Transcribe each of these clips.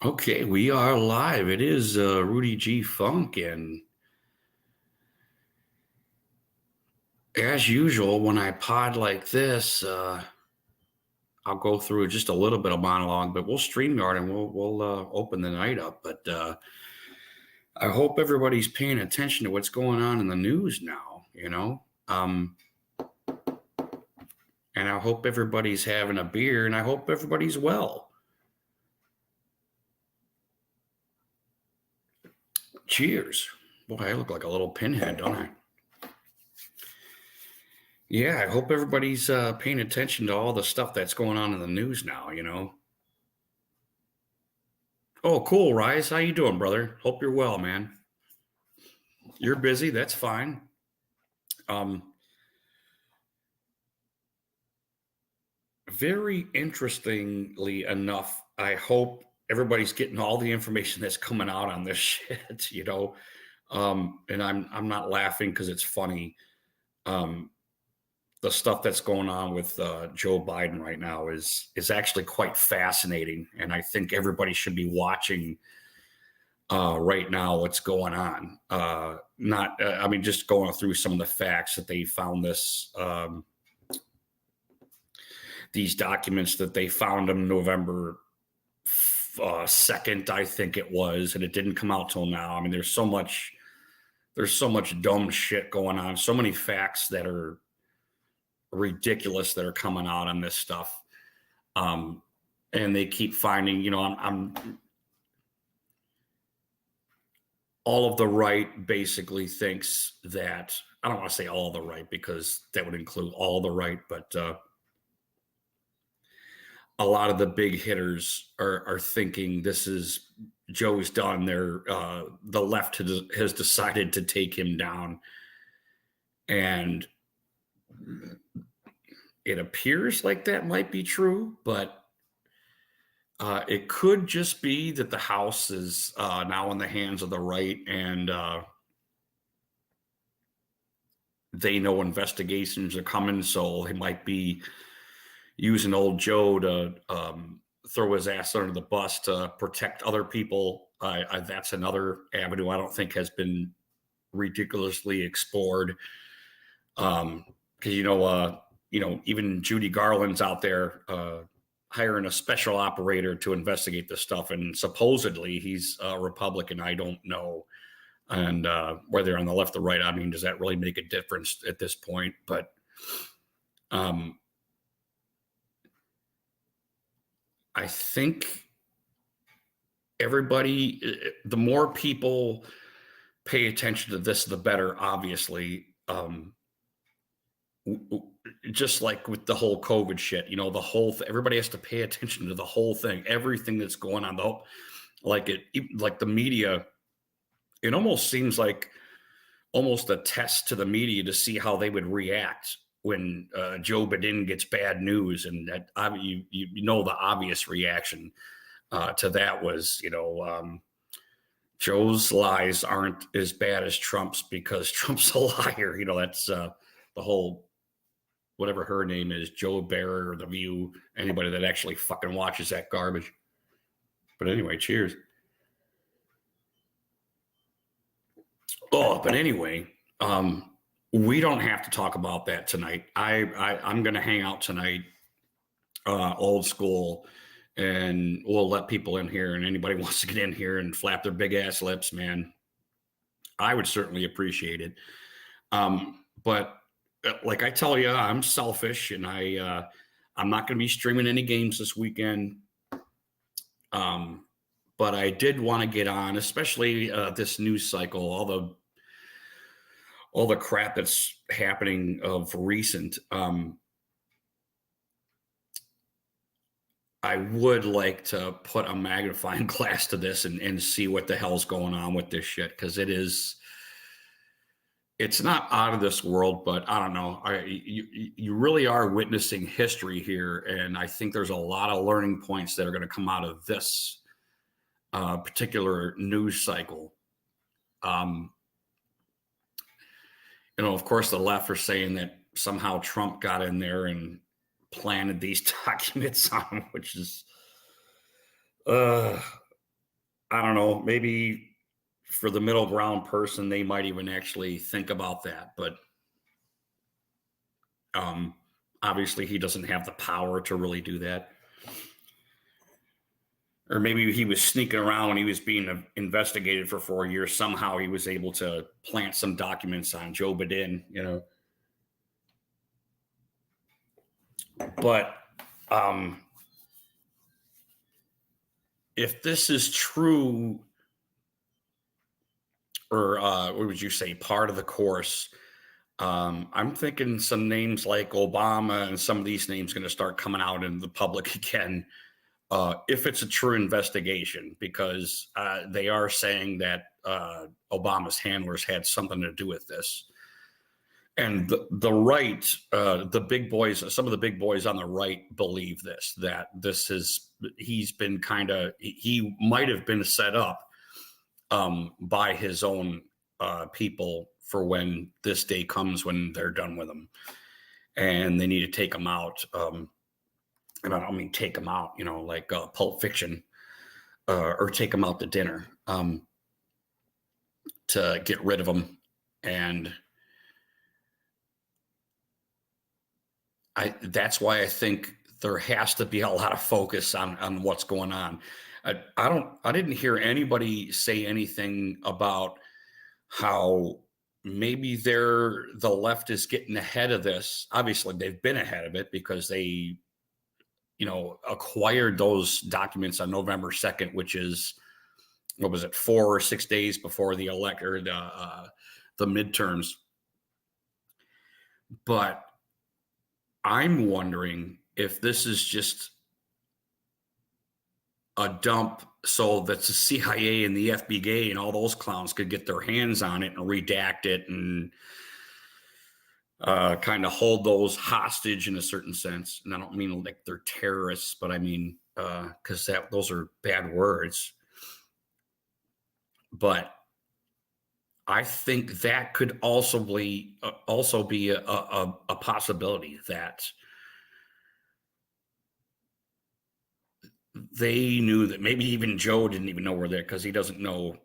Okay, we are live. It is Rudy G. Funk, and as usual, when I pod like this, I'll go through just a little bit of monologue, but we'll StreamYard and we'll open the night up. But I hope everybody's paying attention to what's going on in the news now. And I hope everybody's having a beer, and I hope everybody's well. Cheers. Boy, I look like a little pinhead, don't I? Yeah, I hope everybody's paying attention to all the stuff that's going on in the news now. Oh, cool, Rise. How you doing, brother? Hope you're well, man. You're busy. That's fine. Um, Very interestingly enough, I hope everybody's getting all the information that's coming out on this shit. And I'm not laughing because it's funny. Um, the stuff that's going on with Joe Biden right now is actually quite fascinating, and I think everybody should be watching right now what's going on. Not, I mean, just going through some of the facts that they found these documents that they found them November 2nd, I think it was, and it didn't come out till now. I mean, there's so much dumb shit going on, so many facts that are ridiculous that are coming out on this stuff. And they keep finding, I'm all of the right basically thinks that, I don't want to say all the right because that would include all the right, but a lot of the big hitters are thinking this is Joe's done. The left has decided to take him down, and it appears like that might be true, but it could just be that the House is now in the hands of the right, and they know investigations are coming, so he might be using old Joe to throw his ass under the bus to protect other people. That's another avenue I don't think has been ridiculously explored. Because even Judy Garland's out there hiring a special operator to investigate this stuff, and supposedly he's a Republican. I don't know, and whether on the left or right, I mean, does that really make a difference at this point? But I think the more people pay attention to this, the better, obviously. Just like with the whole COVID shit, the whole everybody has to pay attention to the whole thing, everything that's going on. Like the media, it almost seems like almost a test to the media to see how they would react when Joe Biden gets bad news, and that the obvious reaction to that was, Joe's lies aren't as bad as Trump's because Trump's a liar. That's the whole, whatever her name is, Joe Bear or The View, anybody that actually fucking watches that garbage. But anyway, cheers. Oh, but anyway, we don't have to talk about that tonight. I'm going to hang out tonight, old school, and we'll let people in here, and anybody wants to get in here and flap their big ass lips, man, I would certainly appreciate it. But like I tell you, I'm selfish, and I'm not going to be streaming any games this weekend. But I did want to get on, especially this news cycle, all the crap that's happening of recent. I would like to put a magnifying glass to this and see what the hell's going on with this shit, because it's not out of this world, but I don't know. You really are witnessing history here, and I think there's a lot of learning points that are going to come out of this particular news cycle. Of course, the left are saying that somehow Trump got in there and planted these documents on him, which is I don't know, maybe for the middle ground person, they might even actually think about that. But um, obviously, he doesn't have the power to really do that. Or maybe he was sneaking around when he was being investigated for 4 years. Somehow he was able to plant some documents on Joe Biden, But um, if this is true, or what would you say, part of the course, I'm thinking some names like Obama and some of these names going to start coming out in the public again, if it's a true investigation, because they are saying that Obama's handlers had something to do with this. And the right, the big boys, some of the big boys on the right believe this, that he's been he might have been set up by his own people for when this day comes when they're done with him. And they need to take him out. And I don't mean take him out, like Pulp Fiction, or take him out to dinner, to get rid of him. And that's why I think there has to be a lot of focus on what's going on. I didn't hear anybody say anything about how maybe the left is getting ahead of this. Obviously, they've been ahead of it because they, acquired those documents on November 2nd, which is, what was it, 4 or 6 days before the the midterms. But I'm wondering if this is just a dump so that the CIA and the FBI and all those clowns could get their hands on it and redact it and kind of hold those hostage in a certain sense. And I don't mean like they're terrorists, but I mean, because those are bad words. But I think that could also be a possibility, that they knew that maybe even Joe didn't even know we're there because he doesn't know,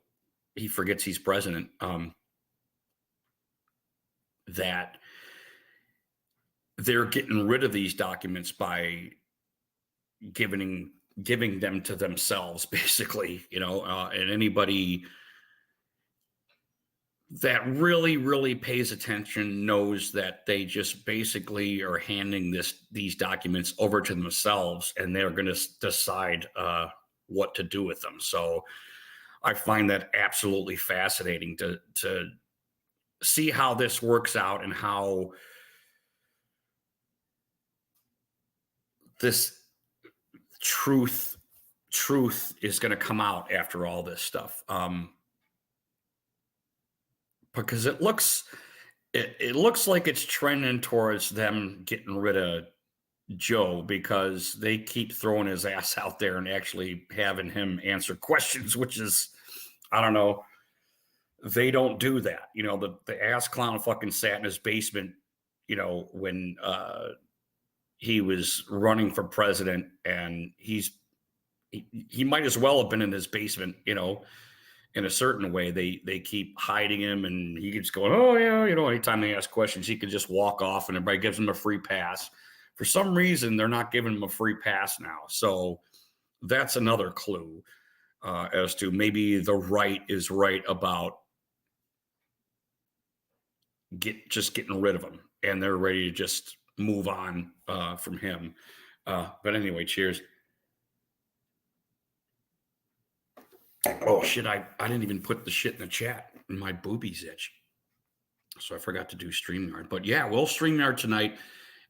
he forgets he's president, that they're getting rid of these documents by giving them to themselves, basically, and anybody that really, really pays attention knows that they just basically are handing these documents over to themselves, and they're going to decide what to do with them. So I find that absolutely fascinating to see how this works out and how this truth is going to come out after all this stuff. Because it looks like it's trending towards them getting rid of Joe, because they keep throwing his ass out there and actually having him answer questions, which is, I don't know. They don't do that. The ass clown fucking sat in his basement, when he was running for president, and he might as well have been in his basement, in a certain way. They keep hiding him, and he keeps going, oh yeah, anytime they ask questions, he could just walk off and everybody gives him a free pass. For some reason, they're not giving him a free pass now. So that's another clue as to maybe the right is right about just getting rid of him, and they're ready to just move on from him. But anyway, cheers. Oh shit, I didn't even put the shit in the chat, and my boobies itch. So I forgot to do StreamYard. But yeah, we'll StreamYard tonight.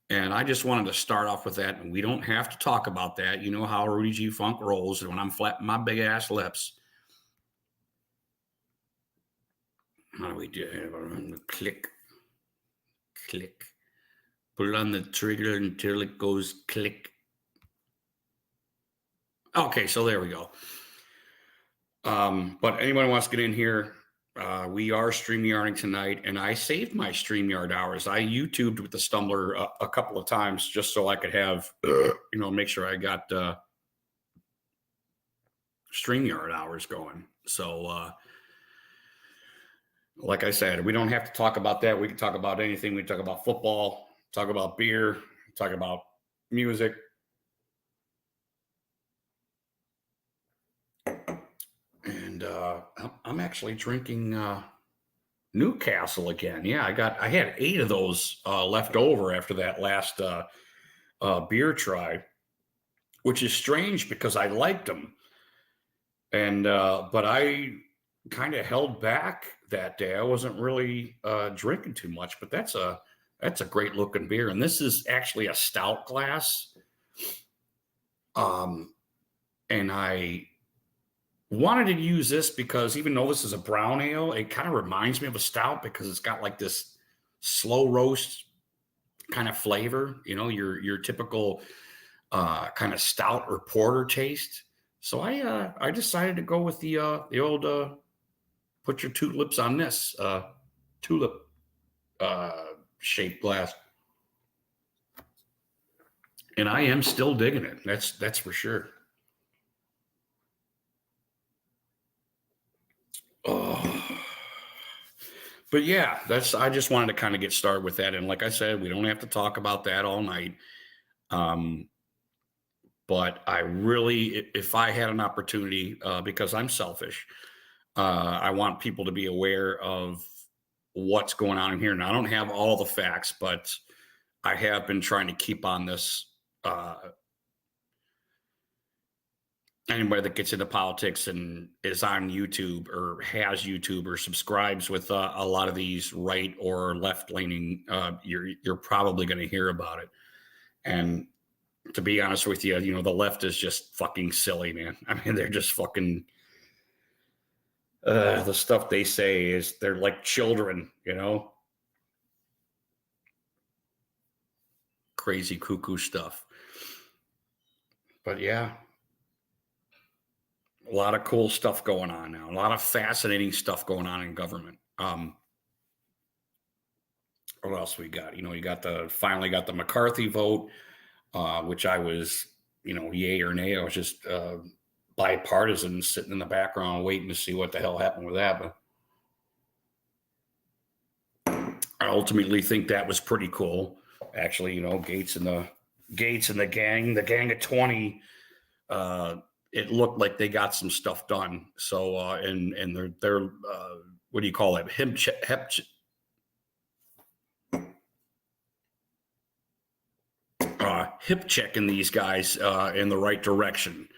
And I just wanted to start off with that. And we don't have to talk about that. You know how Rudy G Funk rolls, and when I'm flapping my big ass lips. How do we do it? Click. Click. Put it on the trigger until it goes click. Okay, so there we go. But anyone who wants to get in here, we are StreamYarding tonight, and I saved my StreamYard hours. I YouTubed with the Stumbler a couple of times just so I could have, make sure I got StreamYard hours going. So, like I said, we don't have to talk about that. We can talk about anything. We can talk about football, talk about beer, talk about music. And I'm actually drinking Newcastle again. Yeah, I had 8 of those left over after that last beer try, which is strange because I liked them. And but I kind of held back that day. I wasn't really drinking too much, but that's a great looking beer. And this is actually a stout glass. And I wanted to use this because even though this is a brown ale, it kind of reminds me of a stout because it's got like this slow roast kind of flavor, your typical kind of stout or porter taste. So I decided to go with the old put your tulips on this tulip shaped glass, and I am still digging it. That's for sure. Oh, but yeah, I just wanted to kind of get started with that, and like I said, we don't have to talk about that all night. Um, but I really, if I had an opportunity, because I'm selfish, I want people to be aware of what's going on in here. And I don't have all the facts, but I have been trying to keep on this. Anybody that gets into politics and is on YouTube or has YouTube or subscribes with a lot of these right or left leaning, you're probably going to hear about it. And to be honest with you, the left is just fucking silly, man. I mean, they're just fucking. The stuff they say is they're like children, crazy cuckoo stuff. But yeah, a lot of cool stuff going on now. A lot of fascinating stuff going on in government. What else we got? You got finally got the McCarthy vote, which I was, yay or nay. I was just bipartisan, sitting in the background waiting to see what the hell happened with that. But I ultimately think that was pretty cool. Actually, Gates and the gang of 20. It looked like they got some stuff done. So and they're what do you call it? Hip checking these guys in the right direction.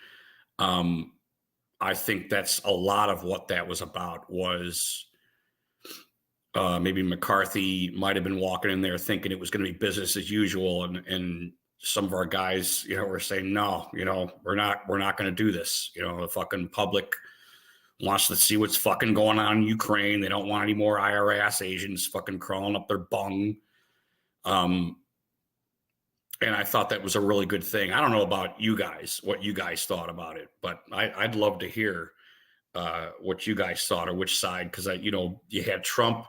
I think that's a lot of what that was about. Was maybe McCarthy might have been walking in there thinking it was going to be business as usual, and some of our guys, were saying, no, we're not going to do this. The fucking public wants to see what's fucking going on in Ukraine. They don't want any more IRS agents fucking crawling up their bung. And I thought that was a really good thing. I don't know about you guys, what you guys thought about it, but I'd love to hear what you guys thought or which side, because you had Trump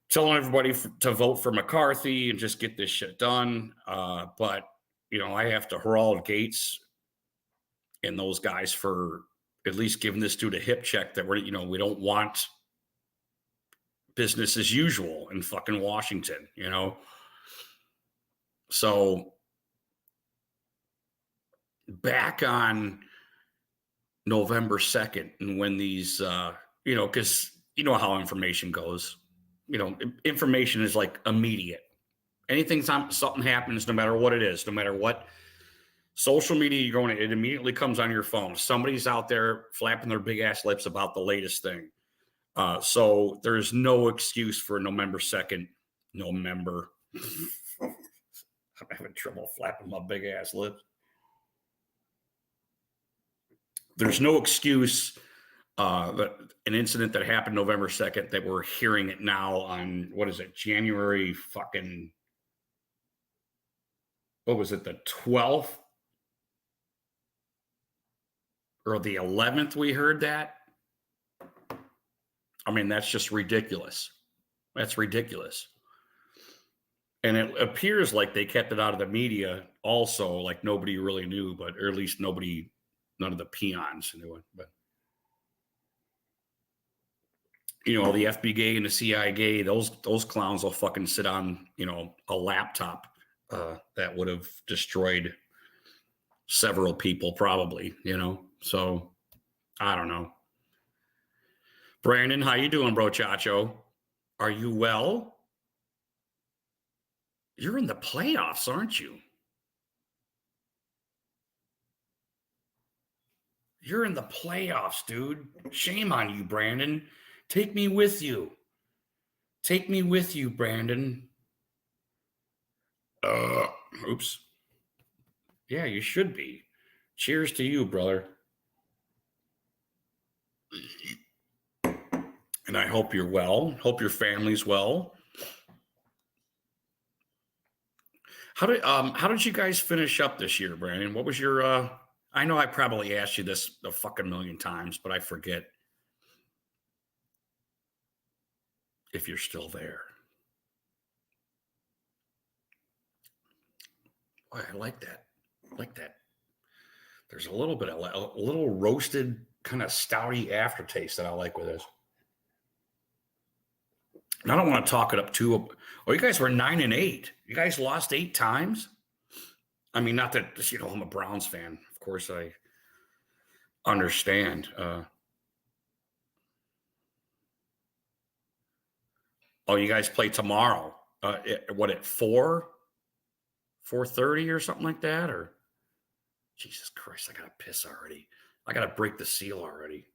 telling everybody to vote for McCarthy and just get this shit done. But I have to herald Gates and those guys for at least giving this dude a hip check that we don't want business as usual in fucking Washington, So back on November 2nd, and when these, because how information goes, information is like immediate. Anything, something happens, no matter what it is, no matter what social media you're going to, it immediately comes on your phone. Somebody's out there flapping their big ass lips about the latest thing. So there's no excuse for November 2nd. November. I'm having trouble flapping my big ass lips. There's no excuse that an incident that happened November 2nd that we're hearing it now on, what is it, January fucking, what was it, the 12th or the 11th we heard that? I mean, that's just ridiculous. That's ridiculous. And it appears like they kept it out of the media also, like nobody really knew, or at least nobody none of the peons knew it. But you know, the FBA and the CIA, those clowns will fucking sit on, you know, a laptop that would have destroyed several people probably, you know. So I don't know. Brandon, how you doing, bro? Chacho, are you well? You're in the playoffs, aren't you? You're in the playoffs, dude. Shame on you, Brandon. Take me with you. Take me with you, Brandon. Oops. Yeah, you should be. Cheers to you, brother. And I hope you're well. Hope your family's well. How did you guys finish up this year, Brandon? What was your I know I probably asked you this a fucking million times, but I forget if you're still there. Boy, I like that. I like that. There's a little bit of a little roasted kind of stouty aftertaste that I like with this. And I don't want to talk it up too. Oh, you guys were 9-8. You guys lost 8 times. I mean, not that, you know, I'm a Browns fan. Of course, I understand. Oh, you guys play tomorrow. What, at 4:30 or something like that? Or Jesus Christ, I gotta piss already. I gotta break the seal already.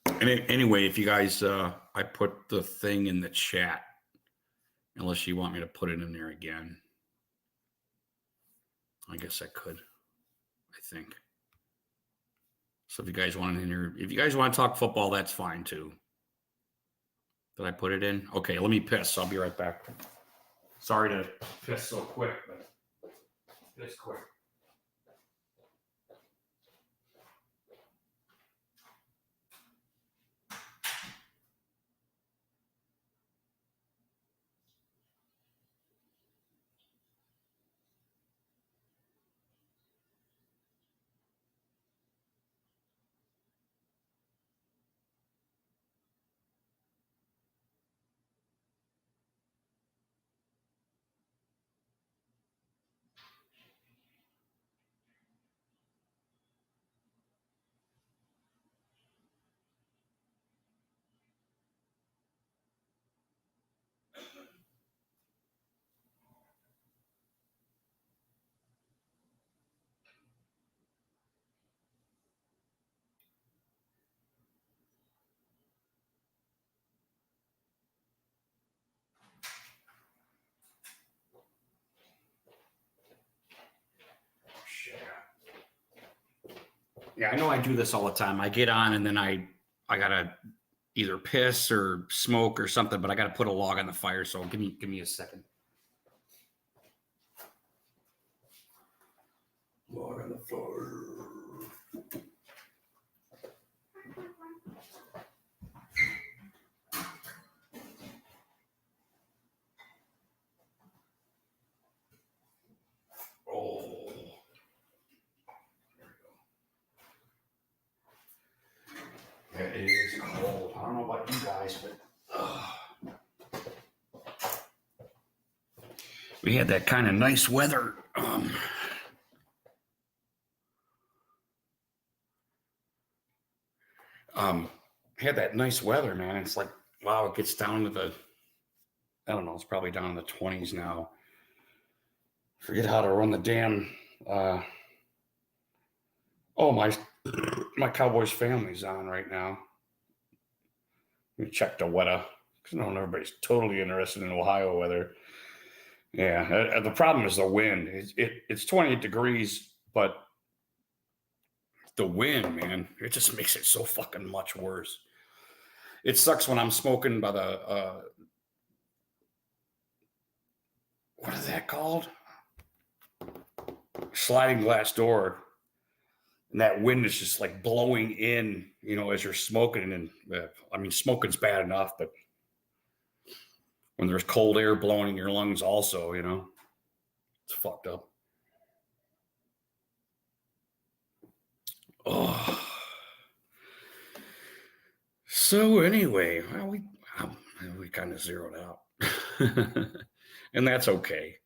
And anyway, if you guys, I put the thing in the chat, unless you want me to put it in there again. I guess I could, I think. So if you guys want to talk football, that's fine too. Did I put it in? Okay, let me piss. I'll be right back. Sorry to piss so quick, but it's quick. Yeah, I know I do this all the time. I get on and then I gotta either piss or smoke or something, but I gotta put a log on the fire. So give me a second. Log on the fire. Oh. Yeah, it is cold. I don't know about you guys, but we had that kind of nice weather. Had that nice weather, man. It's like, wow, it gets down to the, I don't know, it's probably down in the 20s now. Forget how to run the damn. Oh, my Cowboys family's on right now. Let me check the weather because I know everybody's totally interested in Ohio weather. Yeah, the problem is the wind. It's 28 degrees, but the wind, man, it just makes it so fucking much worse. It sucks when I'm smoking by the what is that called? Sliding glass door. And that wind is just like blowing in, you know, as you're smoking. And I mean, smoking's bad enough, but when there's cold air blowing in your lungs also, you know, it's fucked up. So anyway, well, we kind of zeroed out, and that's okay.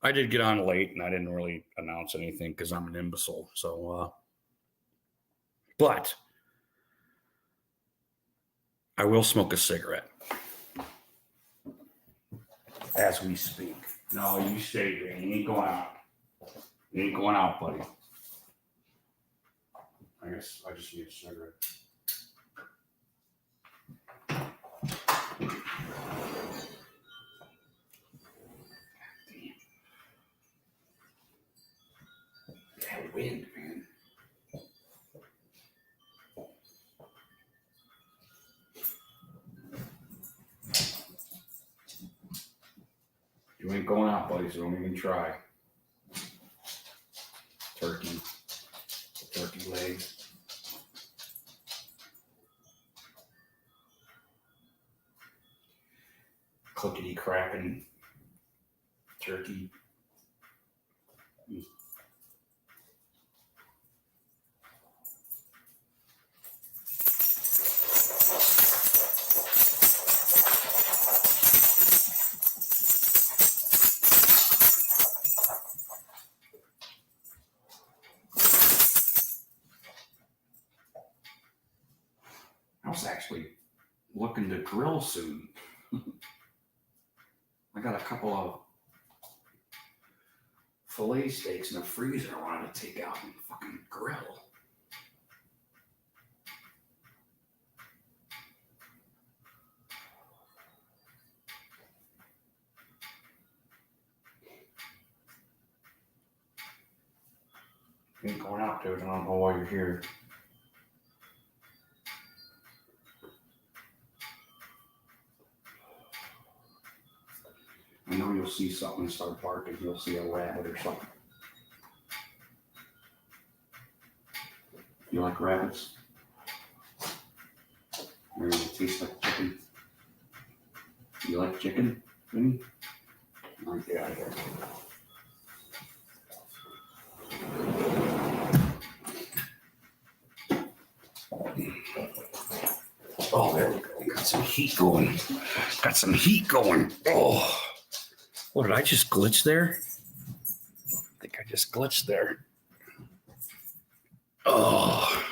I did get on late, and I didn't really announce anything because I'm an imbecile. So, but I will smoke a cigarette as we speak. No, you stay here. You ain't going out. You ain't going out, buddy. I guess I just need a cigarette. That wind, man. You ain't going out, buddy, so don't even try. Turkey legs. Clickety cracking turkey. I was actually looking to grill soon. I got a couple of filet steaks in the freezer I wanted to take out and fucking grill. You ain't going out, dude. I don't know why you're here. I know you'll see something and start barking. You'll see a rabbit or something. You like rabbits? Or they taste like chicken? You like chicken, Vinny? I'll get out of here. Oh, there we go. Got some heat going. Got some heat going. Oh. What, did I just glitch there? I think I just glitched there. Oh.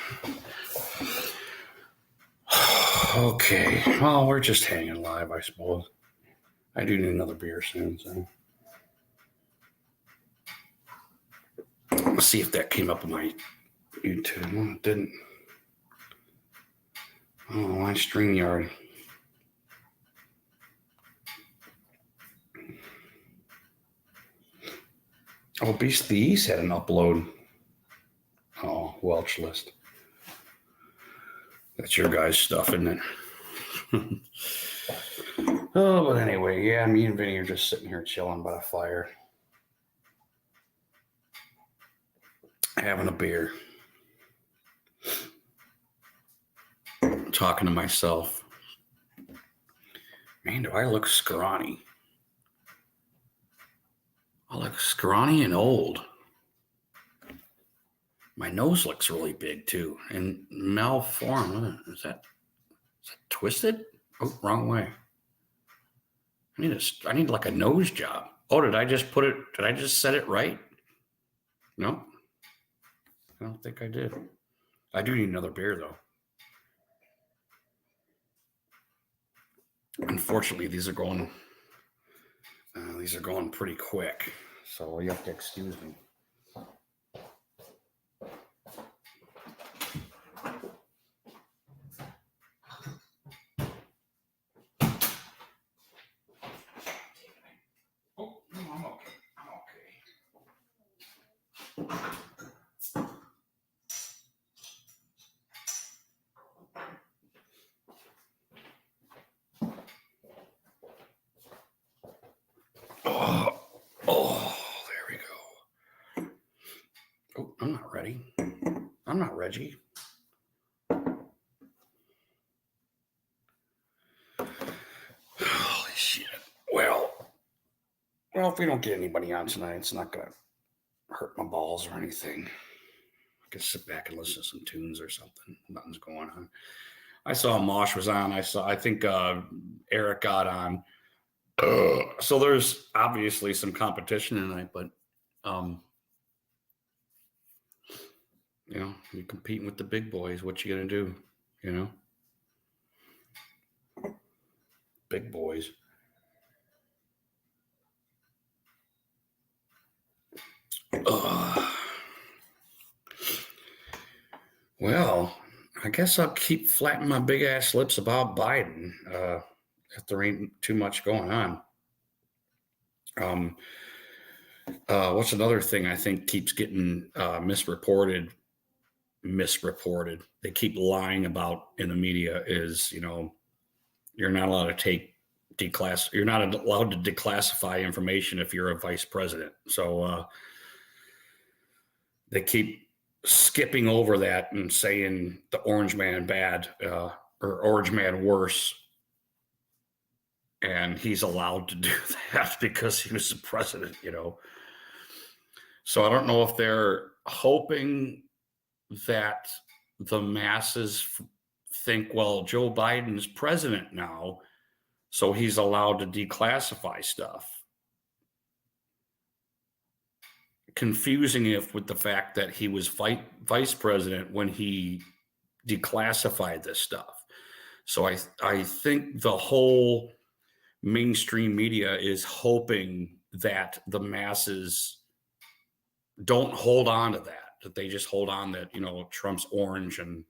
Okay. Well, we're just hanging live, I suppose. I do need another beer soon, so. Let's see if that came up on my YouTube. No, it didn't. Oh, my StreamYard. Oh, Beast of the East had an upload. Oh, Welch list. That's your guys' stuff, isn't it? Oh, but anyway, yeah, me and Vinny are just sitting here chilling by the fire. Having a beer. Talking to myself. Man, do I look scrawny? I look scrawny and old. My nose looks really big too, and malformed. Is that twisted? Oh, wrong way. I need like a nose job. Oh, did I just set it right? No, I don't think I did. I do need another beer though. Unfortunately, these are going pretty quick, so you have to excuse me. Oh, no, I'm okay. Oh, there we go. Oh, I'm not ready. I'm not Reggie. Holy shit. Well, if we don't get anybody on tonight, it's not going to hurt my balls or anything. I can sit back and listen to some tunes or something. Nothing's going on. I saw Mosh was on. I think Eric got on. So there's obviously some competition tonight, but um, you're competing with the big boys. What you gonna do? You know, big boys. Well, I guess I'll keep flattening my big ass lips about Biden if there ain't too much going on. What's another thing I think keeps getting misreported? They keep lying about in the media is, you're not allowed to you're not allowed to declassify information if you're a vice president. So they keep skipping over that and saying the orange man bad or orange man worse. And he's allowed to do that because he was the president, So I don't know if they're hoping that the masses think, well, Joe Biden's president now, so he's allowed to declassify stuff. Confusing it with the fact that he was vice president when he declassified this stuff. So I think the whole mainstream media is hoping that the masses don't hold on to that they just hold on that, Trump's orange and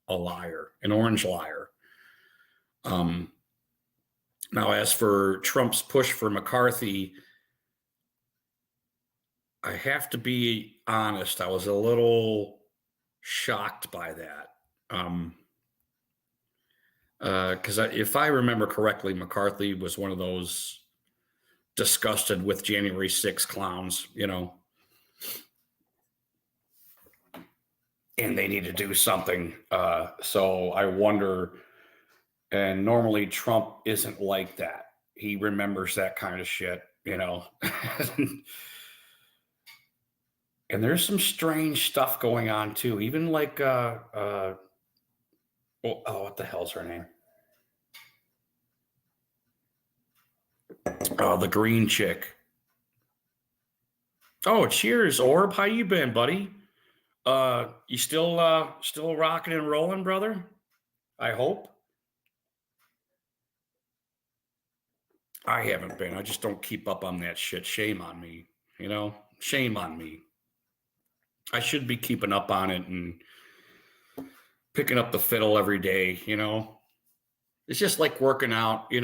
a liar, an orange liar. Now, as for Trump's push for McCarthy, I have to be honest, I was a little shocked by that. Because if I remember correctly, McCarthy was one of those disgusted with January 6 clowns, and they need to do something. So I wonder, and normally Trump isn't like that. He remembers that kind of shit, And there's some strange stuff going on too. Even like, what the hell's her name? The green chick. Oh, cheers, Orb. How you been, buddy? You still rocking and rolling, brother? I hope. I haven't been. I just don't keep up on that shit. Shame on me, Shame on me. I should be keeping up on it and picking up the fiddle every day, It's just like working out, you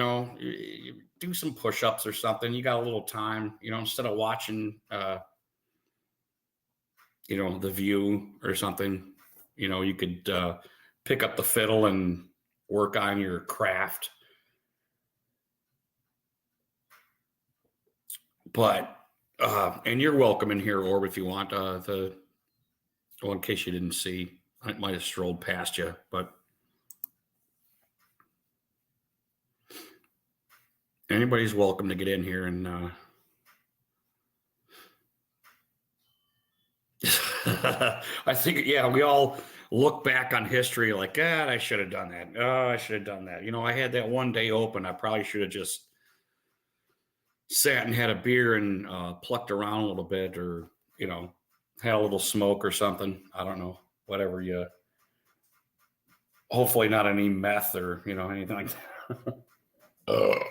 do some push-ups or something. You got a little time, instead of watching, The View or something, you could pick up the fiddle and work on your craft. But, and you're welcome in here, Orb, if you want. In case you didn't see, I might have strolled past you, but anybody's welcome to get in here and I think, we all look back on history like, God, I should have done that. Oh, I should have done that. I had that one day open. I probably should have just sat and had a beer and plucked around a little bit, or, had a little smoke or something. I don't know, whatever hopefully not any meth or, anything like that.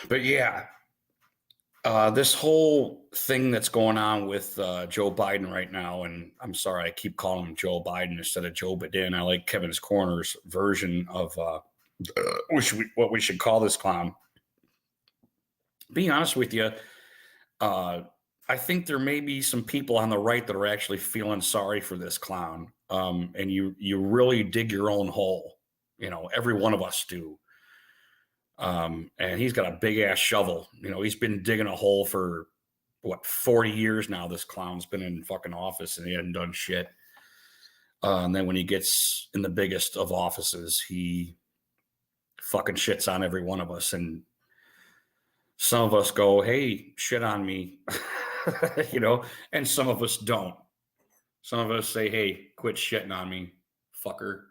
But yeah, this whole thing that's going on with Joe Biden right now, and I'm sorry, I keep calling him Joe Biden instead of Joe Biden. I like Kevin's Corner's version of what we should call this clown. Being honest with you, I think there may be some people on the right that are actually feeling sorry for this clown, and you really dig your own hole. Every one of us do. And he's got a big ass shovel. He's been digging a hole for 40 years now. This clown's been in fucking office and he hadn't done shit. And then when he gets in the biggest of offices, he fucking shits on every one of us. And some of us go, hey, shit on me. you know, and some of us don't. Some of us say, hey, quit shitting on me, fucker.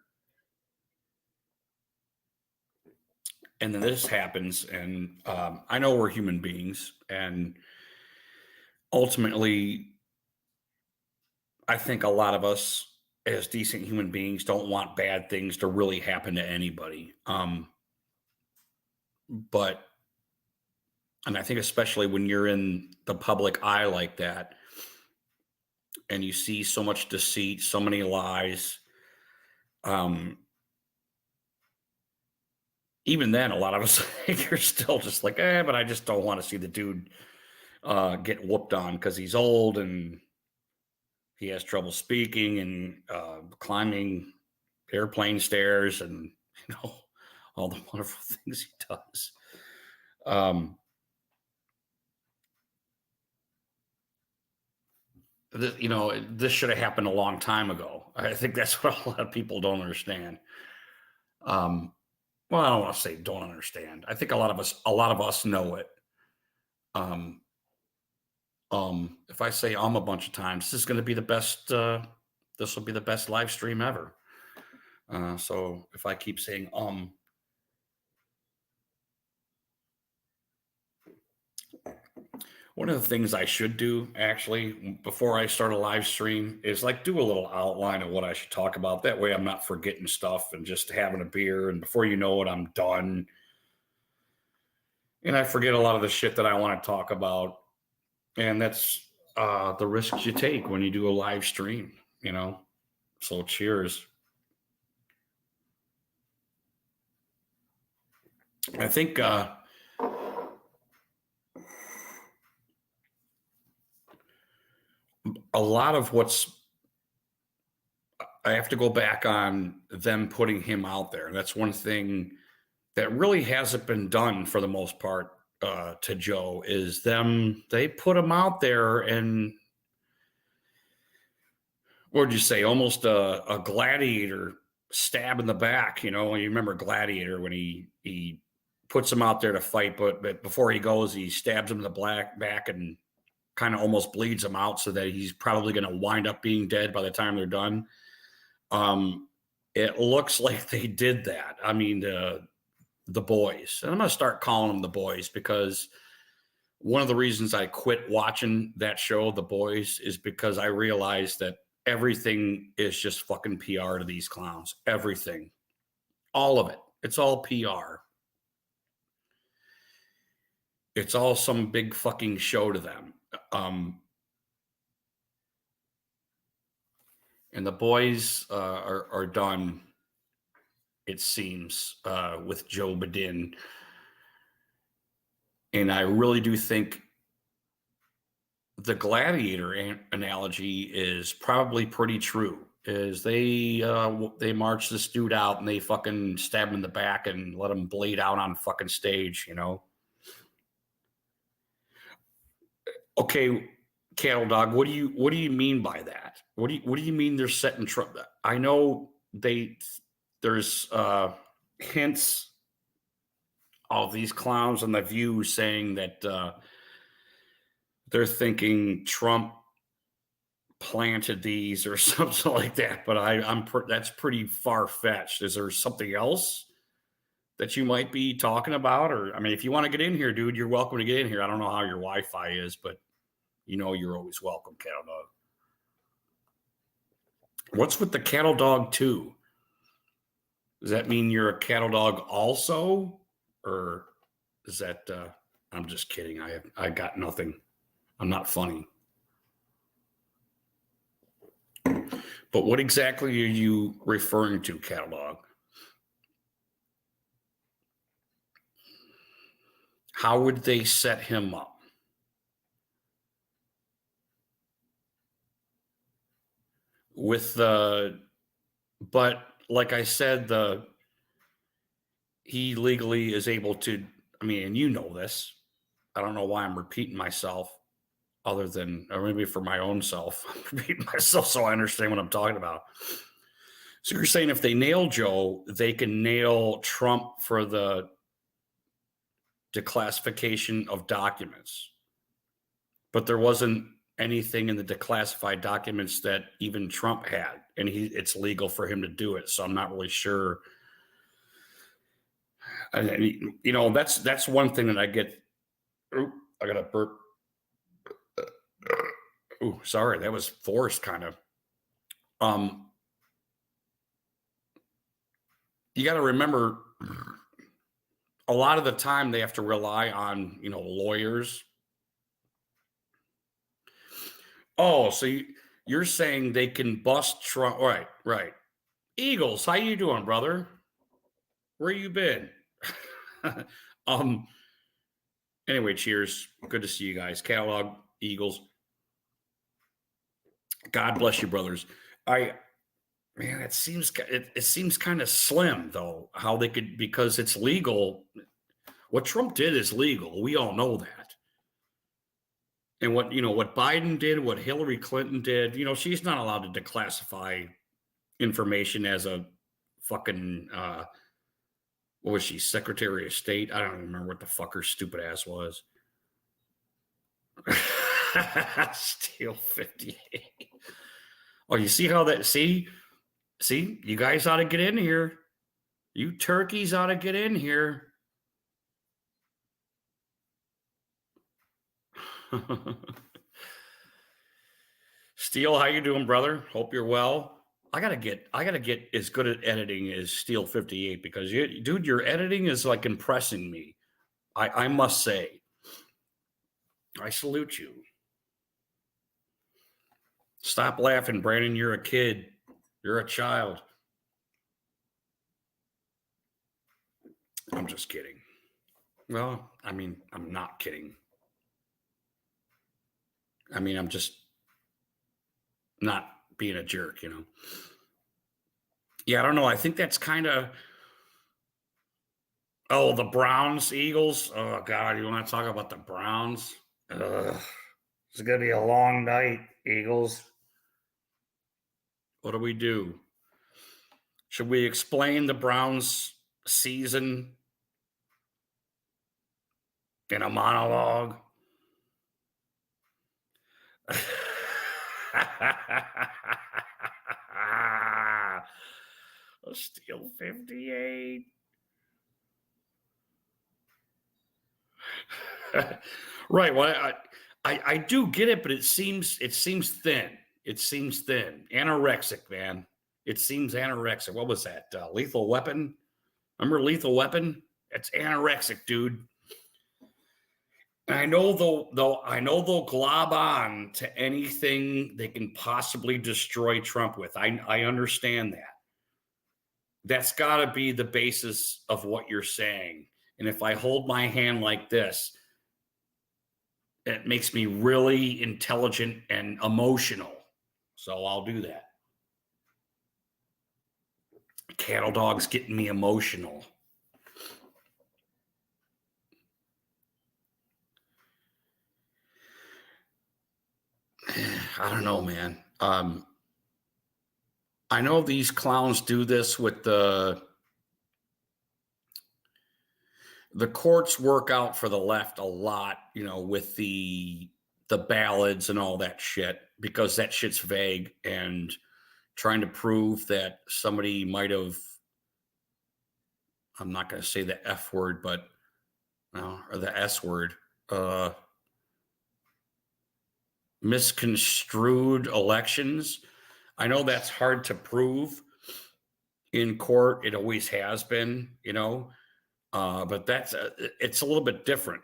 And then this happens, and I know we're human beings, and ultimately, I think a lot of us as decent human beings don't want bad things to really happen to anybody. But, and I think especially when you're in the public eye like that, and you see so much deceit, so many lies, um, even then, a lot of us, I think, are still just like, but I just don't want to see the dude get whooped on because he's old and he has trouble speaking and climbing airplane stairs and, you know, all the wonderful things he does. You know, this should have happened a long time ago. I think that's what a lot of people don't understand. Well, I don't want to say don't understand. I think a lot of us know it. Um, if I say a bunch of times, this is going to be the best. This will be the best live stream ever. So if I keep saying one of the things I should do actually before I start a live stream is like do a little outline of what I should talk about. That way I'm not forgetting stuff and just having a beer. And before you know it, I'm done. And I forget a lot of the shit that I want to talk about. And that's the risks you take when you do a live stream, you know? So cheers. I think a lot of I have to go back on them putting him out there. That's one thing that really hasn't been done for the most part to Joe is they put him out there and what would you say, almost a gladiator stab in the back, you know, you remember Gladiator when he puts him out there to fight, but before he goes, he stabs him in the back and kind of almost bleeds him out so that he's probably going to wind up being dead by the time they're done. It looks like they did that. I mean, the boys, and I'm going to start calling them the boys because one of the reasons I quit watching that show, The Boys, is because I realized that everything is just fucking PR to these clowns. Everything, all of it. It's all PR. It's all some big fucking show to them. And the boys are done, it seems, with Joe Badin. And I really do think the gladiator analogy is probably pretty true. Is they march this dude out and they fucking stab him in the back and let him bleed out on fucking stage, you know? Okay, Cattle Dog, what do you mean by that? What do you mean they're setting trouble? I know there's hints of these clowns on The View saying that they're thinking Trump planted these or something like that, but that's pretty far fetched. Is there something else that you might be talking about? Or I mean, if you want to get in here, dude, you're welcome to get in here. I don't know how your Wi-Fi is, but you know you're always welcome, Cattle Dog. What's with the Cattle Dog 2? Does that mean you're a cattle dog also? Or is that I'm just kidding. I got nothing. I'm not funny. But what exactly are you referring to, Cattle Dog? How would they set him up? But like I said, he legally is able to, I mean, and you know this. I don't know why I'm repeating myself other than, or maybe for my own self, I'm repeating myself so I understand what I'm talking about. So you're saying if they nail Joe, they can nail Trump for the declassification of documents. but there wasn't anything in the declassified documents that even Trump had, and it's legal for him to do it. So I'm not really sure. That's one thing that I get. Ooh, I got a burp. Ooh, sorry, that was forced, kind of. You got to remember, a lot of the time they have to rely on lawyers. Oh, so you're saying they can bust Trump? Right, right. Eagles, how you doing, brother? Where you been? um. Anyway, cheers. Good to see you guys. Catalog, Eagles. God bless you, brothers. Man, it seems kind of slim though. How they could, because it's legal. What Trump did is legal. We all know that. And what Biden did, what Hillary Clinton did, she's not allowed to declassify information as a fucking what was she, Secretary of State? I don't even remember what the fuck her stupid ass was. Steel 58. Oh, you see how that? See, you guys ought to get in here. You turkeys ought to get in here. Steel, how you doing, brother? Hope you're well. I gotta get as good at editing as Steel 58, because dude, your editing is like impressing me. I must say. I salute you. Stop laughing, Brandon. You're a kid. You're a child. I'm just kidding. Well, I mean, I'm not kidding. I mean, I'm just not being a jerk, Yeah, I don't know. I think that's kind of. Oh, the Browns, Eagles. Oh God, you want to talk about the Browns? It's gonna be a long night, Eagles. What do we do? Should we explain the Browns season in a monologue? Steel 58. Right. Well, I do get it, but it seems thin. It seems thin. Anorexic, man. It seems anorexic. What was that? Lethal Weapon? Remember Lethal Weapon? It's anorexic, dude. And I know they'll glob on to anything they can possibly destroy Trump with. I understand that. That's got to be the basis of what you're saying. And if I hold my hand like this, it makes me really intelligent and emotional. So I'll do that. Cattle dog's getting me emotional. I don't know, man. I know these clowns do this with the courts work out for the left a lot, with the ballads and all that shit, because that shit's vague, and trying to prove that somebody might have, I'm not going to say the F word, but or the S word, misconstrued elections. I know that's hard to prove in court. It always has been, but it's a little bit different.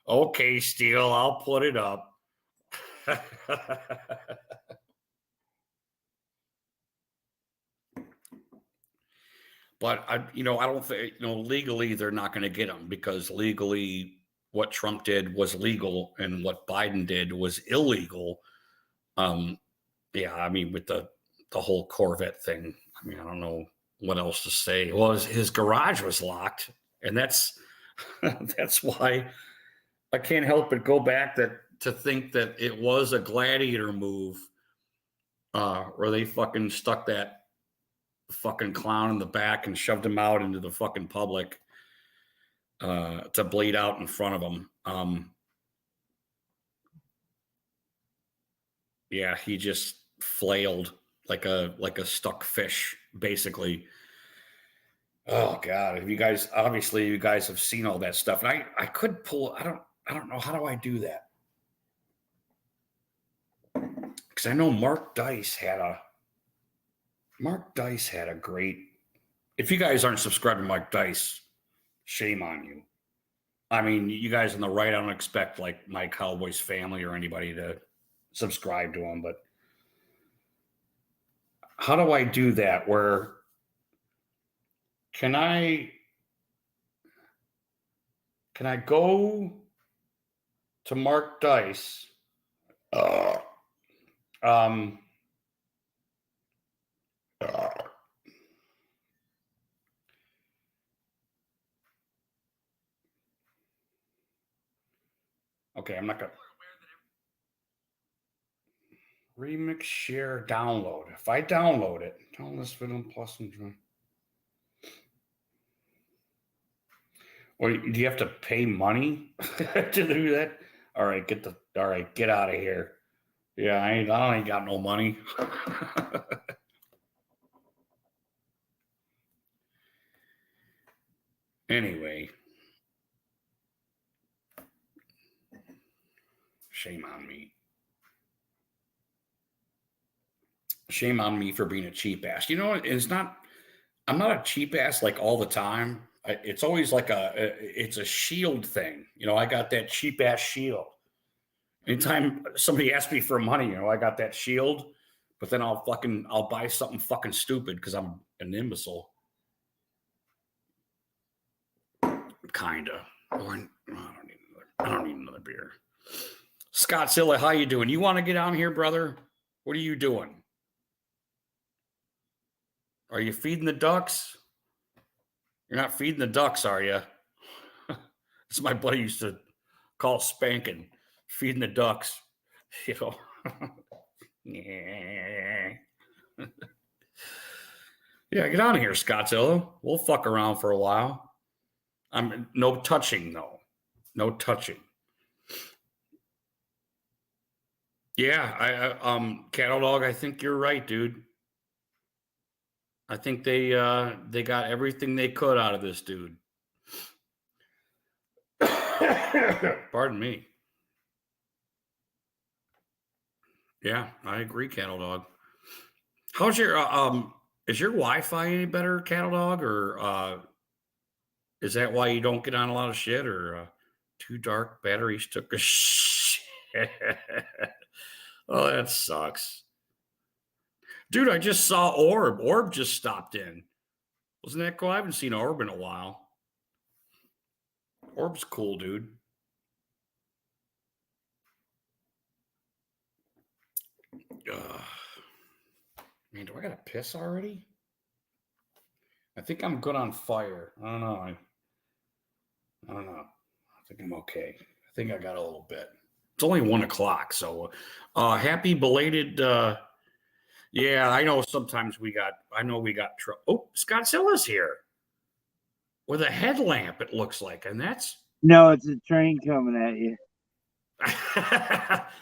Okay, Steel, I'll put it up. But I don't think, legally they're not going to get them, because legally what Trump did was legal and what Biden did was illegal. Yeah, I mean, with the whole Corvette thing, I mean, I don't know what else to say. Well, his garage was locked, and that's that's why I can't help but go back to think that it was a gladiator move, where they fucking stuck that fucking clown in the back and shoved him out into the fucking public. to bleed out in front of him. Yeah, he just flailed like a stuck fish, basically. Oh God! If you guys, obviously, you guys have seen all that stuff, and I could pull. I don't know how do I do that, because I know Mark Dice had a great. If you guys aren't subscribed to Mark Dice, shame on you. I mean, you guys on the right, I don't expect like my Cowboys family or anybody to subscribe to him, but how do I do that? Where can I go to Mark Dice? Uh, um, uh, okay, I'm not gonna remix, share, download. If I download it, download this video plus and join. Or do you have to pay money to do that? All right, get out of here. Yeah, I ain't got no money. Anyway, shame on me. Shame on me for being a cheap ass. You know, I'm not a cheap ass like all the time. It's always like it's a shield thing. You know, I got that cheap ass shield. Anytime somebody asks me for money, you know, I got that shield, but then I'll buy something fucking stupid because I'm an imbecile. Kinda. Or I don't need another beer. Scottzilla, how you doing? You want to get on here, brother? What are you doing? Are you feeding the ducks? You're not feeding the ducks, are you? That's my buddy used to call spanking, feeding the ducks. You know. Yeah, get on here, Scottzilla. We'll fuck around for a while. I'm no touching though. No touching. Yeah, Cattle Dog, I think you're right, dude. I think they got everything they could out of this dude. Pardon me. Yeah, I agree, Cattle Dog. How's your is your Wi-Fi any better, Cattle Dog, or is that why you don't get on a lot of shit, or too dark batteries took a shit? Oh, that sucks. Dude, I just saw Orb. Orb just stopped in. Wasn't that cool? I haven't seen Orb in a while. Orb's cool, dude. Man, do I gotta piss already? I think I'm good on fire. I don't know. I don't know. I think I'm okay. I think I got a little bit. It's only 1 o'clock, so happy belated. Yeah, I know. Sometimes we got trouble. Oh, Scottzilla's here with a headlamp. It looks like, and that's no. It's a train coming at you.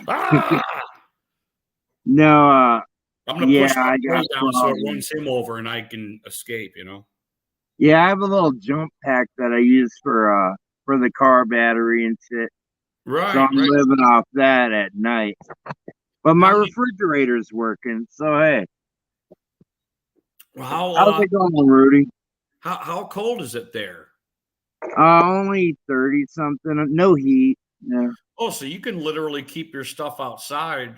Ah! No. I'm gonna push the plate down so it runs him over and I can escape. You know. Yeah, I have a little jump pack that I use for the car battery and shit. Right. So I'm living off that at night. But my refrigerator's working, so hey. Well, how's it going, Rudy? How cold is it there? Only 30 something. No heat. Yeah. Oh, so you can literally keep your stuff outside.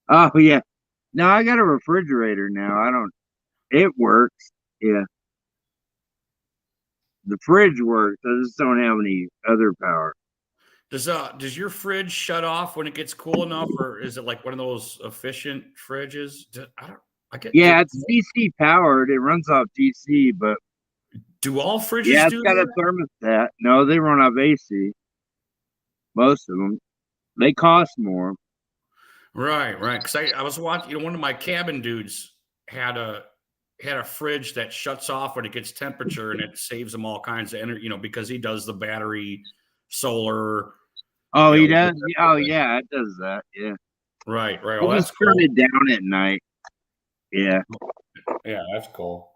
Oh yeah. No, I got a refrigerator now. It works. Yeah. The fridge works. I just don't have any other power. Does your fridge shut off when it gets cool enough, or is it like one of those efficient fridges? It's DC powered. It runs off DC, but do all fridges? Yeah, it's got a thermostat. No, they run off AC. Most of them. They cost more. Right. Because I was watching. One of my cabin dudes had had a fridge that shuts off when it gets temperature, and it saves him all kinds of energy, because he does the battery, solar. Oh, he You know, does. Oh, yeah, it does that. Yeah, right. I Oh, that's just turn cool. it down at night. Yeah, Yeah, that's cool.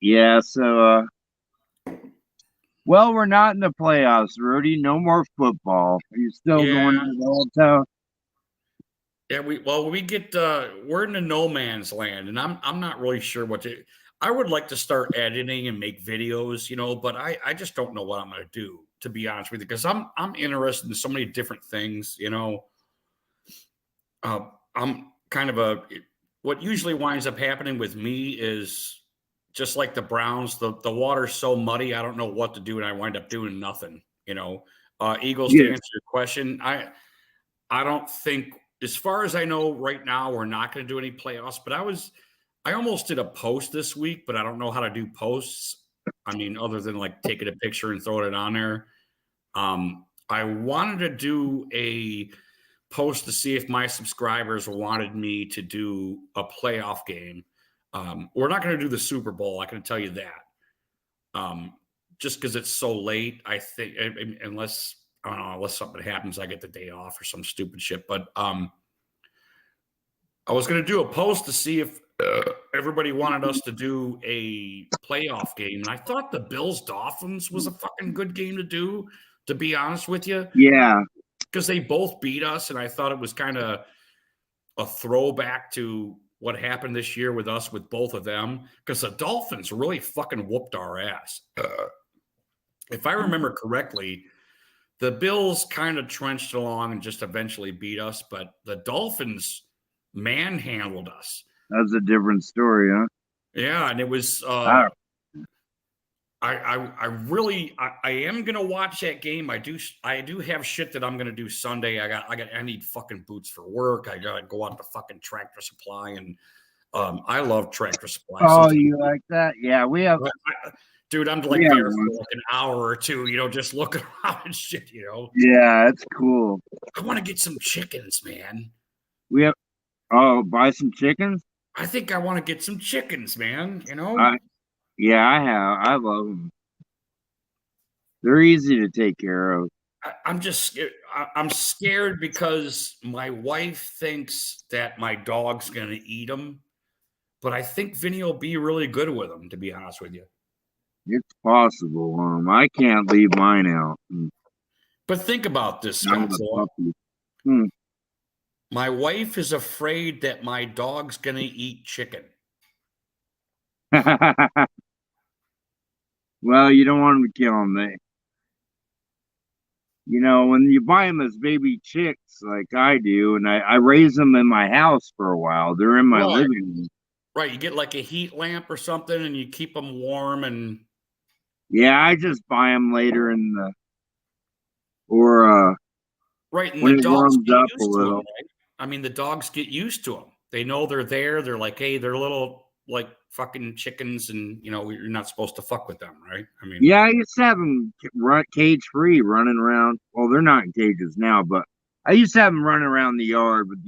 yeah. So, well, we're not in the playoffs, Rudy. No more football. Are you still going Yeah, to the old town? yeah. We get we're in the no man's land, and I'm not really sure what to. I would like to start editing and make videos, but I just don't know what I'm going to do, to be honest with you, because I'm interested in so many different things. I'm kind of what usually winds up happening with me is just like the Browns, the water's so muddy, I don't know what to do, and I wind up doing nothing. Eagles, to Yeah, answer your question, I don't think, as far as I know right now, we're not going to do any playoffs, but I almost did a post this week, but I don't know how to do posts. I mean, other than like taking a picture and throwing it on there. I wanted to do a post to see if my subscribers wanted me to do a playoff game. We're not going to do the Super Bowl. I can tell you that. Just because it's so late, I think, unless I don't know, unless something happens, I get the day off or some stupid shit. But I was going to do a post to see if everybody wanted us to do a playoff game, and I thought the Bills Dolphins was a fucking good game to do. To be honest with you, yeah. because they both beat us, and I thought it was kind of a throwback to what happened this year with us with both of them, because the Dolphins really fucking whooped our ass. If I remember correctly, the Bills kind of trenched along and just eventually beat us, but the Dolphins manhandled us. That's a different story, huh? Yeah, and it was I, I am gonna watch that game. I do have shit that I'm gonna do Sunday. I need fucking boots for work. I gotta go out to fucking Tractor Supply, and I love Tractor Supply. oh, Sometimes, you like that? Yeah, we have. dude, I'm We like have there for one. like an hour or two, just looking around and shit. Yeah, it's cool. I want to get some chickens, man. We have. Oh, buy some chickens. I think I want to get some chickens, man. I Yeah, I have. I love them. They're easy to take care of. I'm just scared. I'm scared because my wife thinks that my dog's going to eat them, but I think Vinny will be really good with them, to be honest with you. It's possible. I can't leave mine out. But think about this, I'm a Scottzilla. puppy. Hmm. My wife is afraid that my dog's going to eat chicken. Well, you don't want them to kill them. When you buy them as baby chicks, like I do, and I raise them in my house for a while. They're in my Right. living room. Right. You get like a heat lamp or something and you keep them warm and. Yeah, I just buy them later or right. And when the it dogs warms get up a used to them, little. right? I mean, the dogs get used to them. They know they're there. They're like, hey, they're little like fucking chickens, and you're not supposed to fuck with them, right? I mean, Yeah, I used to have them cage free, running around. Well, they're not in cages now, but I used to have them running around the yard with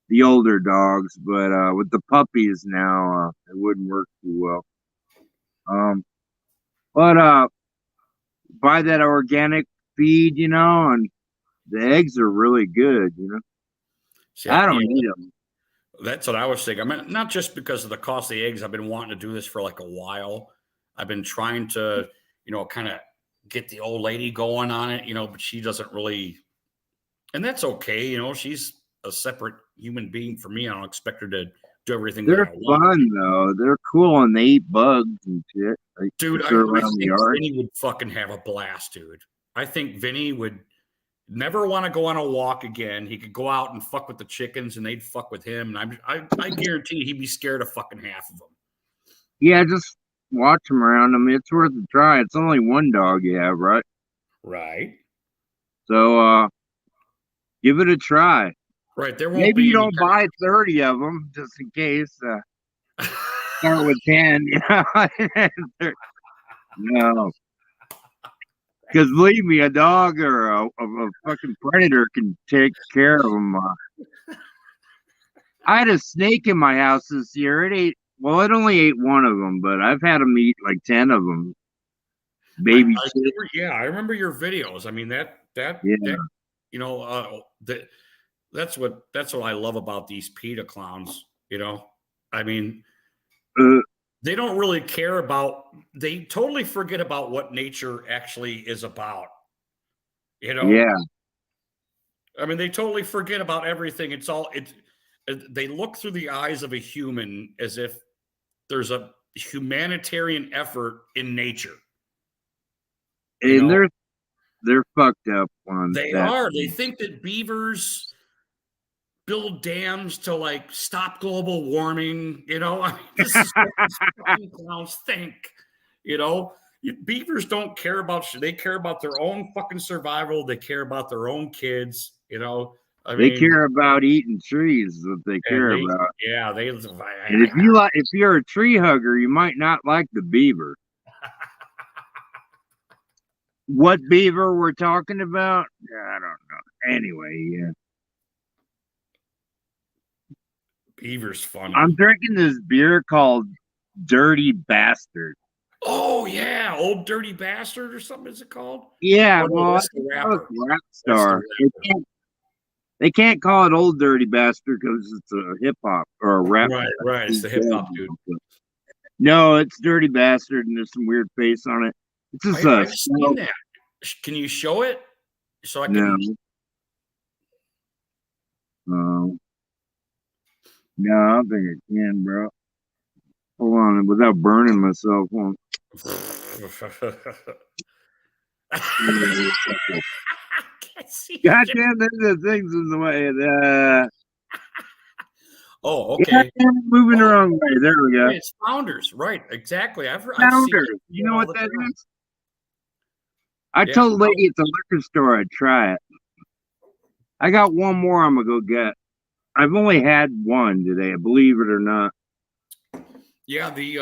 the older dogs. But with the puppies now, it wouldn't work too well. But buy that organic feed, and the eggs are really good. see, I don't eat them. that's what I was thinking. I mean, not just because of the cost of the eggs. I've been wanting to do this for like a while. I've been trying to, kind of get the old lady going on it, but she doesn't really, and that's okay. She's a separate human being for me. I don't expect her to do everything that They're I want. fun though. They're cool and they eat bugs and shit. Like, Dude, I around the think yard. Vinny would fucking have a blast, dude. I think Vinny would never want to go on a walk again. He could go out and fuck with the chickens and they'd fuck with him. And I guarantee he'd be scared of fucking half of them. Yeah, just watch them around them. It's worth a try. It's only one dog you have, right? Right. So give it a try. Right. There won't Maybe be you don't buy 30 of them just in case. Start with 10, No. Because believe me, a dog or a fucking predator can take care of them. I had a snake in my house this year. It ate Well, it only ate one of them, but I've had them eat like 10 of them. I Baby shit. remember, yeah, I remember your videos. I mean Yeah. that you know that's what I love about these PETA clowns. You know, I mean Uh, they don't really care about. They totally forget about what nature actually is about. You know, yeah. I mean they totally forget about everything. It's all it. They look through the eyes of a human as if there's a humanitarian effort in nature. You And know, they're fucked up on they that. are. They think that beavers build dams to like stop global warming. You know, I mean, this is what these fucking clowns think. You know, beavers don't care about shit. They care about their own fucking survival. They care about their own kids. You know, I They mean, care about eating trees, is what they and care about. yeah, they. And if you're a tree hugger, you might not like the beaver. What beaver we're talking about? I don't know. Anyway, yeah. Beaver's funny. I'm drinking this beer called Dirty Bastard. Oh yeah, old dirty bastard or something is it called? Yeah, Oh no, well, I that's the think that was rapper. Rap That's the Star. rapper. They can't call it Old Dirty Bastard because it's a hip hop or a rap. Right, right. It's the hip hop dude. No, it's Dirty Bastard, and there's some weird face on it. It's just I've seen that. Can you show it so I no, can? no, no. I don't think I can, bro. Hold on, without burning myself. Hold I on. can't see God shit. damn, the things in the way. Oh, Yeah, okay. moving the Oh, wrong way. There we go. it's Founders, right? Exactly. I've seen Founders. it You know all what the that time. is? I Yeah. told the lady at the liquor store I'd try it. I got one more I'm gonna go get. I've only had one today, believe it or not. Yeah, the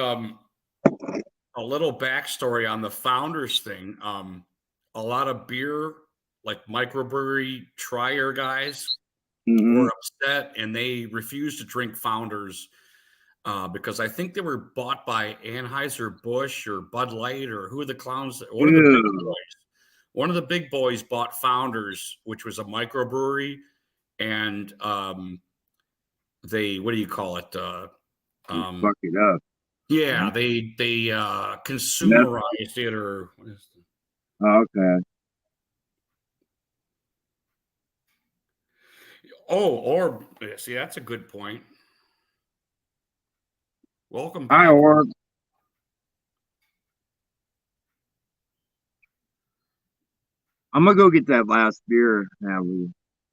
a little backstory on the Founders thing. A lot of beer, like microbrewery trier guys, Hmm. were upset and they refused to drink Founders because I think they were bought by Anheuser Busch or Bud Light or who are the clowns? One of the big Ew. boys. One of the big boys bought Founders, which was a microbrewery, and they what do you call it? Um, Fuck it up. yeah, they Meth- consumerized it or Okay. or yeah, see that's a good point. Welcome Hi, back. Orb. I'm gonna go get that last beer now.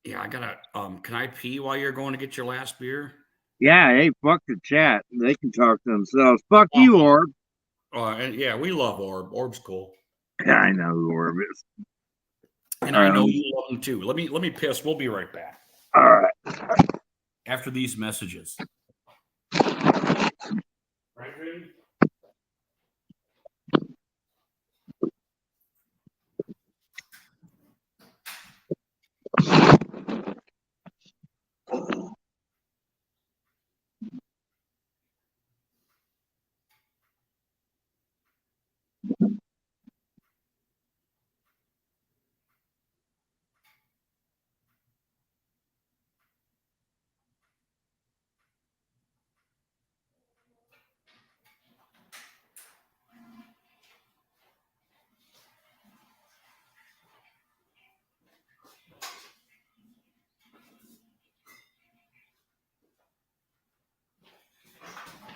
Yeah, I gotta. Can I pee while you're going to get your last beer? Yeah, hey, fuck the chat. They can talk to themselves. Fuck Oh, you, Orb. and yeah, we love Orb. Orb's cool, I know who Orb is. and All I right, know you love him too. Let me piss. We'll be right back all right. after these messages. Right, Grady?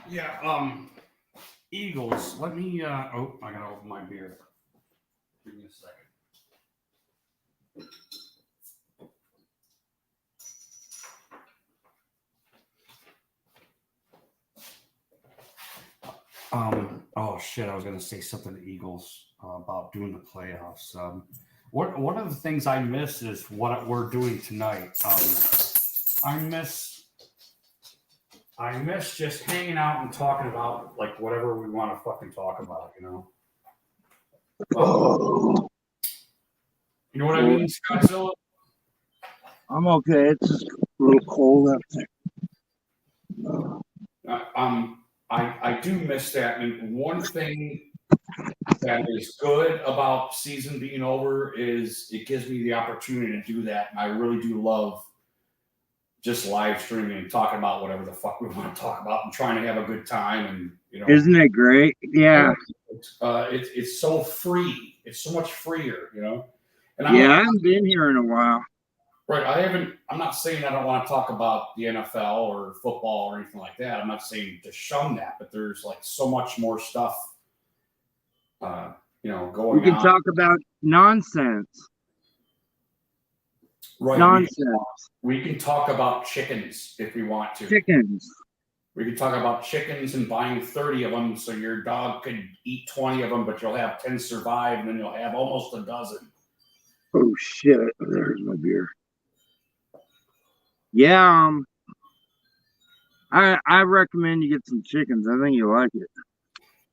Yeah. Eagles. Let me. Oh, I gotta open my beer. Give me a second. Oh shit! I was gonna say something to Eagles about doing the playoffs. One of the things I miss is what we're doing tonight. I miss just hanging out and talking about like whatever we want to fucking talk about. You know what I mean, Scottzilla? I'm okay. It's just a little cold out there. I'm I do miss that. And one thing that is good about season being over is it gives me the opportunity to do that. And I really do love just live streaming and talking about whatever the fuck we want to talk about and trying to have a good time. And, you know, Isn't it great? Yeah. it's so free. It's so much freer, you know? And Yeah, I haven't been here in a while. Right. I'm not saying I don't want to talk about the NFL or football or anything like that. I'm not saying to shun that, but there's like so much more stuff, you know, going on. We can talk about nonsense. Right. Nonsense. We can talk about chickens if we want to. Chickens. We can talk about chickens and buying 30 of them so your dog could eat 20 of them, but you'll have 10 survive and then you'll have almost a dozen. Oh, shit. There's my beer. Yeah, I recommend you get some chickens. I think you like it.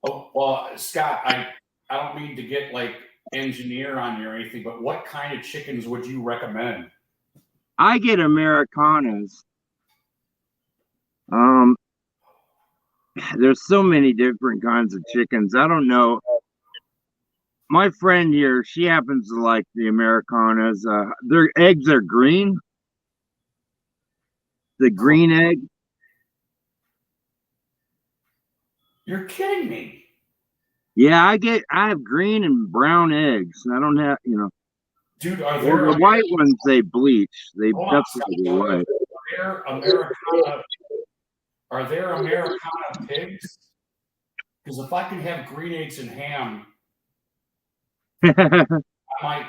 Oh, well, Scott, I don't mean to get like engineer on you or anything, but what kind of chickens would you recommend? I get Americanas. There's so many different kinds of chickens. I don't know. My friend here, she happens to like the Americanas. Their eggs are green. The green egg. You're kidding me. Yeah, I have green and brown eggs. I don't have, you know. Dude, are there the white ones they bleach. That's what they white. Are there Americana pigs? Because if I can have green eggs and ham, I might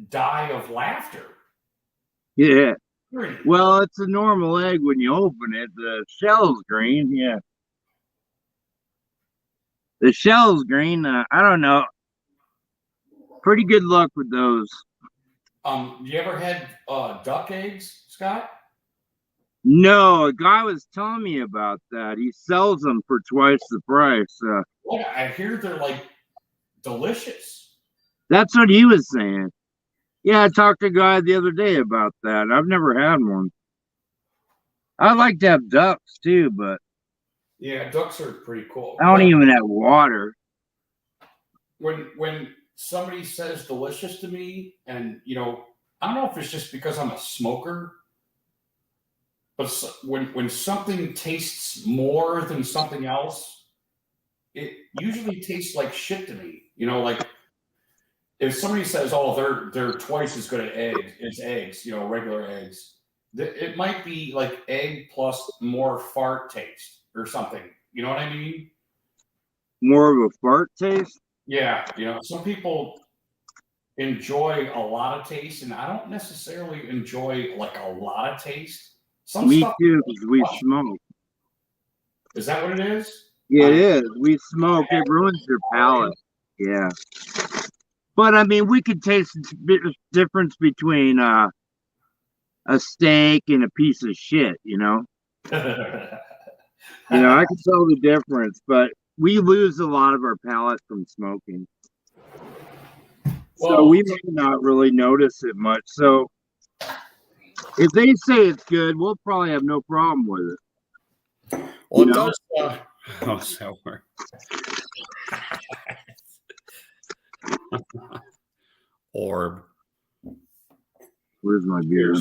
die of laughter. Yeah. Well, it's a normal egg when you open it. The shell's green. Yeah. The shell's green. I don't know. Pretty good luck with those. You ever had duck eggs, Scott? No, a guy was telling me about that. He sells them for twice the price. Yeah, I hear they're like delicious. That's what he was saying. Yeah, I talked to a guy the other day about that. I've never had one. I'd like to have ducks too, but yeah, ducks are pretty cool. I don't even have water. When somebody says delicious to me, and you know, I don't know if it's just because I'm a smoker, but when something tastes more than something else, it usually tastes like shit to me. You know, like if somebody says, "Oh, they're twice as good at eggs," you know, regular eggs, it might be like egg plus more fart taste or something. You know what I mean? More of a fart taste? Yeah, you know, some people enjoy a lot of taste, and I don't necessarily enjoy like a lot of taste. Me too, because we smoke. Is that what it is? Yeah, it is. We smoke. It ruins your palate. Yeah. But I mean, we could taste the difference between a steak and a piece of shit, you know? You know, I can tell the difference, but we lose a lot of our palate from smoking. So we may not really notice it much. So if they say it's good, we'll probably have no problem with it. Well, it does. Oh, sour. Orb. Where's my beer?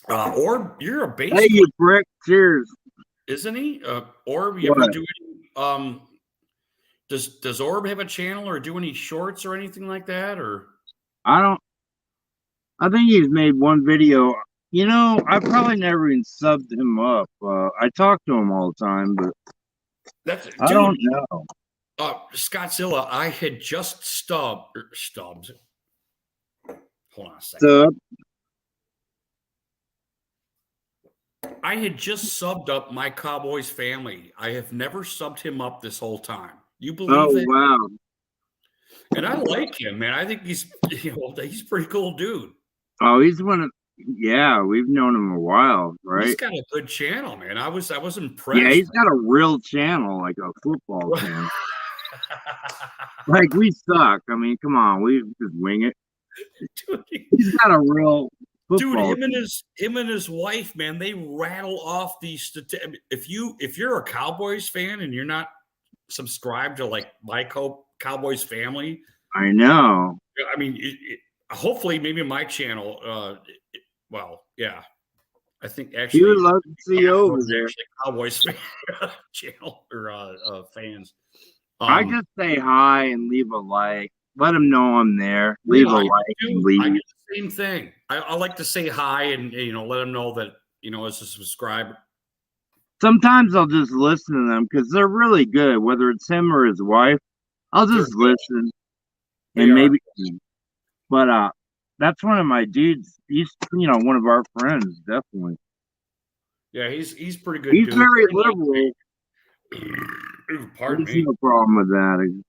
Orb, you're a base. Hey, you brick. Cheers. Isn't he? Orb, you ever do any, does Orb have a channel or do any shorts or anything like that? Or I think he's made one video. You know, I probably never even subbed him up. I talk to him all the time, but I don't know. Scottzilla, I had just stubbed. Hold on a second. I had just subbed up my Cowboys family. I have never subbed him up this whole time. You believe it? Wow. And I like him, man. I think he's a pretty cool dude. Oh, he's one of we've known him a while, right? He's got a good channel, man. I was impressed. Yeah, he's got a real channel, like a football channel. Like we suck. I mean, come on, we just wing it. Dude, he's got a real football. Dude, him and his wife, man, they rattle off these statistics. If you're a Cowboys fan and you're not subscribed to like my Cowboys family, I know. I mean, hopefully, maybe my channel. Well, yeah, I think actually, You would love to see you over there. actually Cowboys fan, channel or fans. I just say hi and leave a like. Let them know I'm there. Leave a like and leave. I get the same thing. I like to say hi and let them know that as a subscriber. Sometimes I'll just listen to them because they're really good. Whether it's him or his wife, I'll just listen and maybe. But that's one of my dudes. He's one of our friends, definitely. Yeah, he's pretty good. He's dude. very liberal. Pardon There's me. no problem with that.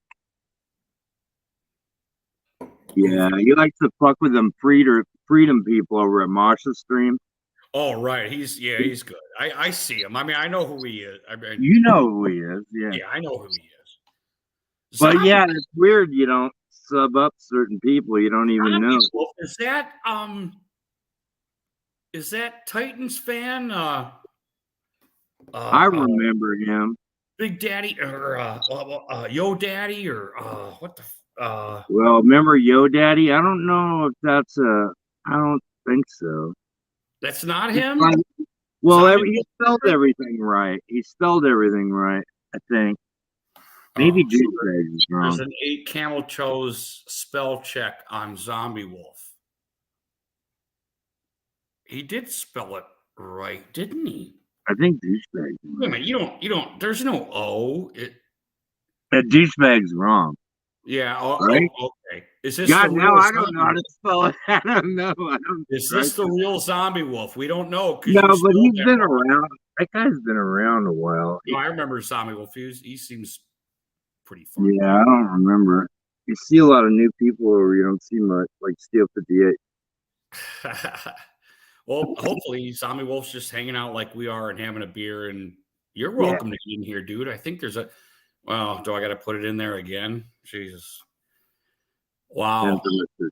Yeah, he likes to fuck with them freedom people over at Masha's stream. Oh right, he's good. I see him. I mean, I know who he is. I mean, you know who he is, yeah. Yeah, I know who he is. But yeah, it's weird you don't sub up certain people you don't even know. Is that Titans fan? I remember him. Big Daddy or Yo Daddy or what the well, remember Yo Daddy? I don't know if that's I don't think so. That's not him? Well, he spelled everything right. He spelled everything right, I think. Maybe Douchebag is wrong. There's an 8 camel toes spell check on Zombie Wolf. He did spell it right, didn't he? I think Douchebag. Wait a minute, you don't. There's no O. Douchebag's wrong. Yeah. Right? Okay. Is this God? Now I don't know how to spell it. I don't know. Is this the real Zombie Wolf? We don't know. No, but he's been around. That guy's been around a while. No, I remember Zombie Wolf. He seems pretty fun. Yeah, I don't remember. You see a lot of new people, or you don't see much, like Steel 58. Well, hopefully Zombie Wolf's just hanging out like we are and having a beer, and you're welcome to get in here, dude. I think there's well, do I got to put it in there again? Jesus. Wow.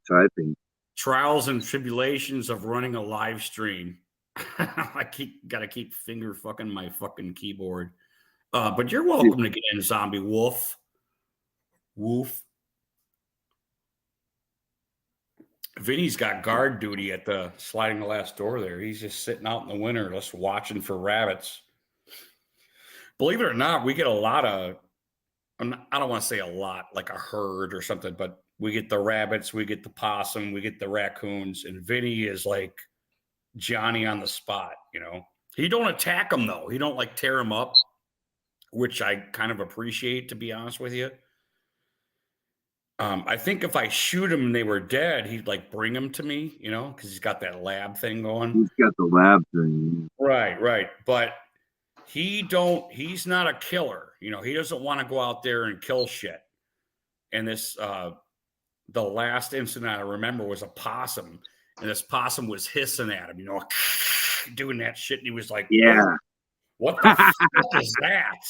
Typing. Trials and tribulations of running a live stream. I got to keep finger fucking my fucking keyboard. But you're welcome to get in, Zombie Wolf. Woof. Vinny's got guard duty at the sliding glass door there. He's just sitting out in the winter just watching for rabbits. Believe it or not, we get a lot of, I don't want to say a lot, like a herd or something, but we get the rabbits, we get the possum, we get the raccoons, and Vinny is like Johnny on the spot, He don't attack them, though. He don't, like, tear them up, which I kind of appreciate, to be honest with you. I think if I shoot him and they were dead, he'd like bring them to me, because he's got that lab thing going. He's got the lab thing. Right. But he's not a killer. He doesn't want to go out there and kill shit. And this, the last incident I remember was a possum, and this possum was hissing at him, doing that shit. And he was like, yeah, what the fuck is that?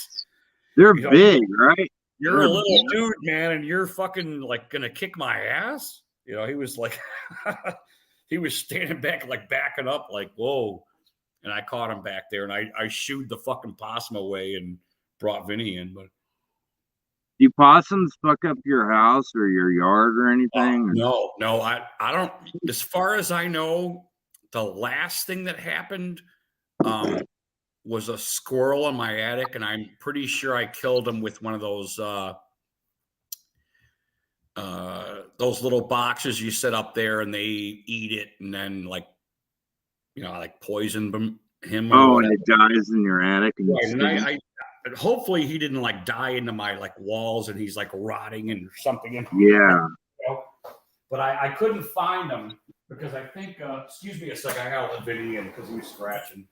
They're big, right? You're a little dude, man, and you're fucking like gonna kick my ass. He was like, he was standing back, like backing up, like, whoa. And I caught him back there, and I shooed the fucking possum away and brought Vinny in. But do possums fuck up your house or your yard or anything? No, I don't. As far as I know, the last thing that happened was a squirrel in my attic, and I'm pretty sure I killed him with one of those little boxes you set up there, and they eat it, and then like poisoned him. Oh, and it dies in your attic. And I hopefully he didn't like die into my like walls, and he's like rotting and something. Yeah. But I couldn't find him because I think. Excuse me a second. I gotta let Vinny in because he was scratching.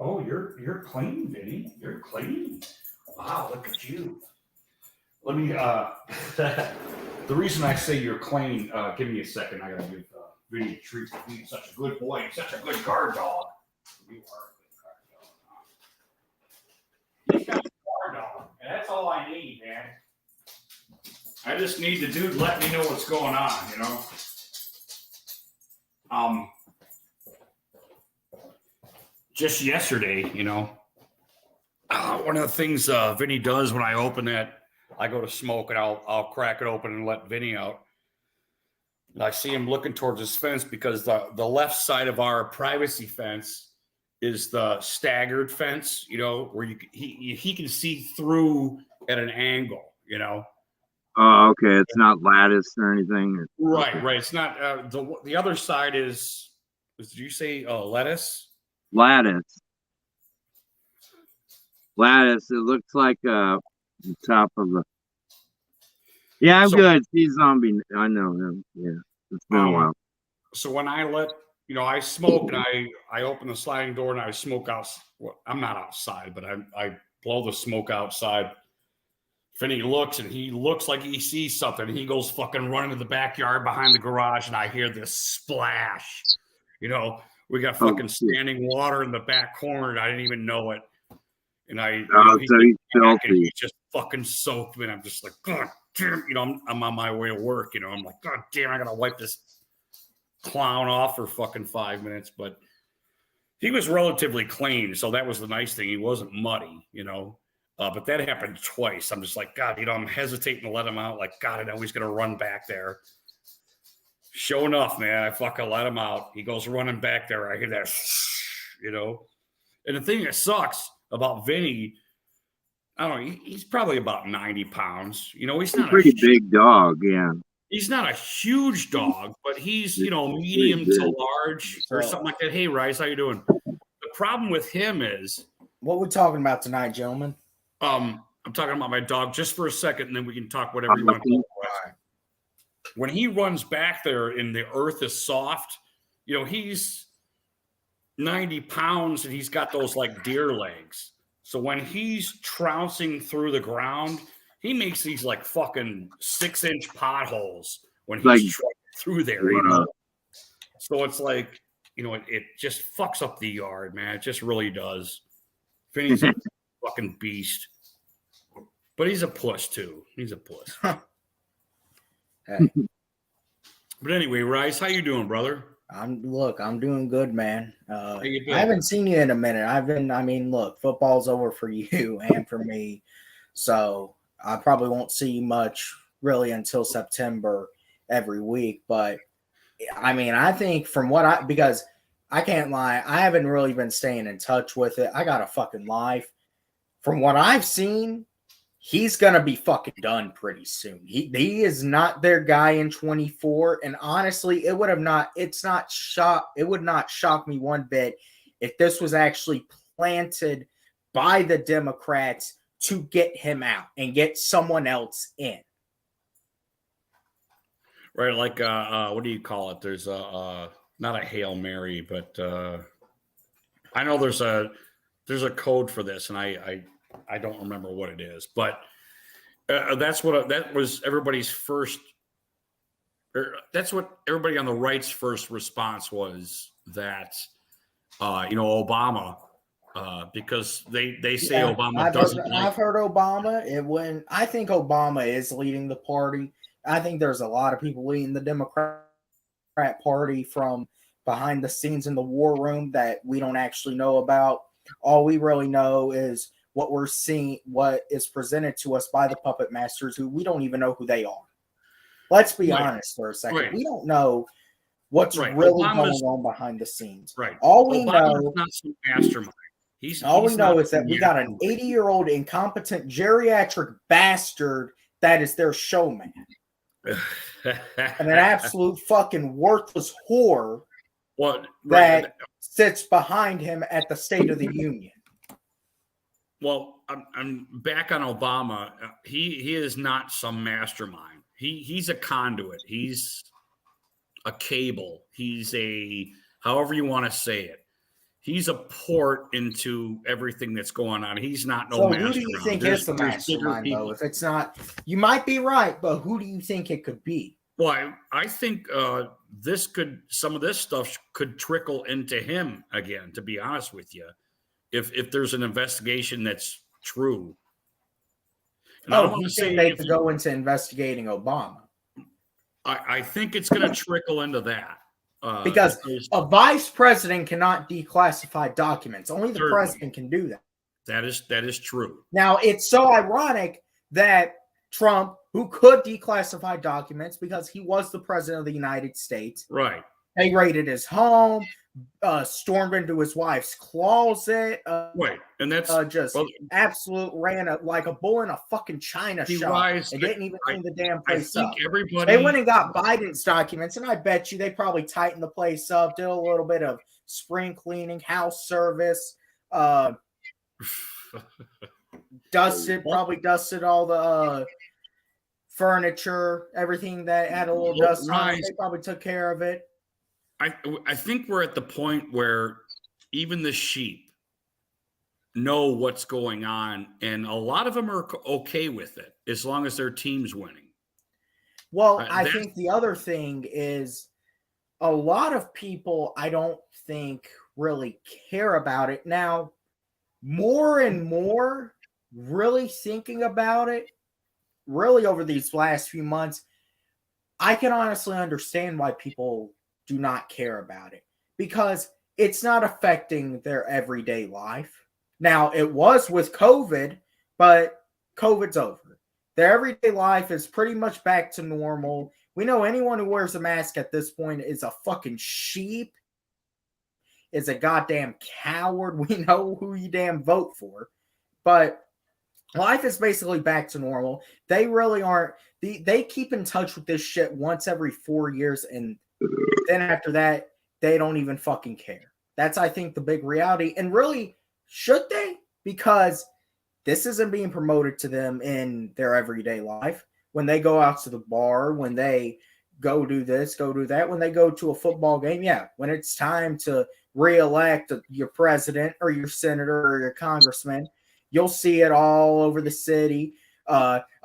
Oh, you're clean, Vinny. You're clean. Wow, look at you. Let me the reason I say you're clean, give me a second. I gotta give Vinny a treat for being such a good boy and such a good guard dog. You are a good guard dog. He's got a guard dog, and that's all I need, man. I just need the dude let me know what's going on, you know. Just yesterday, you know, one of the things Vinny does when I open that, I go to smoke and I'll crack it open and let Vinny out. And I see him looking towards his fence because the left side of our privacy fence is the staggered fence, you know, where he can see through at an angle, you know. Oh, okay. It's not lattice or anything. Right. It's not the other side is did you say lettuce? Lattice. Lattice. It looks like the top of the. Yeah, I'm good. See Zombie. I know him. Yeah, it's been a while. So when I I smoke and I open the sliding door and I smoke out. Well, I'm not outside, but I blow the smoke outside. Finny looks and he looks like he sees something. He goes fucking running to the backyard behind the garage, and I hear this splash. You know, we got fucking standing water in the back corner, and I didn't even know it. And he just fucking soaked me. And I'm just like, God damn, you know, I'm on my way to work. You know, I'm like, God damn, I gotta wipe this clown off for fucking 5 minutes. But he was relatively clean, so that was the nice thing. He wasn't muddy, you know. But that happened twice. I'm just like, God, you know, I'm hesitating to let him out. Like, God, I know he's gonna run back there. Sure enough, man, I fucking let him out. He goes running back there. I hear that, you know. And the thing that sucks about Vinny, I don't know, he's probably about 90 pounds. You know, he's not a pretty big dog, yeah. He's not a huge dog, but he's, you know, medium to large or something like that. Hey, Rice, how you doing? The problem with him is... What are we talking about tonight, gentlemen? I'm talking about my dog just for a second, and then we can talk whatever you want to talk about. When he runs back there and the earth is soft, you know, he's 90 pounds and he's got those like deer legs. So when he's trouncing through the ground, he makes these like fucking 6-inch potholes when he's through there, you know. So it's like, you know, it just fucks up the yard, man. It just really does. Finney's a fucking beast. But he's a puss too. He's a puss. Hey. But anyway, Rice, how you doing, brother? I'm doing good, man. How you doing? I haven't seen you in a minute. Look, football's over for you and for me. So I probably won't see you much really until September every week. But I mean, I think because I can't lie, I haven't really been staying in touch with it. I got a fucking life. From what I've seen, he's gonna be fucking done pretty soon. He is not their guy in 24. And honestly, it would not shock me one bit if this was actually planted by the Democrats to get him out and get someone else in. Right, like what do you call it? There's not a Hail Mary, but I know there's a code for this, and I don't remember what it is, but that was everybody's first. That's what everybody on the right's first response was, that Obama, because they say Obama doesn't. I've heard Obama. I think Obama is leading the party. I think there's a lot of people leading the Democrat Party from behind the scenes in the war room that we don't actually know about. All we really know is what we're seeing, what is presented to us by the puppet masters, who we don't even know who they are. Let's be honest for a second. Right. We don't know what's really going on behind the scenes. Right. All we know, not some mastermind. All we know is that we got an 80-year-old incompetent geriatric bastard that is their showman. And an absolute fucking worthless whore that sits behind him at the State of the Union. Well, I'm back on Obama. He is not some mastermind. He's a conduit. He's a cable. He's however you want to say it. He's a port into everything that's going on. He's not mastermind. Who do you think is the mastermind, though? If it's not, you might be right, but who do you think it could be? Well, I think some of this stuff could trickle into him again, to be honest with you. If there's an investigation that's true. And I don't Oh, want he to say said they if could go into investigating Obama. I think it's going to trickle into that. Because a vice president cannot declassify documents. Only the Certainly. president can do that. That is true. Now, it's so ironic that Trump, who could declassify documents because he was the president of the United States, Right. they raided his home, stormed into his wife's closet, Right. And that's just absolute ran like a bull in a fucking china shop and didn't even clean the damn place up. Everybody, they went and got Biden's documents, and I bet you they probably tightened the place up, did a little bit of spring cleaning, house service, probably dusted all the furniture, everything that had a little dust on it. They probably took care of it. I think we're at the point where even the sheep know what's going on, and a lot of them are okay with it as long as their team's winning. Well, I think the other thing is a lot of people, I don't think, really care about it. Now, more and more really thinking about it, really over these last few months, I can honestly understand why people do not care about it, because it's not affecting their everyday life. Now, it was with COVID, but COVID's over. Their everyday life is pretty much back to normal. We know anyone who wears a mask at this point is a fucking sheep, is a goddamn coward. We know who you damn vote for. But life is basically back to normal. They really aren't. They keep in touch with this shit once every 4 years, and then after that, they don't even fucking care. That's, I think, the big reality. And really, should they? Because this isn't being promoted to them in their everyday life. When they go out to the bar, when they go do this, go do that, when they go to a football game, yeah, when it's time to reelect your president or your senator or your congressman, you'll see it all over the city.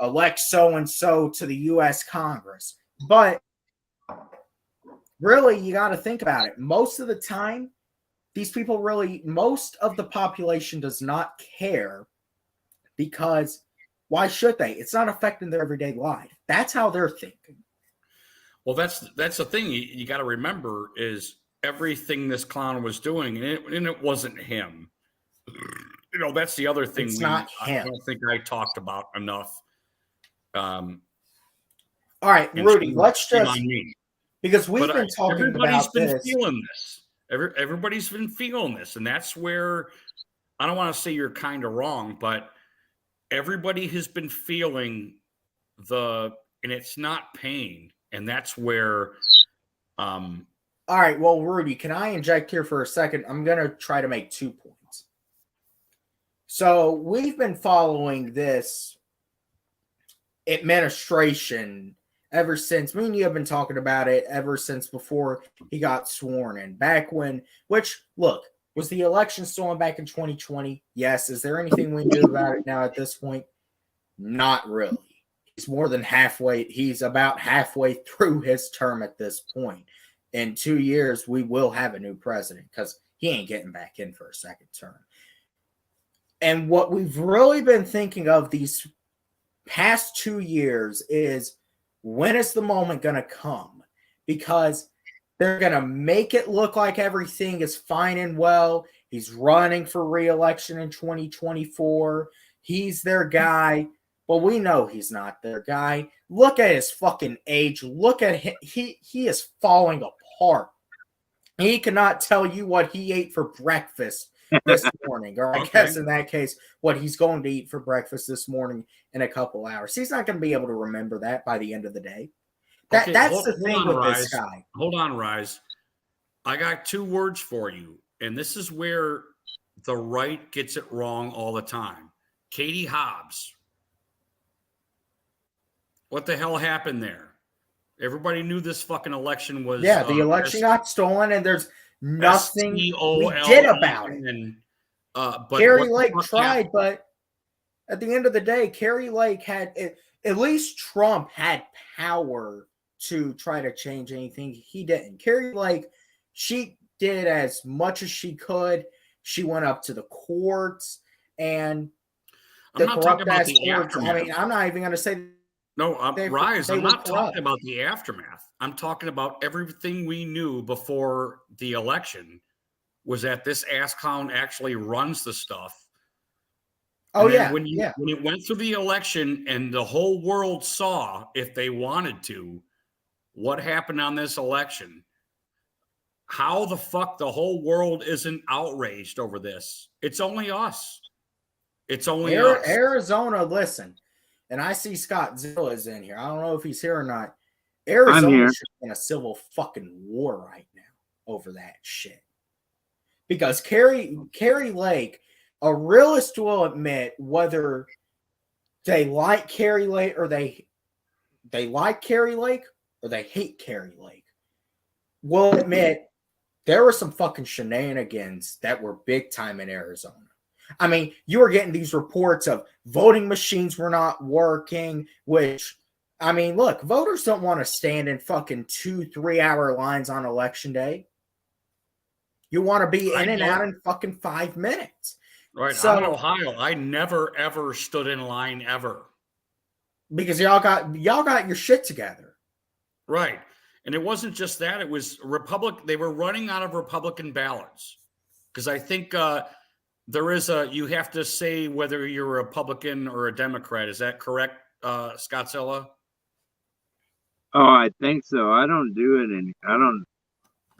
Elect so-and-so to the U.S. Congress. But really, you got to think about it. Most of the time, these people most of the population does not care, because why should they? It's not affecting their everyday life. That's how they're thinking. Well, that's the thing you got to remember is everything this clown was doing, and it wasn't him. You know, that's the other thing. It's not him. I don't think I talked about enough. All right, Rudy, let's just, because we've been talking about this. Feeling this. Everybody's been feeling this, and that's where I don't want to say you're kind of wrong, but everybody has been feeling and it's not pain, and that's where. All right, well, Rudy, can I inject here for a second? I'm going to try to make 2 points. So we've been following this administration ever since. Me and you have been talking about it ever since before he got sworn in. Back when, look, was the election stolen back in 2020? Yes. Is there anything we knew about it now at this point? Not really. He's more than halfway. He's about halfway through his term at this point. In 2 years, we will have a new president, because he ain't getting back in for a second term. And what we've really been thinking of these past 2 years is, when is the moment going to come? Because they're going to make it look like everything is fine and well. He's running for re-election in 2024. He's their guy. But we know he's not their guy. Look at his fucking age. Look at him. He is falling apart. He cannot tell you what he ate for breakfast this morning, or I guess in that case, what he's going to eat for breakfast this morning in a couple hours. He's not going to be able to remember that by the end of the day. That's the thing with this guy. Hold on, Rise. I got 2 words for you, and this is where the right gets it wrong all the time. Katie Hobbs. What the hell happened there? Everybody knew this fucking election was... Yeah, the election got stolen, and there's nothing we did about it. But Kari Lake tried, but at the end of the day, Kari Lake had... At least Trump had power to try to change anything. He didn't. Kari Lake, she did as much as she could. She went up to the courts, and... I'm not talking about the corrupt. aftermath. I mean, I'm not even going to say. No, Rise. they I'm were not talking corrupt. about the aftermath. I'm talking about everything we knew before the election was that this ass clown actually runs the stuff. Oh, And then yeah. when it went through the election and the whole world saw, if they wanted to, what happened on this election, how the fuck the whole world isn't outraged over this? It's only us. It's only us. Arizona, listen, and I see Scott Zilla is in here. I don't know if he's here or not. I'm Arizona here. should be in a civil fucking war right now over that shit. Because Carrie Lake, a realist will admit whether they like Carrie Lake or they like Carrie Lake or they hate Carrie Lake, will admit there were some fucking shenanigans that were big time in Arizona. I mean, you were getting these reports of voting machines were not working, which, I mean, look, voters don't want to stand in fucking 2-3 hour lines on election day. You want to be in and out in fucking 5 minutes. Right. So, I'm in Ohio. I never, ever stood in line ever. Because y'all got your shit together. Right. And it wasn't just that. It was they were running out of Republican ballots. Because I think you have to say whether you're a Republican or a Democrat. Is that correct, Scott Zilla? Oh, I think so. I don't do it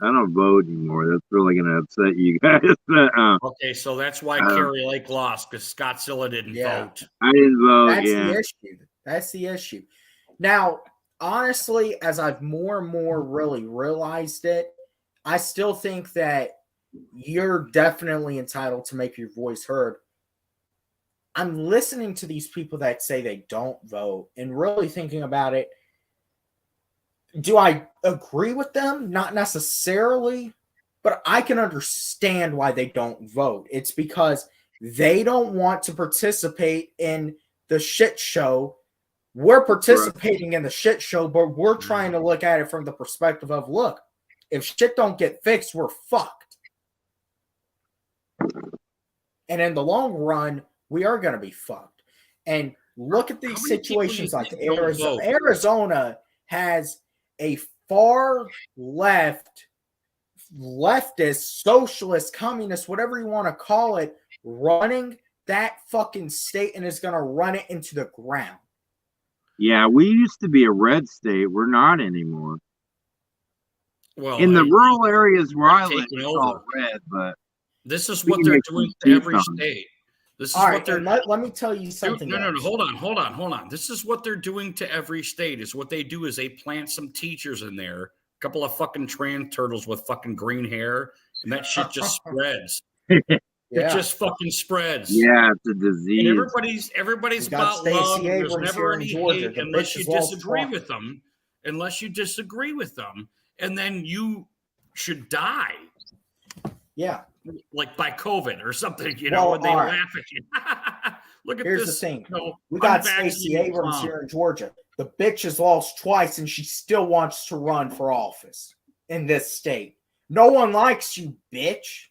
I don't vote anymore. That's really going to upset you guys. But, okay, so that's why Carrie Lake lost, because Scott Zilla didn't vote. I didn't vote. That's the issue. That's the issue. Now, honestly, as I've more and more really realized it, I still think that you're definitely entitled to make your voice heard. I'm listening to these people that say they don't vote and really thinking about it. Do I agree with them? Not necessarily, but I can understand why they don't vote. It's because they don't want to participate in the shit show. We're participating in the shit show, but we're trying to look at it from the perspective of, look, if shit don't get fixed, we're fucked. And in the long run, we are going to be fucked. And look at these situations like Arizona. Arizona has a far leftist, socialist, communist, whatever you want to call it, running that fucking state and is going to run it into the ground. Yeah, we used to be a red state. We're not anymore. Well, in the rural areas where I live, it's over. all red, but this is what they're doing to every state. This is all what right, they're. Let me tell you something. No, hold on. This is what they're doing to every state. Is what they do is they plant some teachers in there, a couple of fucking trans turtles with fucking green hair, and that shit just spreads. It just fucking spreads. Yeah, it's a disease. And everybody's about love. There's never any hate unless you disagree with them. Unless you disagree with them, and then you should die. Yeah. Like by COVID or something, you know, when they laugh at you. Look at Here's this. the thing. We got Stacey Abrams here in Georgia. The bitch has lost twice and she still wants to run for office in this state. No one likes you, bitch.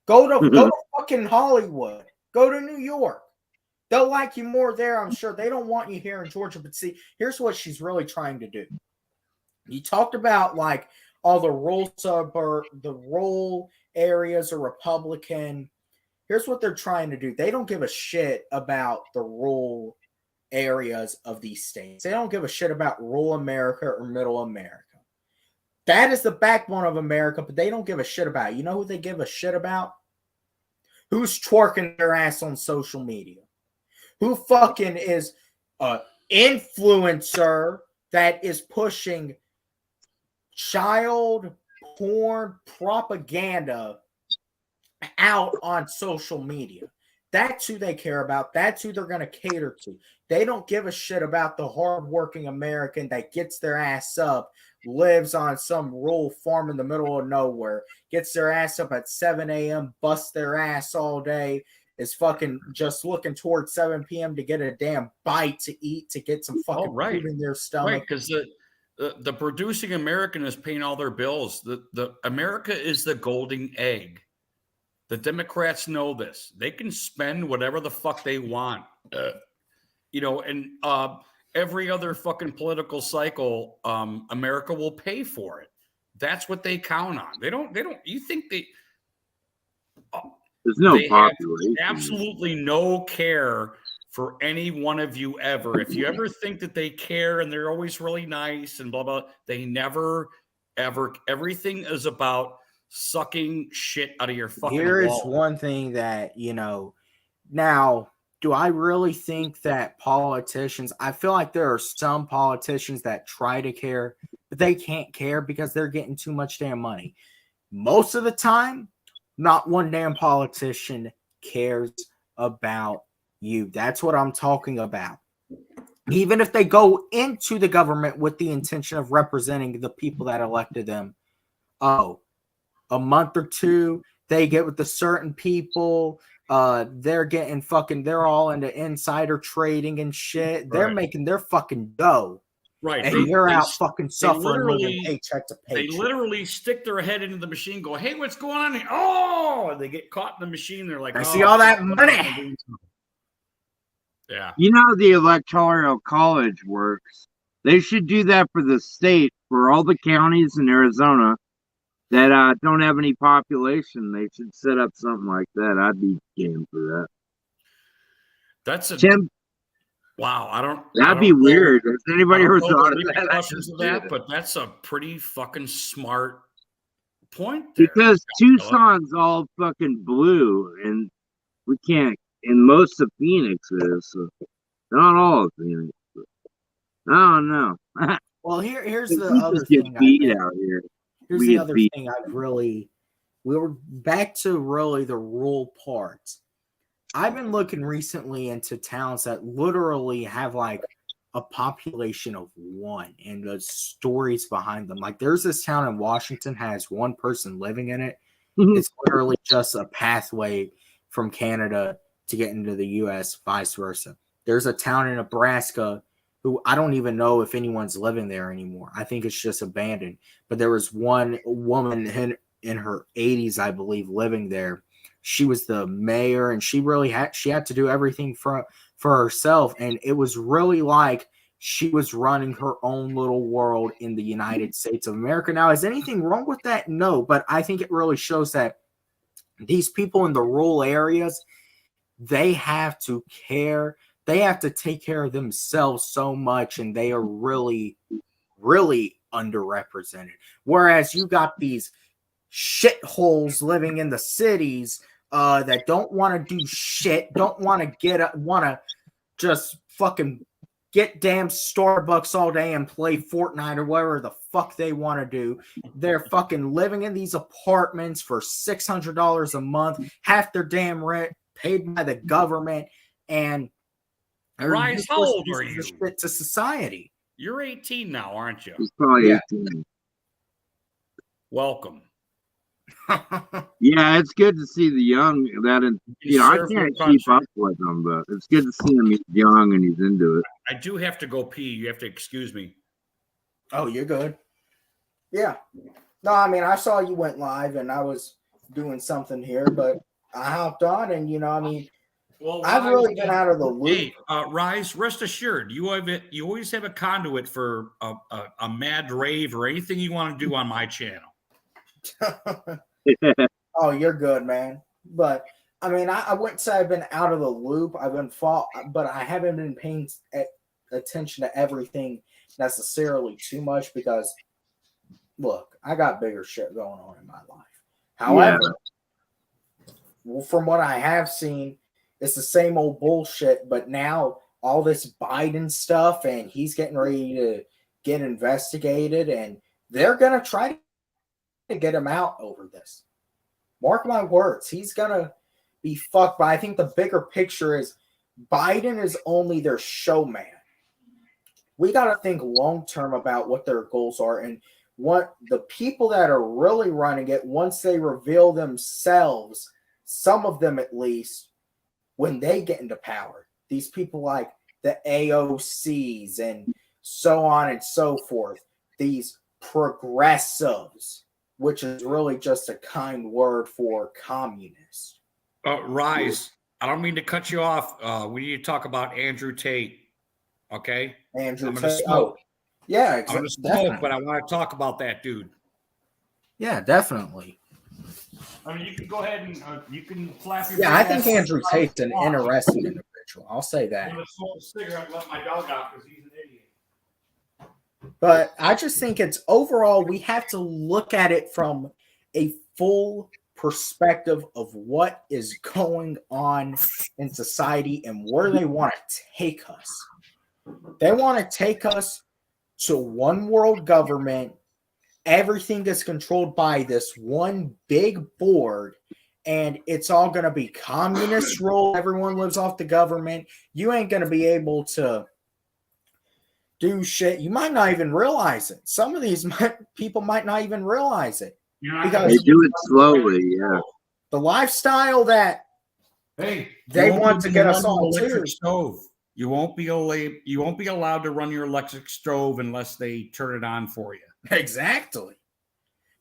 Go to fucking Hollywood. Go to New York. They'll like you more there, I'm sure. They don't want you here in Georgia. But see, here's what she's really trying to do. You talked about like all the rural areas are Republican. Here's what they're trying to do. They don't give a shit about the rural areas of these states. They don't give a shit about rural America or middle America. That is the backbone of America, but they don't give a shit about it. You know who they give a shit about? Who's twerking their ass on social media? Who fucking is an influencer that is pushing child porn propaganda out on social media? That's who they care about. That's who they're going to cater to. They don't give a shit about the hardworking American that gets their ass up, lives on some rural farm in the middle of nowhere, gets their ass up at 7 a.m., busts their ass all day, is fucking just looking towards 7 p.m. to get a damn bite to eat, to get some fucking food in their stomach. Right, because the producing American is paying all their bills. The America is the golden egg. The Democrats know this. They can spend whatever the fuck they want. And every other fucking political cycle, America will pay for it. That's what they count on. They don't, you think There's no they have population. absolutely no care for any one of you ever. If you ever think that they care and they're always really nice and blah, blah, they never, ever, everything is about sucking shit out of your fucking Here is wallet. one thing that, now, do I really think that politicians, I feel like there are some politicians that try to care, but they can't care because they're getting too much damn money. Most of the time, not one damn politician cares about you. That's what I'm talking about. Even if they go into the government with the intention of representing the people that elected them, a month or two, they get with the certain people. They're getting they're all into insider trading and shit. They're making their fucking dough. Right. And you're out fucking suffering, living paycheck to paycheck. They literally stick their head into the machine, go, hey, what's going on here? Oh, and they get caught in the machine. They're like, I see all that money. Yeah. You know how the Electoral College works. They should do that for the state, for all the counties in Arizona that don't have any population. They should set up something like that. I'd be game for that. That's a Tim, wow. That'd be weird. Has anybody ever thought of that? But that's a pretty fucking smart point there. Because Tucson's all fucking blue, and we can't. And most of Phoenix is, so not all of Phoenix. I don't know. Well, here's We the just other get thing. beat out here. Here's We the get other beat. thing we were back to really the rural parts. I've been looking recently into towns that literally have like a population of one and the stories behind them. Like there's this town in Washington has one person living in it. It's literally just a pathway from Canada to get into the US, vice versa. There's a town in Nebraska who I don't even know if anyone's living there anymore. I think it's just abandoned. But there was one woman in her 80s, I believe, living there. She was the mayor, and she had to do everything for herself. And it was really like she was running her own little world in the United States of America. Now, is anything wrong with that? No, but I think it really shows that these people in the rural areas, they have to care. They have to take care of themselves so much, and they are really, really underrepresented. Whereas you got these shitholes living in the cities that don't want to do shit, don't want to get up, want to just fucking get damn Starbucks all day and play Fortnite or whatever the fuck they want to do. They're fucking living in these apartments for $600 a month, half their damn rent paid by the government, and Rise, how old are you? Shit to society. You're 18 now, aren't you? He's probably Yeah. 18. Welcome. Yeah, it's good to see the young. I can't keep up with him, but it's good to see him. He's young and he's into it. I do have to go pee. You have to excuse me. Oh, you're good. Yeah. No, I mean, I saw you went live and I was doing something here, but I hopped on and, Well, I've really been out of the loop. Hey, Rise, rest assured, you always have a conduit for a mad rave or anything you want to do on my channel. Oh, you're good, man. But I mean, I wouldn't say I've been out of the loop. I've been but I haven't been paying attention to everything necessarily too much because, look, I got bigger shit going on in my life. However, from what I have seen, it's the same old bullshit. But now all this Biden stuff, and he's getting ready to get investigated, and they're gonna try to get him out over this. Mark my words, he's gonna be fucked. But I think the bigger picture is Biden is only their showman. We got to think long term about what their goals are and what the people that are really running it, once they reveal themselves, some of them at least, when they get into power, these people like the AOCs and so on and so forth, these progressives, which is really just a kind word for communist. Rise. I don't mean to cut you off. We need to talk about Andrew Tate. Okay. Andrew I'm gonna Tate. smoke. Oh, yeah, I'm gonna smoke, definitely. but I want to talk about that dude. Yeah, definitely. I mean, you can go ahead and you can flap your. Yeah, I big think ass Andrew around Tate's if an you want. interesting individual. I'll say that. I'm gonna smoke a cigarette and let my dog out because he's an idiot. But I just think it's overall, we have to look at it from a full perspective of what is going on in society and where they want to take us. They want to take us to one world government. Everything is controlled by this one big board, and it's all going to be communist rule. Everyone lives off the government. You ain't going to be able to do shit. You might not even realize it. Some of these people might not even realize it. Because They do it slowly, yeah. the lifestyle that Hey, they you won't want be to get able us run all your electric to. stove. You won't be allowed to run your electric stove unless they turn it on for you. Exactly.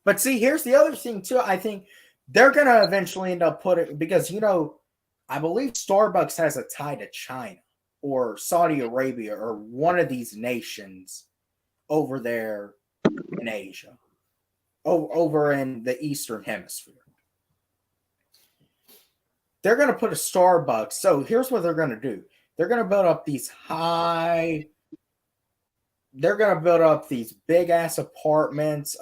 But see, here's the other thing too. I think they're going to eventually end up putting, because, you know, I believe Starbucks has a tie to China or Saudi Arabia or one of these nations over there in Asia, over in the Eastern Hemisphere. They're going to put a Starbucks. So here's what they're going to do. They're going to build up these big ass apartments.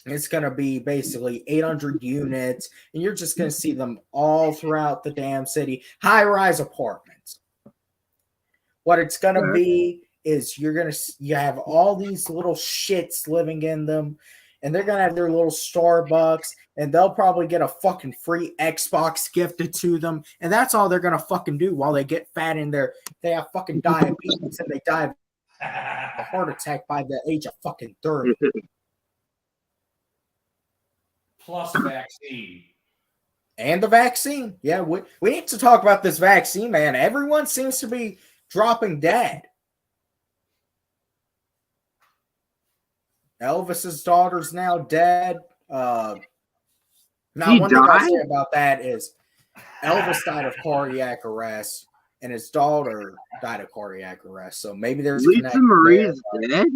It's going to be basically 800 units, and you're just going to see them all throughout the damn city. High-rise apartments. What it's going to be is you have all these little shits living in them, and they're going to have their little Starbucks, and they'll probably get a fucking free Xbox gifted to them, and that's all they're going to fucking do while they get fat in there. They have fucking diabetes, and they die of a heart attack by the age of fucking 30. Plus vaccine. And the vaccine. Yeah, we need to talk about this vaccine, man. Everyone seems to be dropping dead. Elvis's daughter's now dead. Now, one thing I'll say about that is Elvis died of cardiac arrest, and his daughter died of cardiac arrest. So maybe there's Lisa Marie's dead?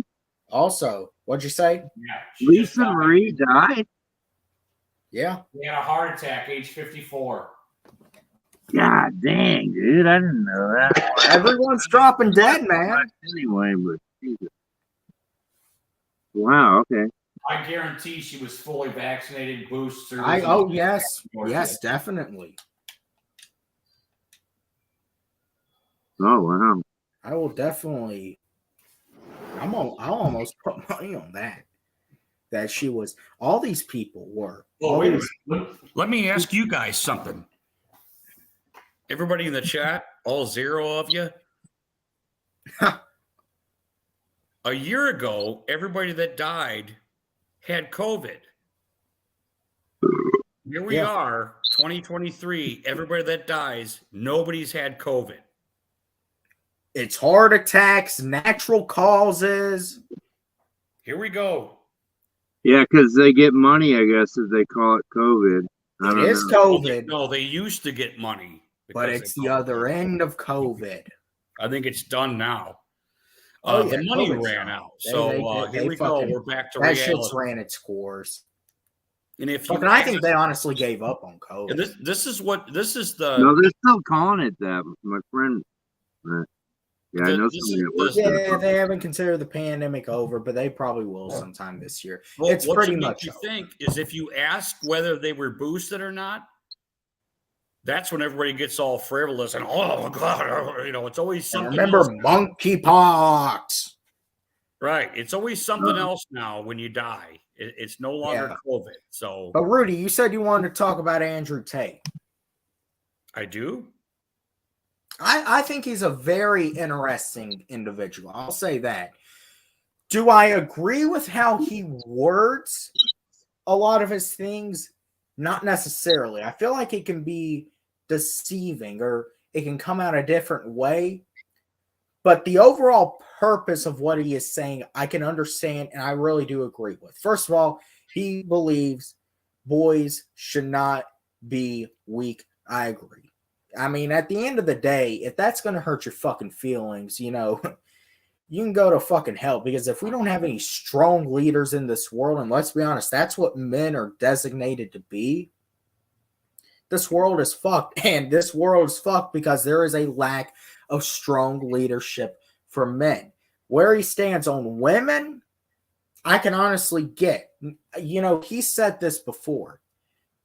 Also, what'd you say? Yeah, Lisa Marie died? Yeah. He had a heart attack, age 54. God dang, dude. I didn't know that. Everyone's dropping dead, man. Anyway, but Jesus. Wow, okay. I guarantee she was fully vaccinated, boosters. Yes, definitely. Oh wow. I will definitely. I'll almost put money on that. That she was. All these people were. Well, wait a minute. Let me ask you guys something. Everybody in the chat, all 0 of you. A year ago, everybody that died had COVID. Here we are, 2023. Everybody that dies, nobody's had COVID. It's heart attacks, natural causes. Here we go. Yeah, because they get money, I guess, if they call it COVID. It is COVID. No, they used to get money. But it's the other end of COVID. I think it's done now. The money ran out. So here we go. We're back to reality. That shit's ran its course. And if I think they honestly gave up on COVID. This is the. No, they're still calling it that. My friend. Yeah, I know they haven't considered the pandemic over, but they probably will sometime this year. Well, it's pretty much. You think is if you ask whether they were boosted or not, that's when everybody gets all frivolous and oh my god, it's always something. Remember monkeypox, right? It's always something else now when you die. It's no longer COVID. So, but Rudy, you said you wanted to talk about Andrew Tate. I do. I think he's a very interesting individual. I'll say that. Do I agree with how he words a lot of his things? Not necessarily. I feel like it can be deceiving or it can come out a different way. But the overall purpose of what he is saying, I can understand and I really do agree with. First of all, He believes boys should not be weak. I agree. I mean, at the end of the day, if that's going to hurt your fucking feelings, you know, you can go to fucking hell, because if we don't have any strong leaders in this world, and let's be honest, that's what men are designated to be, this world is fucked. And this world is fucked because there is a lack of strong leadership for men. Where he stands on women, I can honestly get. You know, he said this before.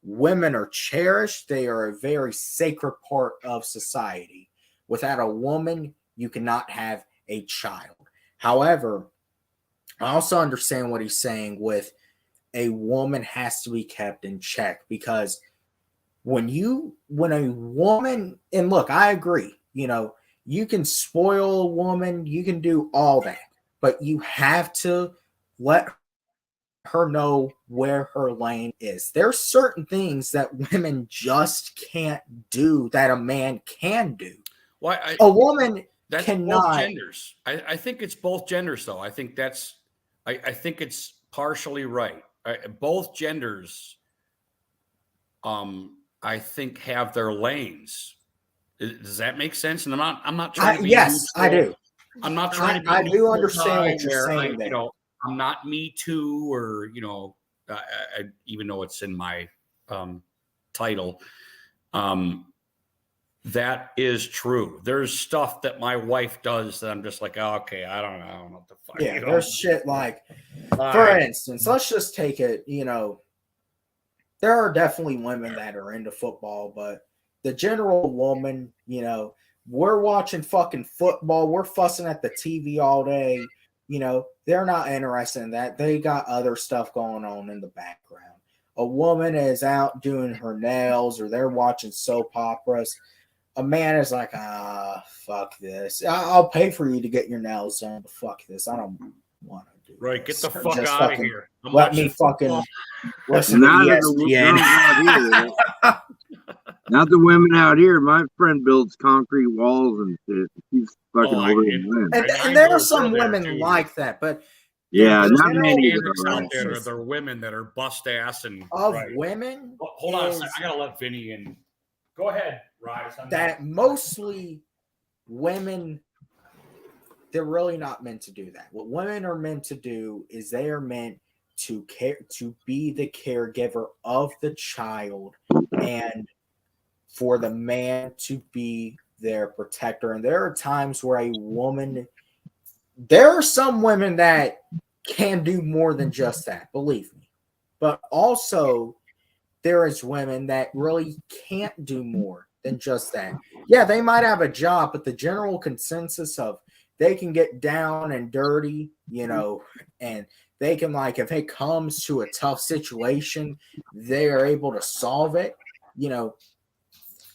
Women are cherished. They are a very sacred part of society. Without a woman, you cannot have a child. However, I also understand what he's saying with a woman has to be kept in check, because when a woman, and look, I agree, you know, you can spoil a woman, you can do all that, but you have to let her know where her lane is. There's certain things that women just can't do that a man can do. Why A woman that's cannot. both genders. I think it's both genders, though. I think that's. I think it's partially right. Both genders, I think, have their lanes. Does that make sense? And I'm not trying to be. Yes, I do. I'm not trying to be. I do understand what you're saying there. You know, I'm not Me Too, or you know, even though it's in my title. That is true. There's stuff that my wife does that I'm just like, oh, okay, I don't know what the fuck. Yeah, you know? there's shit like, for instance, let's just take it, you know, there are definitely women that are into football, but the general woman, you know, we're watching fucking football, we're fussing at the TV all day, you know, they're not interested in that. They got other stuff going on in the background. A woman is out doing her nails, or they're watching soap operas. A man is like, fuck this. I'll pay for you to get your nails done, but fuck this. I don't want to do Right, this. get the fuck Just out of here. Let me fucking listen to ESPN. Not the women out here. My friend builds concrete walls and shit. He's fucking over in And there are some women like that, but yeah, not many out there. There are women that are bust ass and of women. Well, hold on a second. I gotta let Vinny in. Go ahead, Rise. That mostly women, they're really not meant to do that. What women are meant to do is they are meant to care, to be the caregiver of the child, and for the man to be their protector. And there are times where a woman, there are some women that can do more than just that, believe me. But also, there is women that really can't do more than just that. Yeah, they might have a job, but the general consensus of they can get down and dirty, you know, and they can, like, if it comes to a tough situation, they are able to solve it. You know,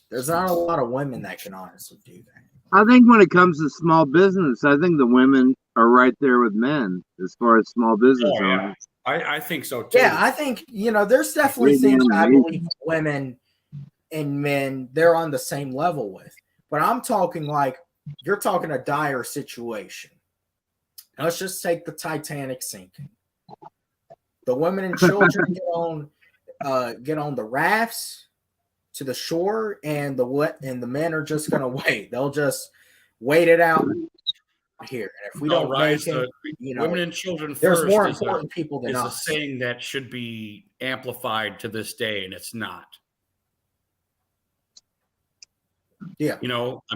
there's not a lot of women that can honestly do that. I think when it comes to small business, I think the women are right there with men as far as small business owners. I think so too. Yeah, I think, you know, there's definitely things I believe women and men, they're on the same level with. But I'm talking like, you're talking a dire situation. Let's just take the Titanic sinking. The women and children get on the rafts to the shore, and the men are just going to wait. They'll just wait it out here. And if we don't make it, you know, women and children there's first more important people than us. It's a saying that should be amplified to this day, and it's not. Yeah, you know, I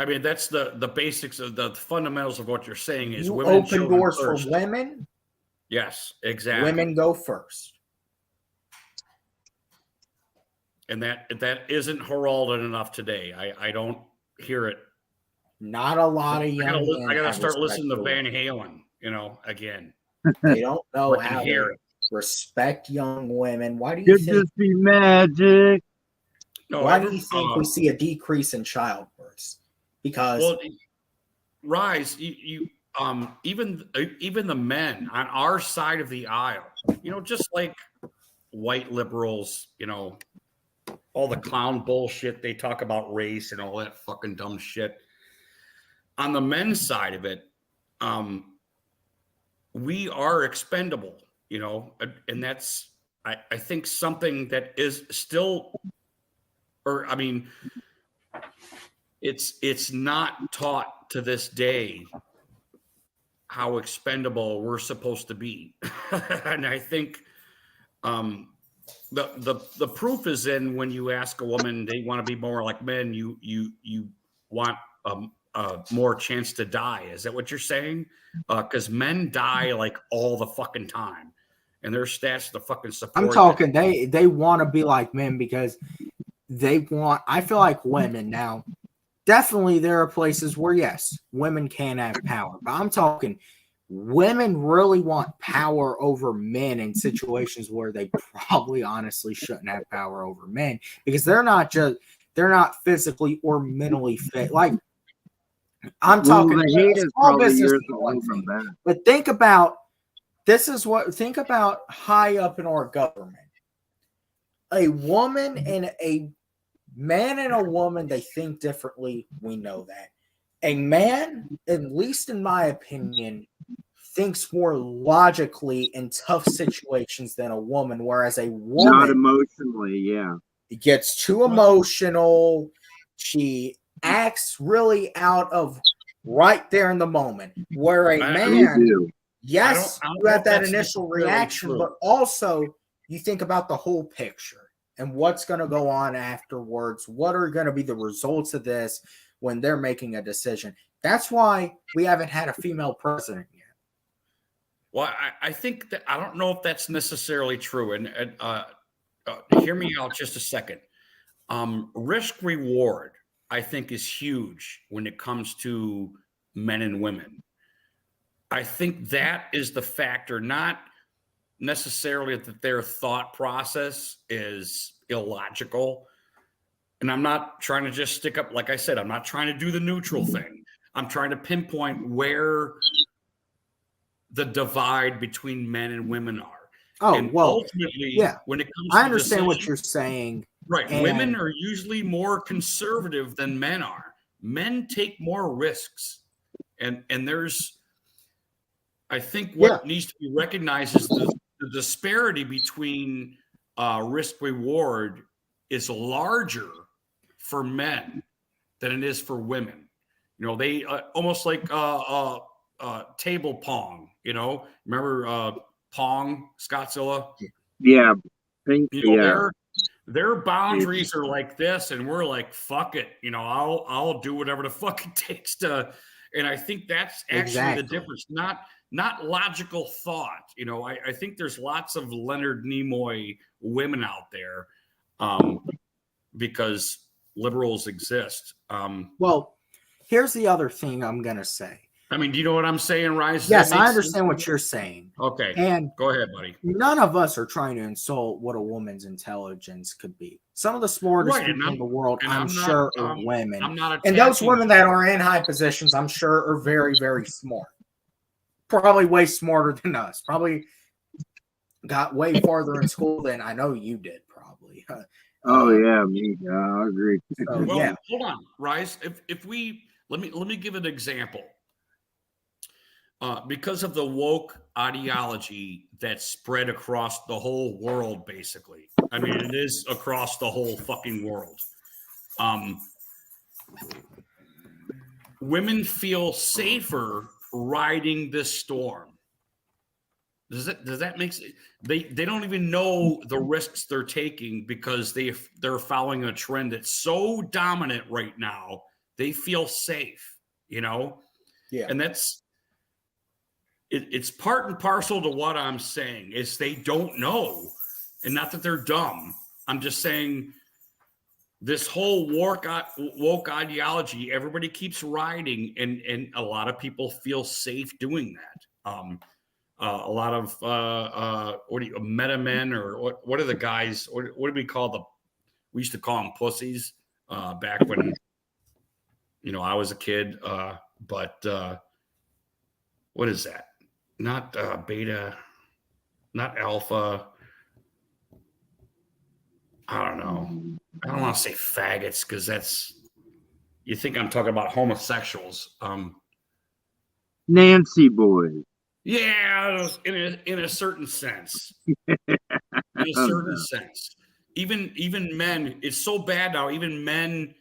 mean that's the basics of the fundamentals of what you're saying is you women open doors first. for women. Yes, exactly. Women go first. And that isn't heralded enough today. I don't hear it. Not a lot of young men. I gotta start listening to Van Halen, you know, again. They don't know how to respect young women. Why do you think? Just be magic. No, why do you think we see a decrease in childbirths? Because Rise, you even the men on our side of the aisle, you know, just like white liberals, you know, all the clown bullshit they talk about race and all that fucking dumb shit. On the men's side of it, we are expendable. you know, and that's, I think something that is still, or I mean, it's not taught to this day how expendable we're supposed to be. And I think the proof is in when you ask a woman, they want to be more like men, you want more chance to die. Is that what you're saying? Because men die like all the fucking time, and their stats to fucking support. I'm talking they want to be like men because they want. I feel like women now. Definitely, there are places where yes, women can have power, but I'm talking women really want power over men in situations where they probably honestly shouldn't have power over men because they're not physically or mentally fit. Like I'm talking the hate is small probably business years is one older thing. than that. But think about high up in our government. A woman and a man and a woman, they think differently. We know that. A man, at least in my opinion, thinks more logically in tough situations than a woman, whereas a woman Not emotionally, yeah. gets too emotional. She acts really out of right there in the moment. Where a man, yes, I don't you know have if that that's initial necessarily reaction, true. but also you think about the whole picture and what's going to go on afterwards. What are going to be the results of this when they're making a decision? That's why we haven't had a female president yet. Well, I think that I don't know if that's necessarily true. And hear me out just a second. Risk reward, I think, is huge when it comes to men and women. I think that is the factor, not necessarily that their thought process is illogical. And I'm not trying to just stick up, like I said, I'm not trying to do the neutral thing. I'm trying to pinpoint where the divide between men and women are. Oh, and well, ultimately, yeah, when it comes I to understand what decisions, you're saying. right, and women are usually more conservative than men are. Men take more risks, and there's, I think what needs to be recognized is the disparity between risk reward is larger for men than it is for women. You know, they almost like table pong. You know, remember Pong, Scottzilla? Yeah, pink. You know, Yeah, their boundaries are like this, and we're like, fuck it. You know, I'll do whatever the fuck it takes to. And I think that's actually the difference. Not logical thought. You know, I think there's lots of Leonard Nimoy women out there because liberals exist. Well, here's the other thing I'm going to say. I mean, do you know what I'm saying, Rise? Yes, I understand what you're saying. Okay. And go ahead, buddy. None of us are trying to insult what a woman's intelligence could be. Some of the smartest people in the world, I'm sure, are women. And those women that are in high positions, I'm sure, are very, very smart. Probably way smarter than us. Probably got way farther in school than I know you did, probably. Oh yeah, me. I agree. So, well, yeah. Hold on, Rise. If we let me give an example. Because of the woke ideology that's spread across the whole world, basically. I mean, it is across the whole fucking world. Women feel safer riding this storm. Does that make sense? They don't even know the risks they're taking because they're following a trend that's so dominant right now. They feel safe, you know? Yeah. And it's part and parcel to what I'm saying is they don't know, and not that they're dumb. I'm just saying this whole woke ideology, everybody keeps riding, and a lot of people feel safe doing that. A lot of meta men, or what are the guys? What do we call we used to call them pussies back when I was a kid. But what is that? Not beta, not alpha. I don't know. I don't want to say faggots because you think I'm talking about homosexuals. Nancy boys. Yeah, in a certain sense. In a certain sense. Even men, it's so bad now, even men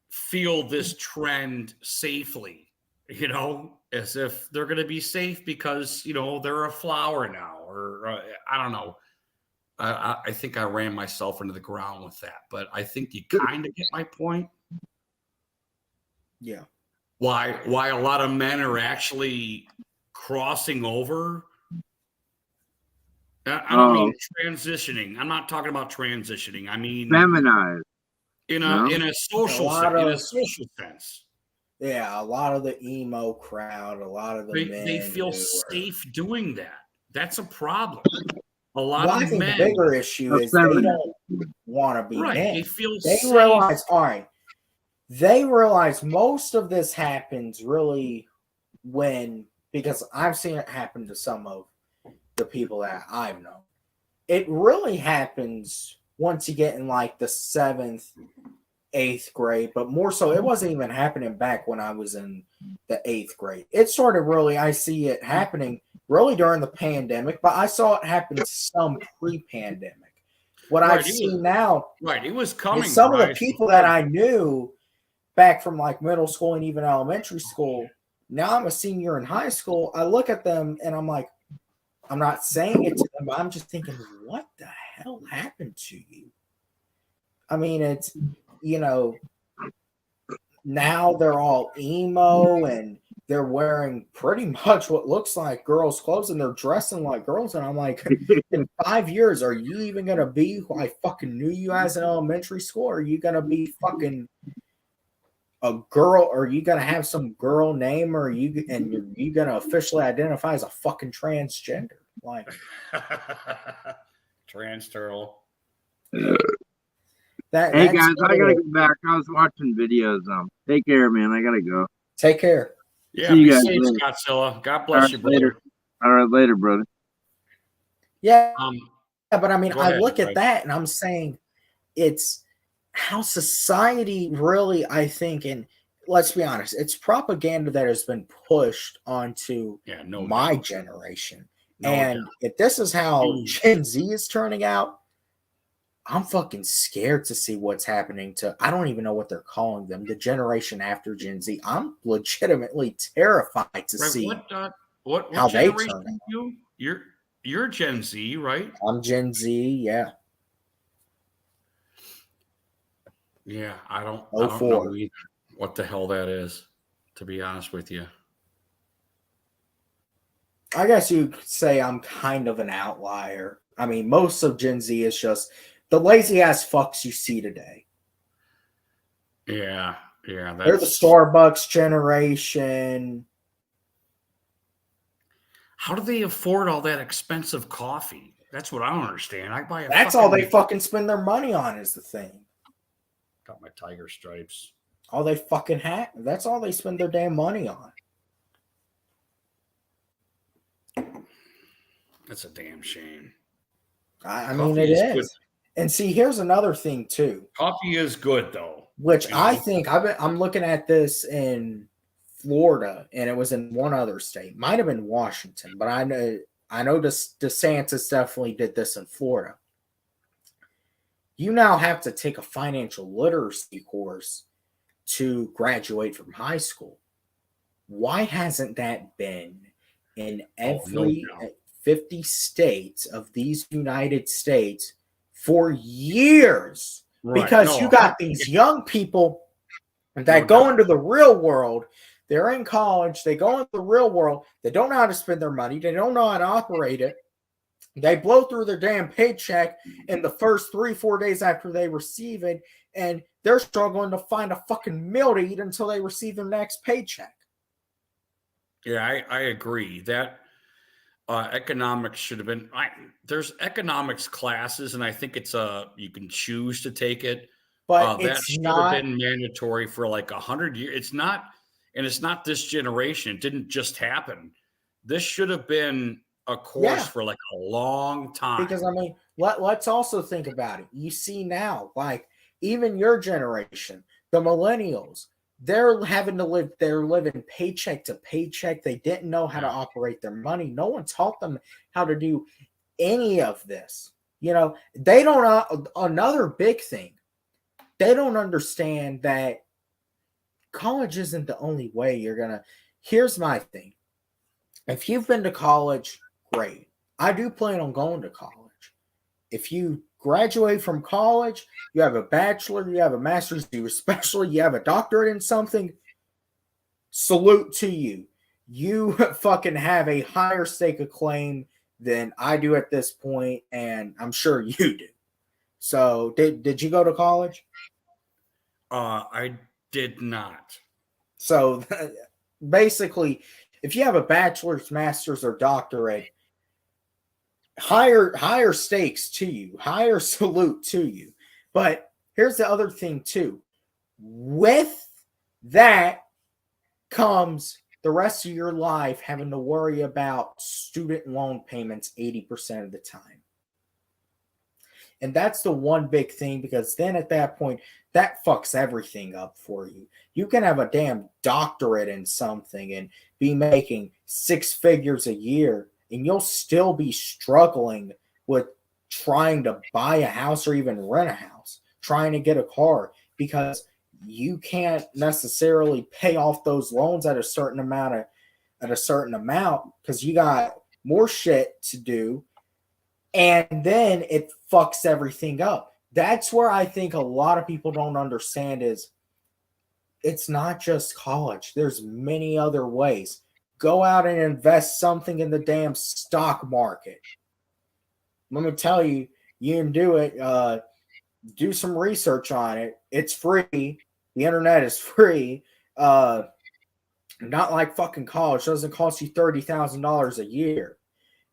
feel this trend safely, as if they're going to be safe because, they're a flower now, or I don't know. I think I ran myself into the ground with that, but I think you kind of get my point. Yeah. Why a lot of men are actually crossing over. I don't mean transitioning. I'm not talking about transitioning. I mean feminized. in a social sense. Yeah, a lot of the emo crowd, a lot of the men They feel safe doing that. That's a problem. A lot well, of I think men. the bigger issue is they don't want to be right. men. They feel they safe. realize, all right. They realize most of this happens really because I've seen it happen to some of the people that I've known. It really happens once you get in like the 7th, 8th grade, but more so, it wasn't even happening back when I was in the 8th grade. It started really, I see it happening really during the pandemic, but I saw it happen some pre-pandemic. What I've seen now, it was coming. Some of the people that I knew back from like middle school and even elementary school, now I'm a senior in high school. I look at them and I'm like, I'm not saying it to them, but I'm just thinking, what the hell happened to you? I mean, it's, now they're all emo and they're wearing pretty much what looks like girls' clothes and they're dressing like girls. And I'm like, in 5 years, are you even going to be who I fucking knew you as in elementary school? Or are you going to be fucking a girl? Or are you going to have some girl name? Or are you going to officially identify as a fucking transgender? Like, trans turtle. Hey guys, I gotta go back. I was watching videos. Take care, man. I gotta go. Take care. Yeah, be safe, Scottzilla. God bless you, brother. Later. All right, later, brother. Yeah, but I mean, I look at right. that and I'm saying it's how society really, I think, and let's be honest, it's propaganda that has been pushed onto my generation. If this is how Gen Z is turning out, I'm fucking scared to see what's happening to, I don't even know what they're calling them, the generation after Gen Z. I'm legitimately terrified to see what how they turn out. You're Gen Z, right? I'm Gen Z, yeah. Yeah, I don't know either what the hell that is, to be honest with you. I guess you could say I'm kind of an outlier. I mean, most of Gen Z is just the lazy ass fucks you see today. Yeah. They're the Starbucks generation. How do they afford all that expensive coffee? That's what I don't understand. I buy That's all they fucking spend their money on is the thing. Got my tiger stripes. All they fucking have. That's all they spend their damn money on. That's a damn shame. I mean, it is. Good. And see, here's another thing too. Coffee is good though. Which I think I'm looking at this in Florida, and it was in one other state. Might have been Washington, but I know DeSantis definitely did this in Florida. You now have to take a financial literacy course to graduate from high school. Why hasn't that been in every 50 states of these United States for years? Right. Because you got these young people that go into the real world. They're in college. They go into the real world. They don't know how to spend their money. They don't know how to operate it. They blow through their damn paycheck in the first 3-4 days after they receive it, and they're struggling to find a fucking meal to eat until they receive their next paycheck. Yeah, I agree. That economics should have been. There's economics classes, and I think it's you can choose to take it, but that should have been mandatory for like 100 years. It's not, and it's not this generation. It didn't just happen. This should have been a course for like a long time. Because I mean, let's also think about it. You see now, like even your generation, the millennials, they're living paycheck to paycheck. They didn't know how to operate their money. No one taught them how to do any of this. You know, they don't, another big thing, they don't understand that college isn't the only way you're gonna. Here's my thing. If you've been to college, great. I do plan on going to college. If you graduate from college, you have a bachelor, you have a master's, you have a doctorate in something, salute to you. You fucking have a higher stake of claim than I do at this point, and I'm sure you do. So, did you go to college? I did not. So, basically, if you have a bachelor's, master's, or doctorate, higher stakes to you, higher salute to you. But here's the other thing too. With that comes the rest of your life having to worry about student loan payments 80% of the time. And that's the one big thing, because then at that point, that fucks everything up for you. You can have a damn doctorate in something and be making 6 figures a year, and you'll still be struggling with trying to buy a house or even rent a house, trying to get a car, because you can't necessarily pay off those loans at a certain amount because you got more shit to do. And then it fucks everything up. That's where I think a lot of people don't understand is it's not just college. There's many other ways. Go out and invest something in the damn stock market. Let me tell you, you can do it. Do some research on it. It's free. The internet is free. Not like fucking college. It doesn't cost you $30,000 a year.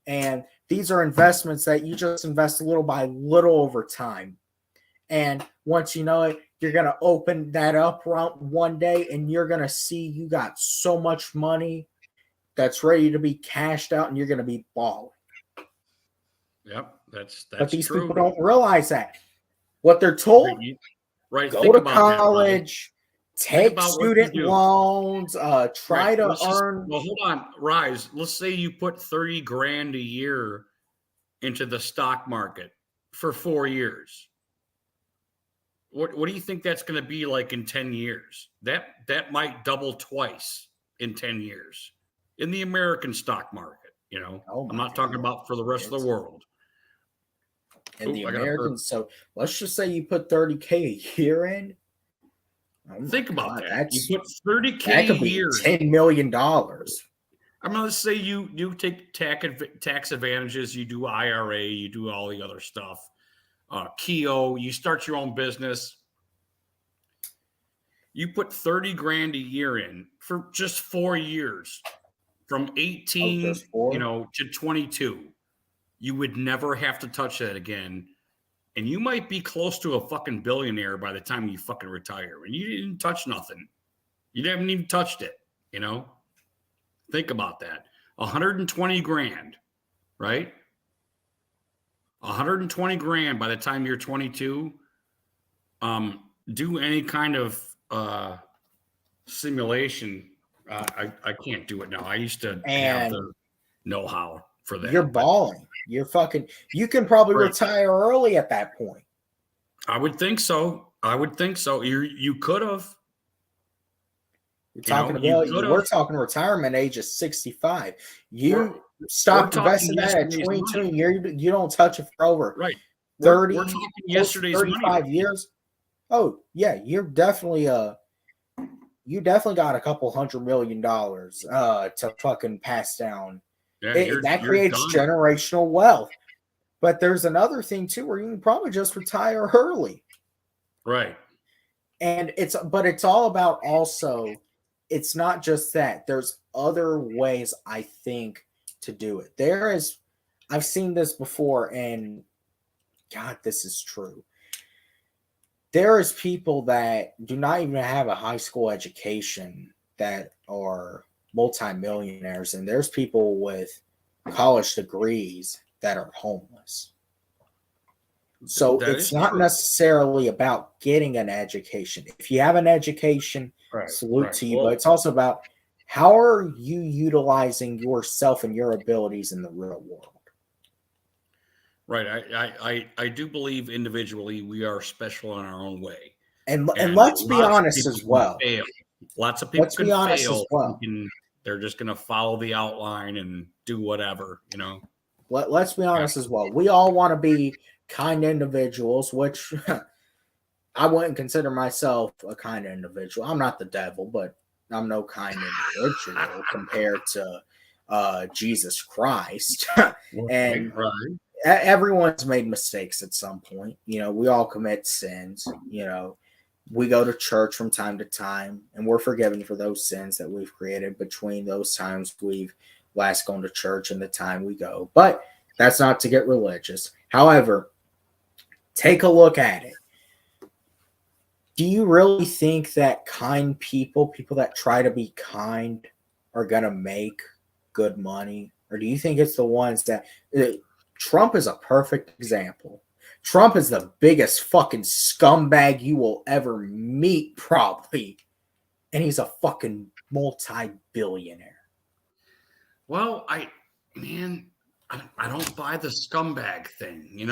And these are investments that you just invest little by little over time. And once you know it, you're going to open that up one day and you're going to see you got so much money that's ready to be cashed out and you're going to be balling. Yep, that's but these true. people don't realize that. What they're told, right? Go to college, take student loans, try to earn. Well, hold on, Rise. Let's say you put $30,000 a year into the stock market for 4 years. What do you think that's going to be like in 10 years? That might double twice in 10 years in the American stock market. You know, I'm not talking about for the rest of the world. And the Americans, so let's just say you put $30,000 a year in. Think about that. You put $30,000 a year, $10 million. I'm going to say you take tax advantages. You do IRA. You do all the other stuff. Keogh. You start your own business. You put $30,000 a year in for just 4 years, from 18, to 22. You would never have to touch that again. And you might be close to a fucking billionaire by the time you fucking retire. And you didn't touch nothing. You haven't even touched it, you know? Think about that. $120,000, right? $120,000 by the time you're 22. Do any kind of simulation. I can't do it now. I used to have the know-how for that. You're balling. You can probably retire early at that point. I would think so. You could have. We're talking retirement age of 65. You stop investing that at 22 and you don't touch it for over 30, we're talking yesterday's 35 money. years. Oh, yeah, you definitely got a couple $100 million to fucking pass down. Yeah, that creates generational wealth. But there's another thing too where you can probably just retire early. Right. And it's all about also, it's not just that. There's other ways, I think, to do it. I've seen this before, and God, this is true. There is people that do not even have a high school education that are multimillionaires, and there's people with college degrees that are homeless. So That it's is not true. necessarily about getting an education. If you have an education, Right, salute right. to you, Well, but it's also about how are you utilizing yourself and your abilities in the real world. right. I do believe individually we are special in our own way, And and let's be lots of honest people as can well. fail. Lots of people Let's can be honest as fail well. thinking they're just going to follow the outline and do whatever, Let's be honest as well. We all want to be kind individuals, which I wouldn't consider myself a kind individual. I'm not the devil, but I'm no kind individual compared to Jesus Christ. Right, And right. everyone's made mistakes at some point. We all commit sins. We go to church from time to time, and we're forgiven for those sins that we've created between those times we've last gone to church and the time we go. But that's not to get religious. However, take a look at it. Do you really think that kind people that try to be kind, are going to make good money? Or do you think it's the ones that Trump is a perfect example? Trump is the biggest fucking scumbag you will ever meet, probably. And he's a fucking multi-billionaire. Well, man, I don't buy the scumbag thing.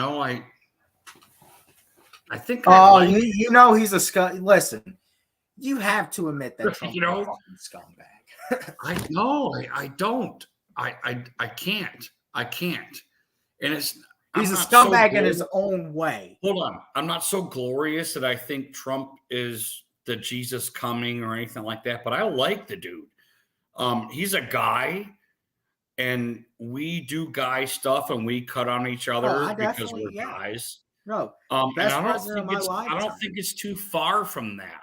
I think I Oh, like, he's a scum. Listen, you have to admit that Trump's a fucking scumbag. I know I don't. I can't. I can't. And He's I'm a not so scumbag in his glorious. own way. Hold on. I'm not so glorious that I think Trump is the Jesus coming or anything like that, but I like the dude. He's a guy, and we do guy stuff, and we cut on each other because we're guys. No, And best I don't president of think my lifetime. I don't think it's too far from that.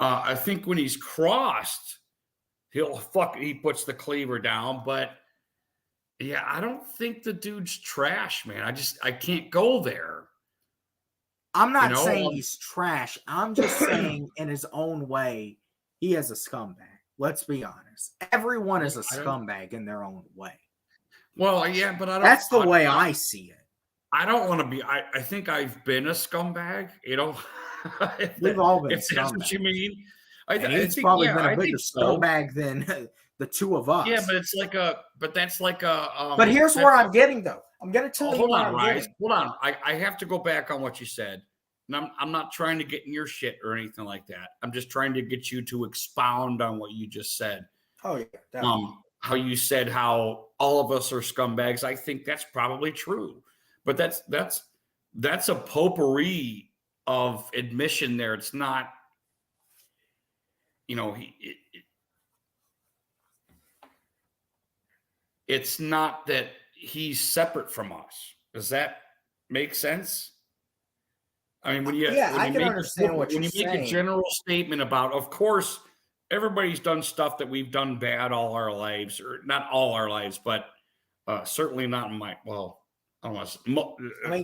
I think when he's crossed, he puts the cleaver down, but yeah, I don't think the dude's trash, man. I can't go there. I'm not saying he's trash. I'm just saying in his own way, he is a scumbag. Let's be honest. Everyone is a scumbag in their own way. Well, yeah, but that's the way I see it. I don't want to be. I think I've been a scumbag. We've all been. If that's what you mean. He's probably been a bigger scumbag than the two of us. Yeah, but it's like a. But that's like a. But here's where I'm getting though. I'm gonna tell you. Hold on, Rise. Hold on. I have to go back on what you said. And I'm not trying to get in your shit or anything like that. I'm just trying to get you to expound on what you just said. Oh yeah. Definitely. How you said how all of us are scumbags. I think that's probably true. But that's a potpourri of admission there. It's not, it's not that he's separate from us. Does that make sense? I mean, I can understand what you're saying. When you make a general statement about, of course, everybody's done stuff that we've done bad all our lives, or not all our lives, but certainly not in my, well,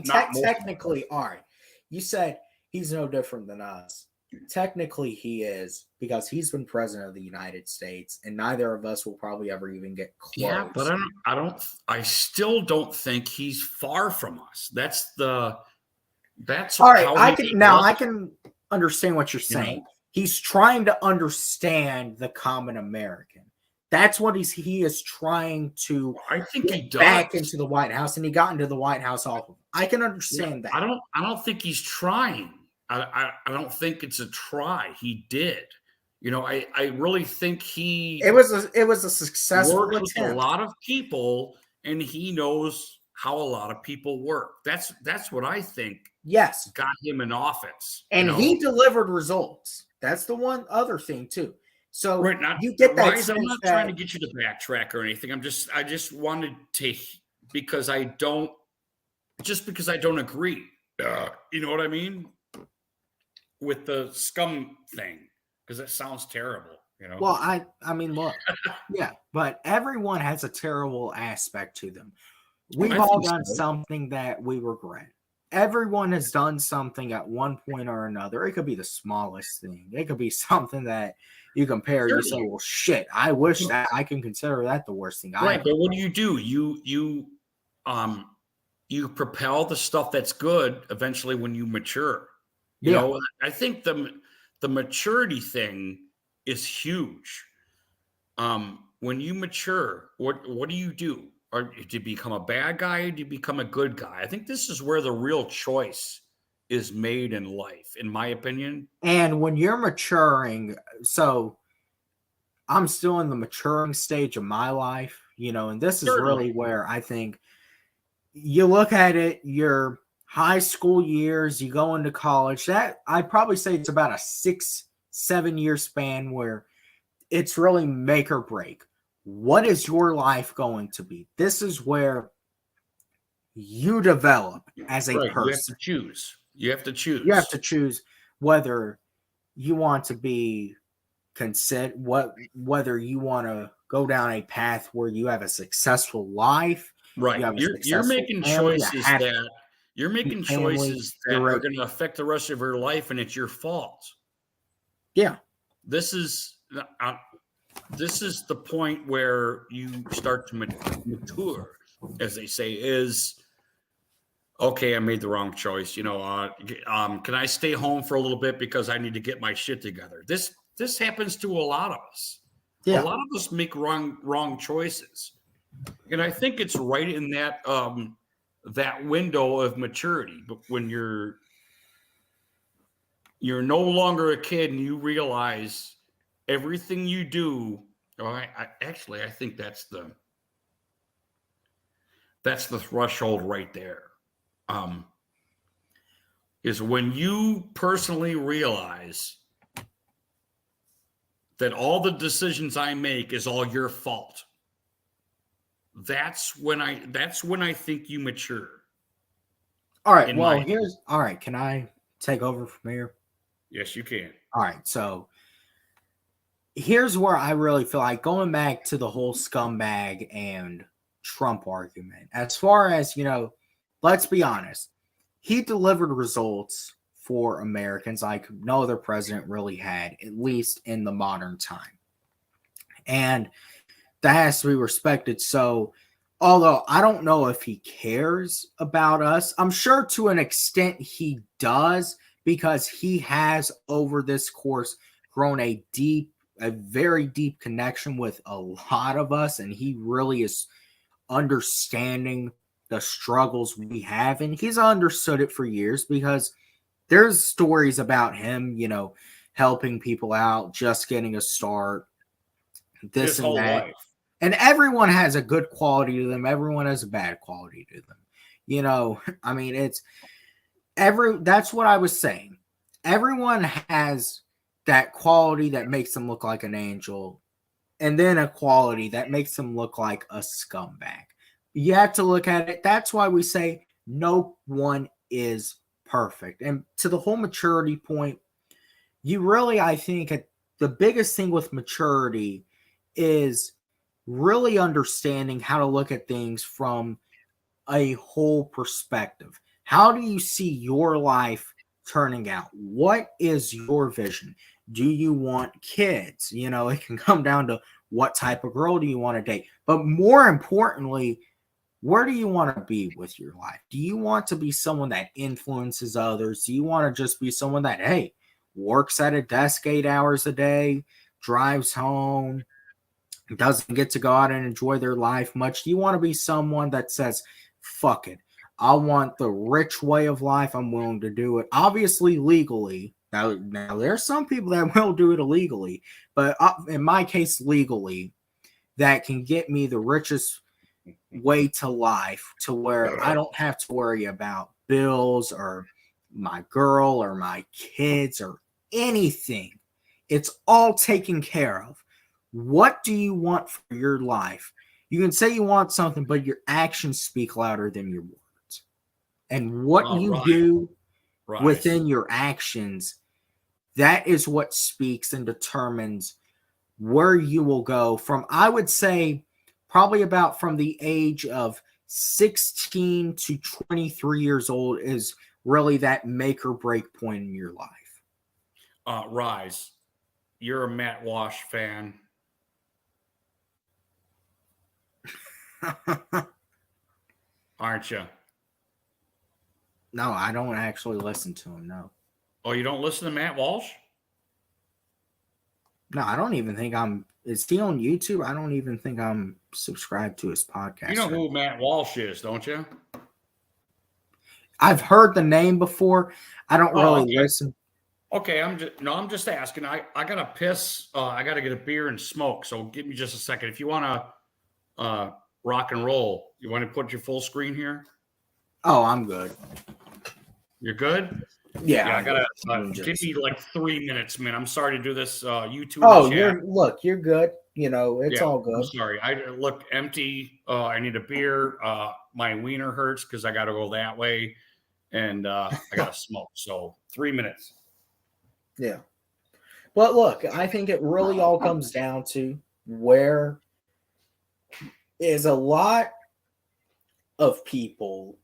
technically, all right. You said he's no different than us. Technically, he is, because he's been president of the United States, and neither of us will probably ever even get close. Yeah, but I still don't think he's far from us. That's all right. I can understand what you're saying. He's trying to understand the common American. That's what he is trying to. I think he does. Back into the White House, and he got into the White House off of. I can understand that. I don't think he's trying. I don't think it's a try. He did. I really think it was a successful worked attempt. with a lot of people, and he knows how a lot of people work. That's what I think. Yes, got him in office, and he delivered results. That's the one other thing too. So you get that. I'm not trying to get you to backtrack or anything. I just wanted to, because I don't agree. You know what I mean? With the scum thing, because it sounds terrible. Well, I mean, look, yeah, but everyone has a terrible aspect to them. We've all done something that we regret. Everyone has done something at one point or another. It could be the smallest thing. It could be something that you compare. You say, "Well, shit, I wish that I can consider that the worst thing." Right, but what do? You you propel the stuff that's good eventually when you mature. You Yeah. know, I think the maturity thing is huge. When you mature, what do you do? Or do you become a bad guy? Or do you become a good guy? I think this is where the real choice is made in life, in my opinion. And when you're maturing, so I'm still in the maturing stage of my life, and this is really Certainly. where I think you look at it, your high school years, you go into college. That I'd probably say it's about a 6-7 year span where it's really make or break. What is your life going to be? This is where you develop as a Right. You have to person. choose. You have to You have choose. to choose whether you want to be whether you want to go down a path where you have a successful life, Right. you have a You're successful making family, a choices happy that you're making family. choices You're that are right. going to affect the rest of your life, and it's your fault. Yeah. This is this is the point where you start to mature, as they say. Is okay. I made the wrong choice. Can I stay home for a little bit because I need to get my shit together? This happens to a lot of us. A Yeah. lot of us make wrong choices, and I think it's right in that window of maturity. But when you're no longer a kid and you realize everything you do. Oh, I think that's the threshold right there. Um, is when you personally realize that all the decisions I make is all your fault. That's when I think you mature. All right. In my Well, opinion. all right. Can I take over from here? Yes, you can. All right. So here's where I really feel like going back to the whole scumbag and Trump argument. As far as, let's be honest, he delivered results for Americans like no other president really had, at least in the modern time. And that has to be respected. So, although I don't know if he cares about us, I'm sure to an extent he does because he has over this course grown a very deep connection with a lot of us, and he really is understanding the struggles we have, and he's understood it for years because there's stories about him, helping people out, just getting a start, this His and whole that. life. And everyone has a good quality to them. Everyone has a bad quality to them. I mean, that's what I was saying. Everyone has that quality that makes them look like an angel, and then a quality that makes them look like a scumbag. You have to look at it. That's why we say no one is perfect. And to the whole maturity point, you really, I think, the biggest thing with maturity is really understanding how to look at things from a whole perspective. How do you see your life turning out? What is your vision? Do you want kids? It can come down to what type of girl do you want to date? But more importantly, where do you want to be with your life? Do you want to be someone that influences others? Do you want to just be someone that, hey, works at a desk 8 hours a day, drives home, doesn't get to go out and enjoy their life much? Do you want to be someone that says, fuck it, I want the rich way of life, I'm willing to do it, obviously legally. Now there's some people that will do it illegally, but in my case, legally, that can get me the richest way to life to where I don't have to worry about bills or my girl or my kids or anything. It's all taken care of. What do you want for your life? You can say you want something, but your actions speak louder than your words. And what you do within your actions, that is what speaks and determines where you will go from, I would say, probably about from the age of 16 to 23 years old is really that make or break point in your life. Rise, you're a Matt Walsh fan. Aren't you? No, I don't actually listen to him. No. Oh, you don't listen to Matt Walsh? No, I don't even think I'm. Is he on YouTube? I don't even think I'm subscribed to his podcast. You know who Matt Walsh is, don't you? I've heard the name before. I don't really okay. listen. Okay, I'm just asking. I gotta piss. I gotta get a beer and smoke. So give me just a second. If you wanna rock and roll, you want to put your full screen here? Oh, I'm good. You're good? Yeah, I gotta just... give me like 3 minutes, man. I'm sorry to do this. YouTube. Oh, you're good. You know, it's all good. I'm sorry. I look empty. I need a beer. My wiener hurts because I gotta go that way, and I gotta smoke. So 3 minutes. Yeah. But look, I think it really all comes down to where is a lot of people,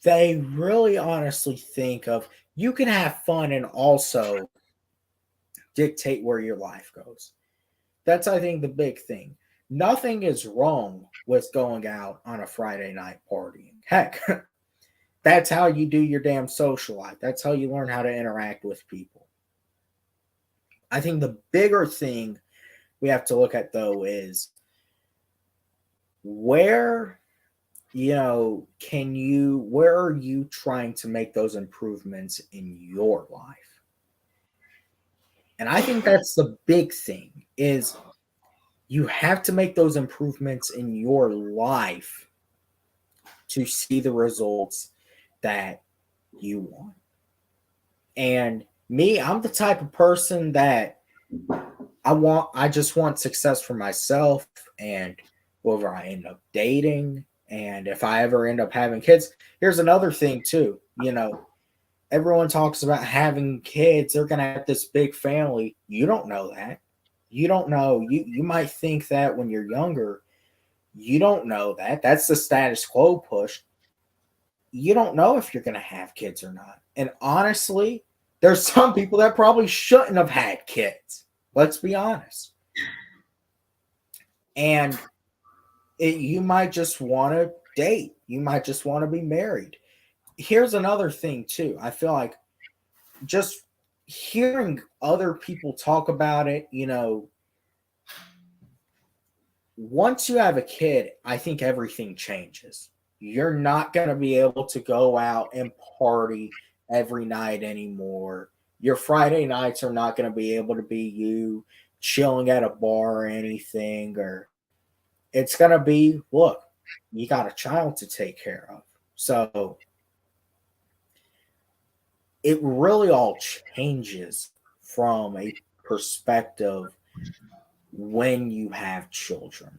they really honestly think of you can have fun and also dictate where your life goes. That's, I think, the big thing. Nothing is wrong with going out on a Friday night partying. Heck, that's how you do your damn social life. That's how you learn how to interact with people. I think the bigger thing we have to look at, though, is where, where are you trying to make those improvements in your life? And I think that's the big thing, is you have to make those improvements in your life to see the results that you want. And me, I'm the type of person that I just want success for myself, and whoever I end up dating, and if I ever end up having kids. Here's another thing too, everyone talks about having kids, they're gonna have this big family. You don't know that. You don't know. You might think that when you're younger. You don't know that. That's the status quo push. You don't know if you're gonna have kids or not. And honestly, there's some people that probably shouldn't have had kids. Let's be honest. And you might just want to date. You might just want to be married. Here's another thing too. I feel like just hearing other people talk about it, once you have a kid, I think everything changes. You're not going to be able to go out and party every night anymore. Your Friday nights are not going to be able to be you chilling at a bar or anything, or it's going to be, look, you got a child to take care of. So it really all changes from a perspective when you have children.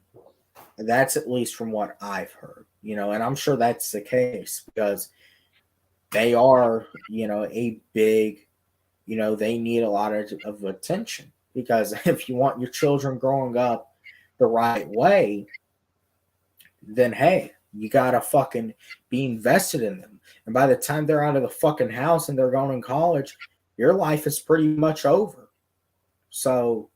That's at least from what I've heard, and I'm sure that's the case because they are, a big, they need a lot of attention, because if you want your children growing up the right way, then hey, you gotta fucking be invested in them. And by the time they're out of the fucking house and they're going to college, your life is pretty much over. So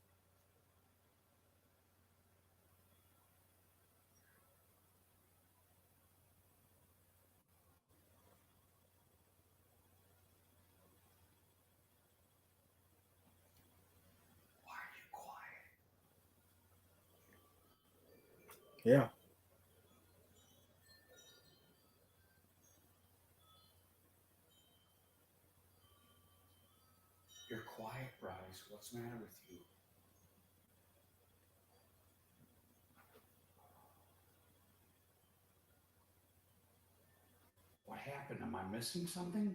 yeah. You're quiet, Bryce. What's the matter with you? What happened? Am I missing something?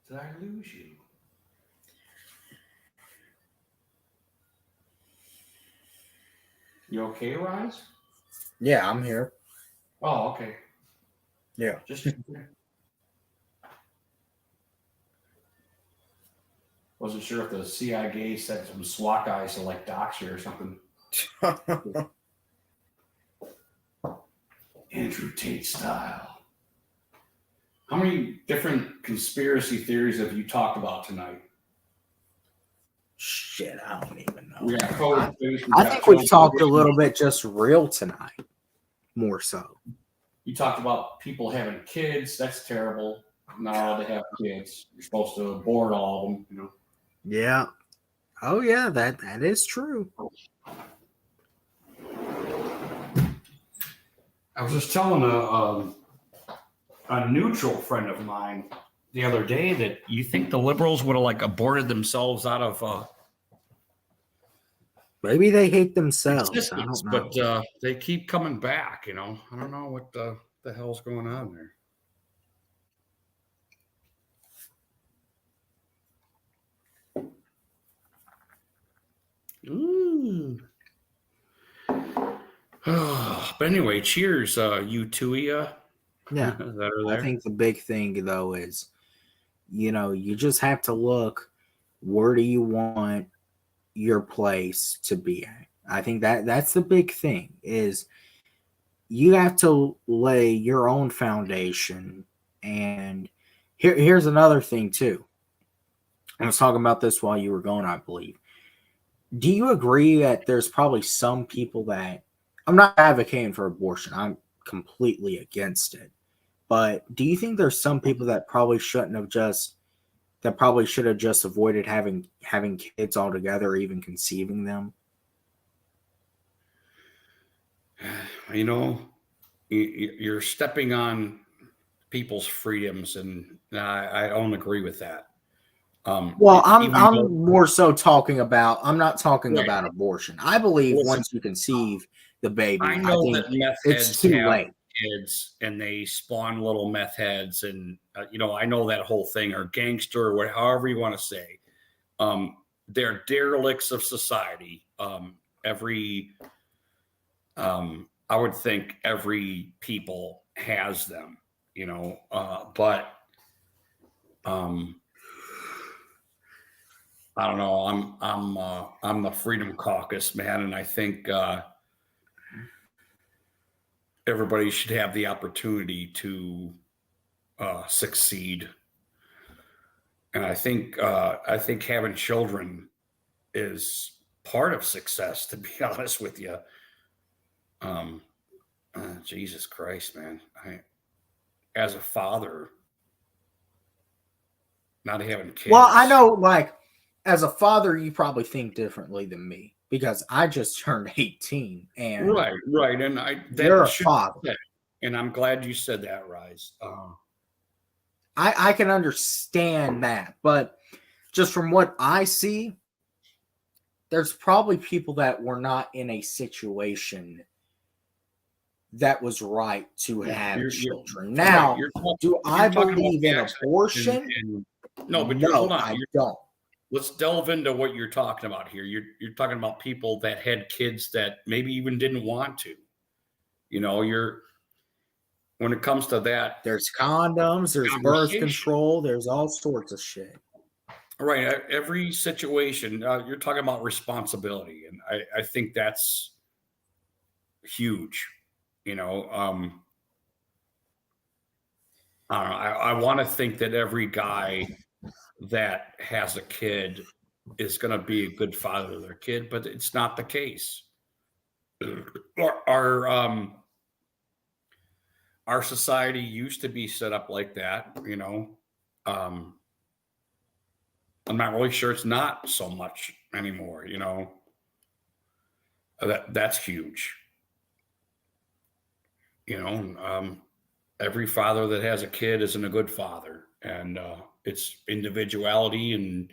Did I lose you? You okay, Rise? Yeah, I'm here. Oh, okay. Yeah. Just wasn't sure if the CIA sent some SWAT guys to like dox you or something. Andrew Tate style. How many different conspiracy theories have you talked about tonight? Shit, I don't even know. We got COVID. I think we've talked a little bit just real tonight. more so. You talked about people having kids. That's terrible. Now they have kids. You're supposed to abort all of them, you know. Yeah. Oh yeah, that is true. I was just telling a neutral friend of mine the other day that you think the liberals would have like aborted themselves out of Maybe they hate themselves. I existence, don't know. but they keep coming back. You know, I don't know what the hell's going on there. Ooh. But anyway, cheers, you two. Yeah. that are there. I think the big thing though is, you just have to look, where do you want your place to be at? I think that's the big thing, is you have to lay your own foundation. And here's another thing too. I was talking about this while you were going, I believe. Do you agree that there's probably some people that, I'm not advocating for abortion, I'm completely against it, but do you think there's some people that probably should have just avoided having kids altogether, or even conceiving them? You know, you're stepping on people's freedoms, and I don't agree with that. Well, I'm more so talking about, I'm not talking about abortion. I believe once you conceive the baby, I know think that meth it's heads too have late. kids and they spawn little meth heads, and I know that whole thing, or gangster, or however you want to say. They're derelicts of society. I would think every people has them, but I don't know. I'm the Freedom Caucus, man, and I think everybody should have the opportunity to succeed. And I think having children is part of success. To be honest with you, Jesus Christ, man! As a father, not having kids. Well, I know, like, as a father, you probably think differently than me, because I just turned 18, and right, and you're a father, and I'm glad you said that, Rise. I can understand that, but just from what I see, there's probably people that were not in a situation that was right to have children. Now, do I believe in abortion? No, but no, hold on. I don't. Let's delve into what you're talking about here. You're talking about people that had kids that maybe even didn't want to. When it comes to that, there's condoms, there's birth control, there's all sorts of shit. Right. Every situation, you're talking about responsibility, and I think that's huge. I don't know. I want to think that every guy that has a kid is going to be a good father to their kid, but it's not the case. Our society used to be set up like that, I'm not really sure it's not so much anymore, that's huge. Every father that has a kid isn't a good father, and it's individuality, and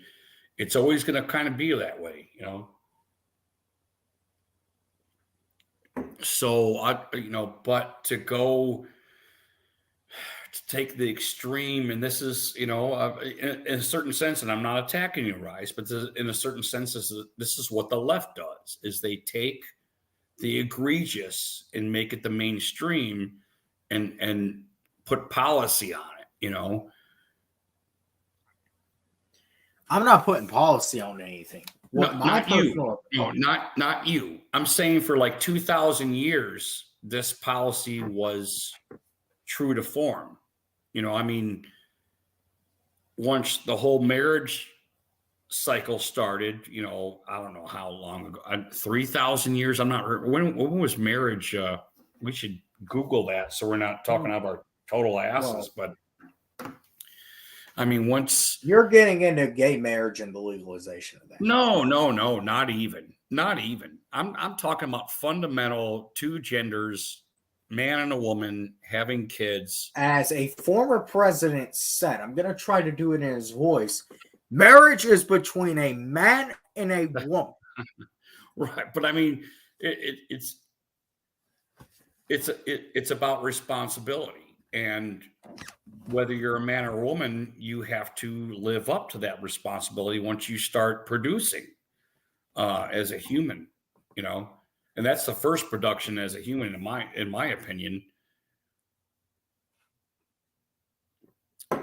it's always going to kind of be that way, So but to take the extreme, and this is, in a certain sense, and I'm not attacking you, Rise, but in a certain sense, this is what the left does, is they take the egregious and make it the mainstream and put policy on it, I'm not putting policy on anything. Well, not you. Not you. I'm saying for like 2,000 years, this policy was true to form. Once the whole marriage cycle started, I don't know how long ago, 3,000 years. I'm not. When was marriage? We should Google that so we're not talking about total asses. But I mean, once you're getting into gay marriage and the legalization of that. no, not even. I'm talking about fundamental two genders, man and a woman having kids. As a former president said, I'm going to try to do it in his voice. Marriage is between a man and a woman. Right, but I mean, it's about responsibility, and whether you're a man or a woman, you have to live up to that responsibility once you start producing as a human, you know, and that's the first production as a human, in my opinion.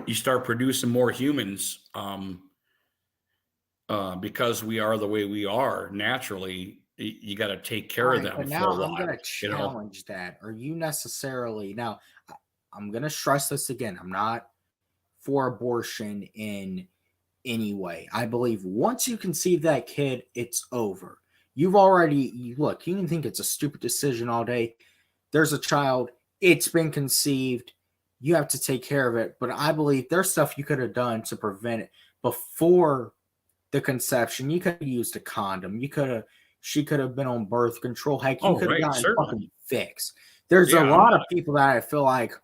You start producing more humans because we are the way we are naturally. You got to take care of them. But now I'm going to challenge that. Are you necessarily now? I'm going to stress this again. I'm not for abortion in any way. I believe once you conceive that kid, it's over. You've already look. You can think it's a stupid decision all day. There's a child. It's been conceived. You have to take care of it. But I believe there's stuff you could have done to prevent it before the conception. You could have used a condom. She could have been on birth control. Heck, you could have gotten fucking fixed. There's a lot of people that I feel like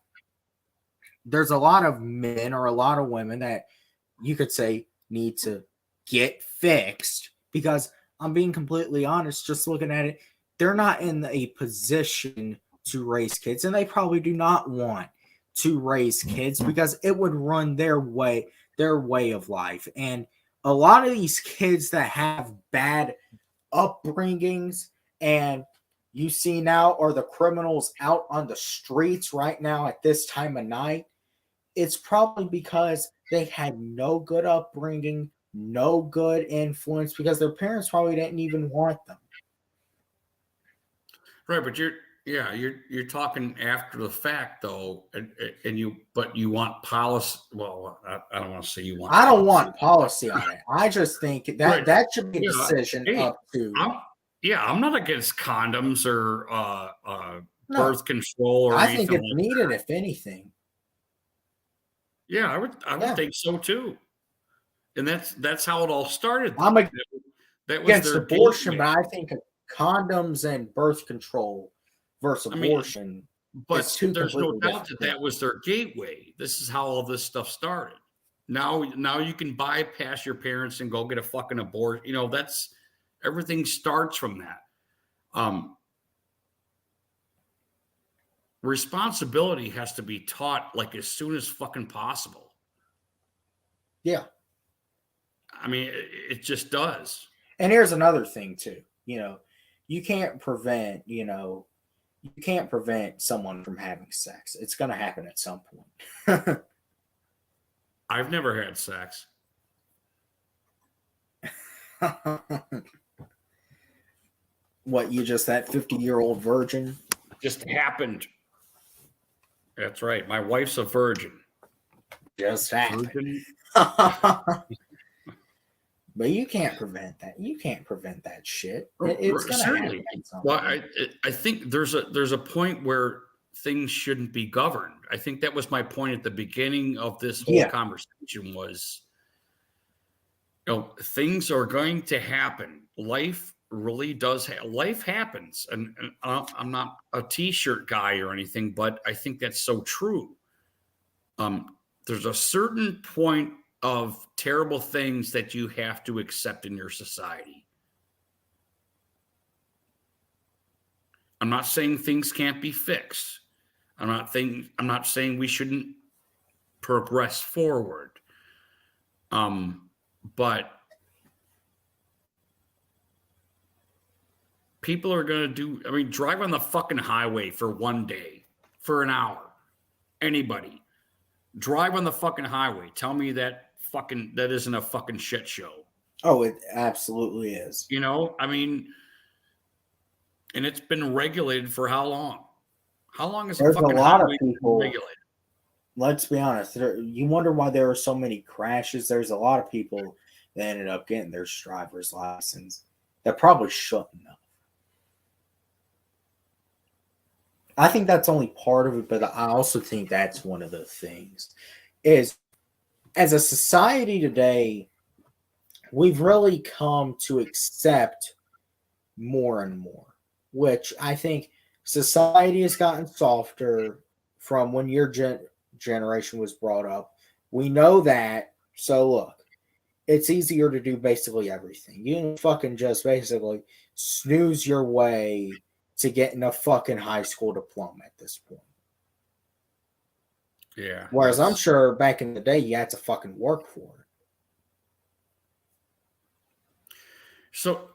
there's a lot of men or a lot of women that you could say need to get fixed, because I'm being completely honest, just looking at it, they're not in a position to raise kids, and they probably do not want to raise kids because it would run their way of life. And a lot of these kids that have bad upbringings and you see now are the criminals out on the streets right now at this time of night, it's probably because they had no good upbringing, no good influence, because their parents probably didn't even want them. Right, but you're talking after the fact though, and you want policy. Well, I don't want to say you want. I don't want policy on it. I just think that that should be a decision up to. I'm not against condoms or birth control or I think it's like needed, that. If anything. Yeah, I would think so too. And that's how it all started. I'm against abortion, but I think condoms and birth control versus abortion. But there's no doubt that was their gateway. This is how all this stuff started. Now you can bypass your parents and go get a fucking abortion. You know, that's everything starts from that. Responsibility has to be taught like as soon as fucking possible. Yeah. I mean, it just does. And here's another thing too. You know, you can't prevent someone from having sex. It's going to happen at some point. I've never had sex. What, you just that 50-year-old virgin? Just happened. That's right. My wife's a virgin. Just happened. But you can't prevent that. You can't prevent that shit. It's gonna happen. Well, I think there's a point where things shouldn't be governed. I think that was my point at the beginning of this whole conversation was, you know, things are going to happen. Life really does. Life happens. And I'm not a t-shirt guy or anything, but I think that's so true. There's a certain point of terrible things that you have to accept in your society. I'm not saying things can't be fixed. I'm not saying we shouldn't progress forward. But people are going to drive on the fucking highway for one day, for an hour. Anybody. Drive on the fucking highway. Tell me that isn't a fucking shit show. Oh, it absolutely is. You know, I mean, and it's been regulated for how long? How long is there's a fucking lot of people regulated? Let's be honest. You wonder why there are so many crashes. There's a lot of people that ended up getting their driver's license that probably shouldn't have. I think that's only part of it, but I also think that's one of the things is as a society today, we've really come to accept more and more, which I think society has gotten softer from when your generation was brought up. We know that. So look, it's easier to do basically everything. You can fucking just basically snooze your way to getting a fucking high school diploma at this point. Yeah. Whereas I'm sure back in the day you had to fucking work for it. So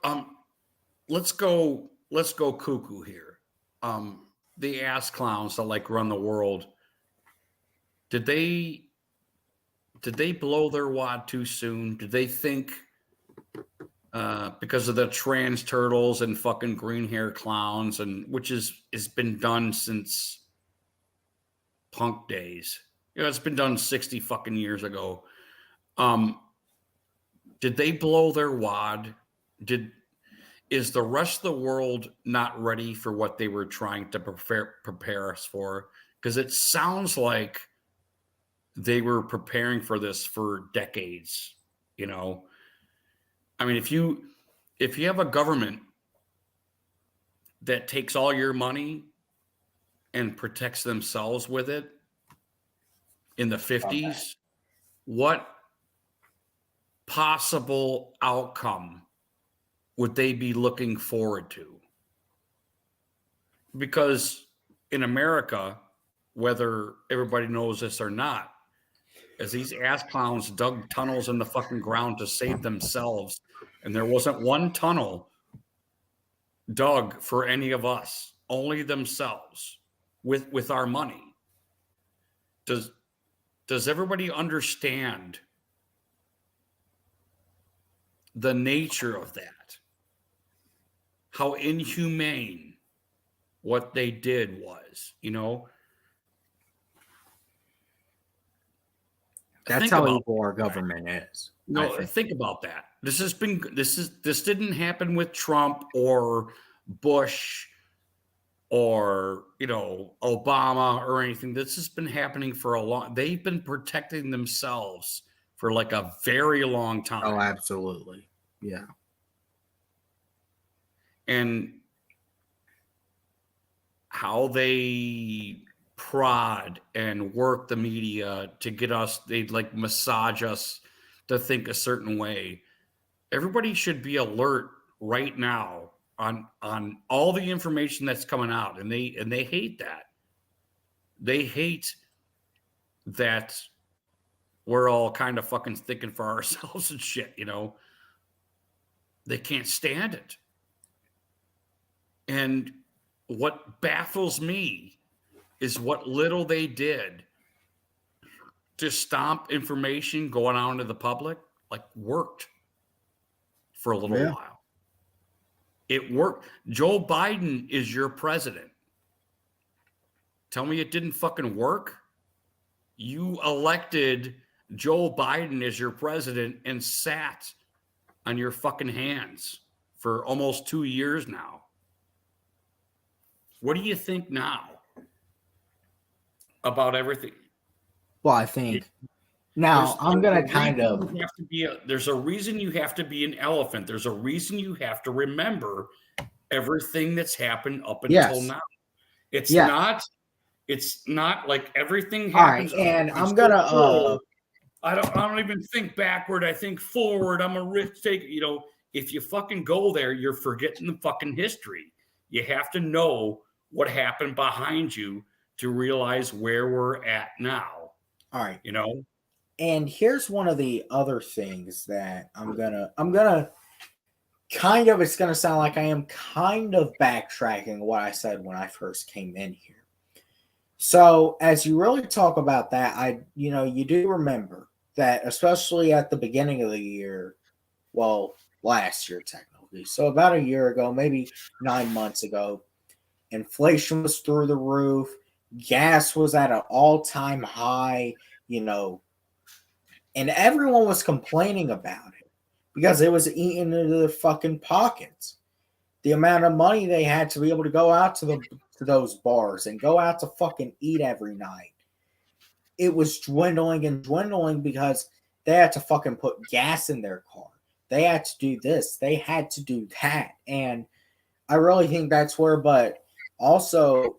let's go cuckoo here. The ass clowns that like run the world, did they blow their wad too soon? Did they think because of the trans turtles and fucking green hair clowns, and which has been done since punk days? You know, it's been done 60 fucking years ago. Did they blow their wad? Is the rest of the world not ready for what they were trying to prepare us for? Because it sounds like they were preparing for this for decades. You know, I mean, if you have a government that takes all your money and protects themselves with it in the 50s, what possible outcome would they be looking forward to? Because in America, whether everybody knows this or not, as these ass clowns dug tunnels in the fucking ground to save themselves, and there wasn't one tunnel dug for any of us, only themselves with our money. Does everybody understand the nature of that? How inhumane what they did was, you know? That's how evil our government is. No, think about that. This didn't happen with Trump or Bush or, you know, Obama or anything. This has been happening for a long. They've been protecting themselves for like a very long time. Oh, absolutely. Yeah. And how they prod and work the media to get us, they'd like massage us to think a certain way. Everybody should be alert right now on all the information that's coming out, and they hate that. They hate that we're all kind of fucking thinking for ourselves and shit, you know. They can't stand it. And what baffles me is what little they did to stomp information going out into the public, like, worked for a little while. It worked. Joe Biden is your president. Tell me it didn't fucking work? You elected Joe Biden as your president and sat on your fucking hands for almost 2 years now. What do you think now about everything? Well, I think now I'm going to kind of there's a reason you have to be an elephant. There's a reason you have to remember everything that's happened up until now. It's not like everything happens. All right, and I'm going to I don't even think backward. I think forward. I'm a risk taker. You know, if you fucking go there, you're forgetting the fucking history. You have to know what happened behind you to realize where we're at now. All right. You know? And here's one of the other things that I'm gonna kind of, it's gonna sound like I am kind of backtracking what I said when I first came in here. So as you really talk about that, you do remember that, especially at the beginning of the year, well, last year technically, so about a year ago, maybe 9 months ago, inflation was through the roof, gas was at an all-time high, and everyone was complaining about it because it was eating into their fucking pockets. The amount of money they had to be able to go out to to those bars and go out to fucking eat every night, it was dwindling and dwindling because they had to fucking put gas in their car. They had to do this. They had to do that. And I really think that's where, but also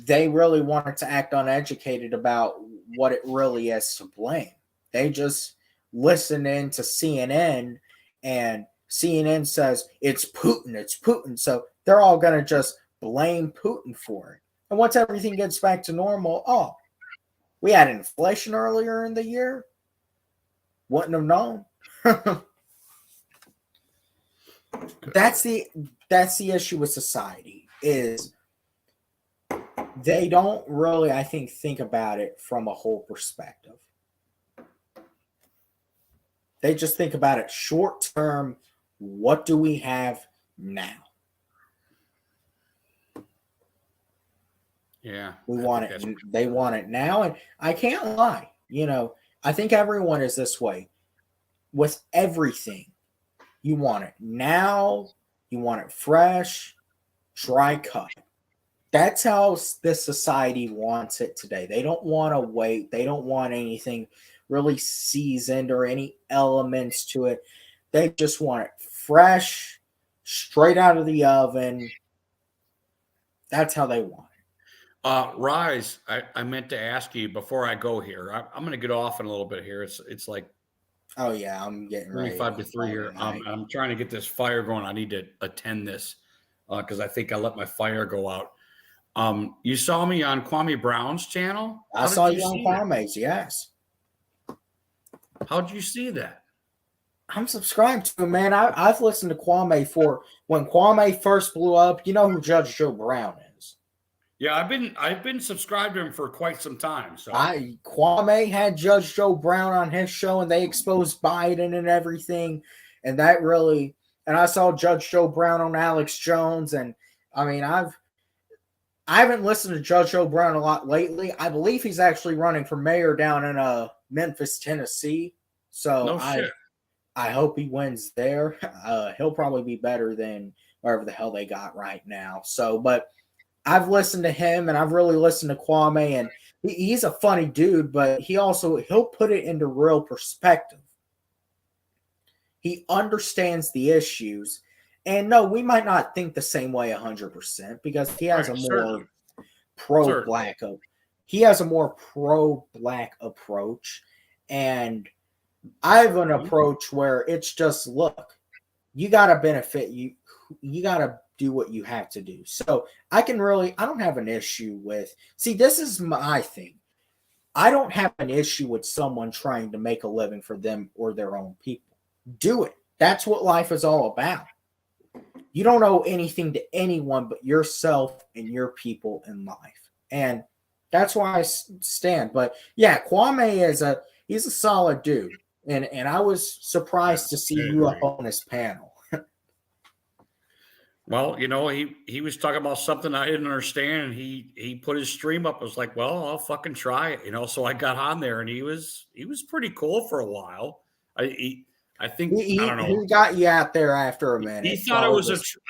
they really wanted to act uneducated about what it really is to blame. They just listen in to CNN, and CNN says it's Putin. So they're all going to just blame Putin for it. And once everything gets back to normal, oh, we had inflation earlier in the year. Wouldn't have known. That's the issue with society, is they don't really, I think about it from a whole perspective. They just think about it short term. What do we have now? Yeah. We want it. They want it now. And I can't lie. I think everyone is this way with everything. You want it now. You want it fresh, dry cut. That's how this society wants it today. They don't want to wait. They don't want anything really seasoned or any elements to it. They just want it fresh, straight out of the oven. That's how they want it. Rise, I meant to ask you before I go here. I'm going to get off in a little bit here. It's like, oh yeah, I'm getting ready. 35 to 3 here. I'm trying to get this fire going. I need to attend this because I think I let my fire go out. You saw me on Kwame Brown's channel? I saw you on Kwame's, yes. How'd you see that? I'm subscribed to him, man. I've listened to Kwame for when Kwame first blew up. You know who Judge Joe Brown is? Yeah, I've been subscribed to him for quite some time. So Kwame had Judge Joe Brown on his show, and they exposed Biden and everything, and that really. And I saw Judge Joe Brown on Alex Jones, and I mean, I haven't listened to Judge Joe Brown a lot lately. I believe he's actually running for mayor down in Memphis, Tennessee. So no shit. I hope he wins there. He'll probably be better than whatever the hell they got right now. So, but I've listened to him, and I've really listened to Kwame, and he's a funny dude, but he'll put it into real perspective. He understands the issues. And no, we might not think the same way 100% because he has a more pro-black approach. And I have an approach where it's just, look, you got to benefit. You got to do what you have to do. So I don't have an issue with, this is my thing. I don't have an issue with someone trying to make a living for them or their own people. Do it. That's what life is all about. You don't owe anything to anyone but yourself and your people in life. And that's why I stand. But yeah, Kwame he's a solid dude. And I was surprised to see you up on this panel. Well, he was talking about something I didn't understand, and he put his stream up. I was like, well, I'll fucking try it, So I got on there, and he was pretty cool for a while. I think I don't know. He got you out there after a minute. He thought I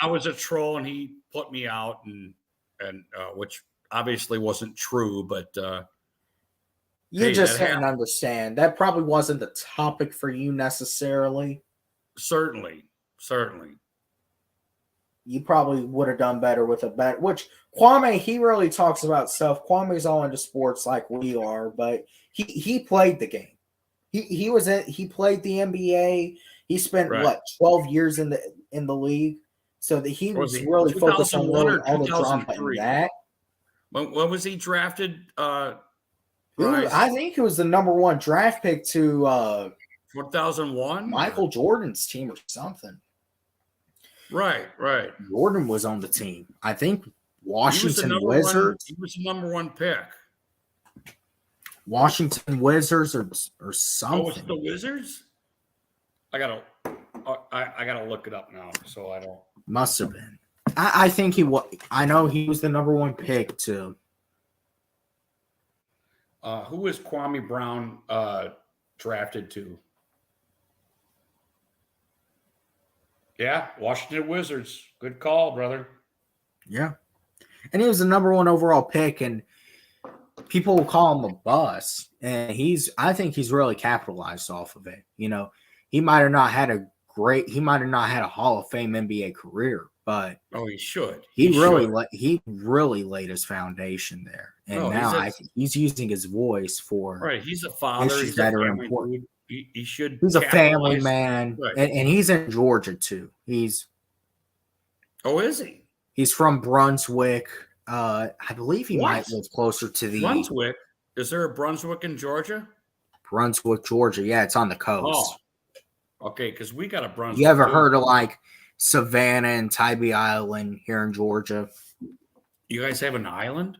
was a troll, and he put me out, and which obviously wasn't true, but you just didn't understand. That probably wasn't the topic for you necessarily. Certainly. You probably would have done better with a bet. Which Kwame, he really talks about stuff. Kwame's all into sports like we are, but he played the game. He played the NBA. He spent 12 years in the league, so that he was really focused on all the drama in that. When was he drafted? I think it was the number 1 draft pick to 2001. Michael Jordan's team or something. Right. Jordan was on the team. I think Washington Wizards. He was the number 1 pick. Washington Wizards or something. Oh, was it the Wizards? I gotta look it up now, so I don't. Must have been. I think he was. I know he was the number 1 pick too. Who was Kwame Brown drafted to? Yeah, Washington Wizards. Good call, brother. Yeah. And he was the number 1 overall pick, and people will call him a bust. And I think he's really capitalized off of it. You know, he might have not had a Hall of Fame NBA career, but Oh, he should. he really should. laid his foundation there. And Oh, now I think he's using his voice for Right. He's a father. issues He's a that are family important. dude. He should. He's a family capitalize. man, Right. and he's in Georgia too. Oh, is he? He's from Brunswick. I believe he might What? live closer to the Brunswick. Is there a Brunswick in Georgia? Brunswick, Georgia. Yeah, it's on the coast. Oh, okay. Because we got a Brunswick. You ever too. heard of like Savannah and Tybee Island here in Georgia? You guys have an island?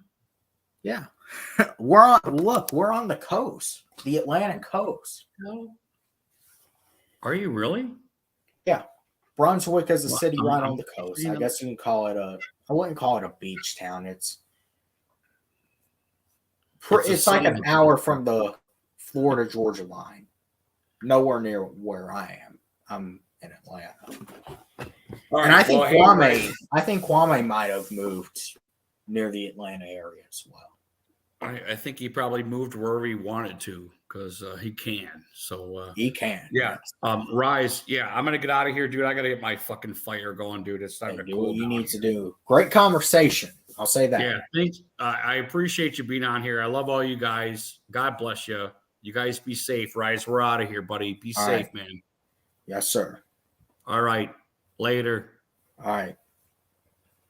Yeah. we're on the coast, the Atlantic coast. No. Are you really? Brunswick is a Well, city right I'm- on the coast. you I know- guess you can call it I wouldn't call it a beach town. It's a like city. an hour from the Florida Georgia line. Nowhere near where I am. I'm in Atlanta. All And I think well, hey, Kwame might have moved near the Atlanta area as well. I think he probably moved wherever he wanted to because he can. So He can. yeah. Rise. Yeah, I'm gonna get out of here, dude. I gotta get my fucking fire going, dude. It's time to Do cool what you down need to here. do. Great conversation. I'll say that. Yeah, thanks. I appreciate you being on here. I love all you guys. God bless you. You guys be safe, Rise. We're out of here, buddy. Be All safe, right. man. Yes, sir. All right. Later. All right.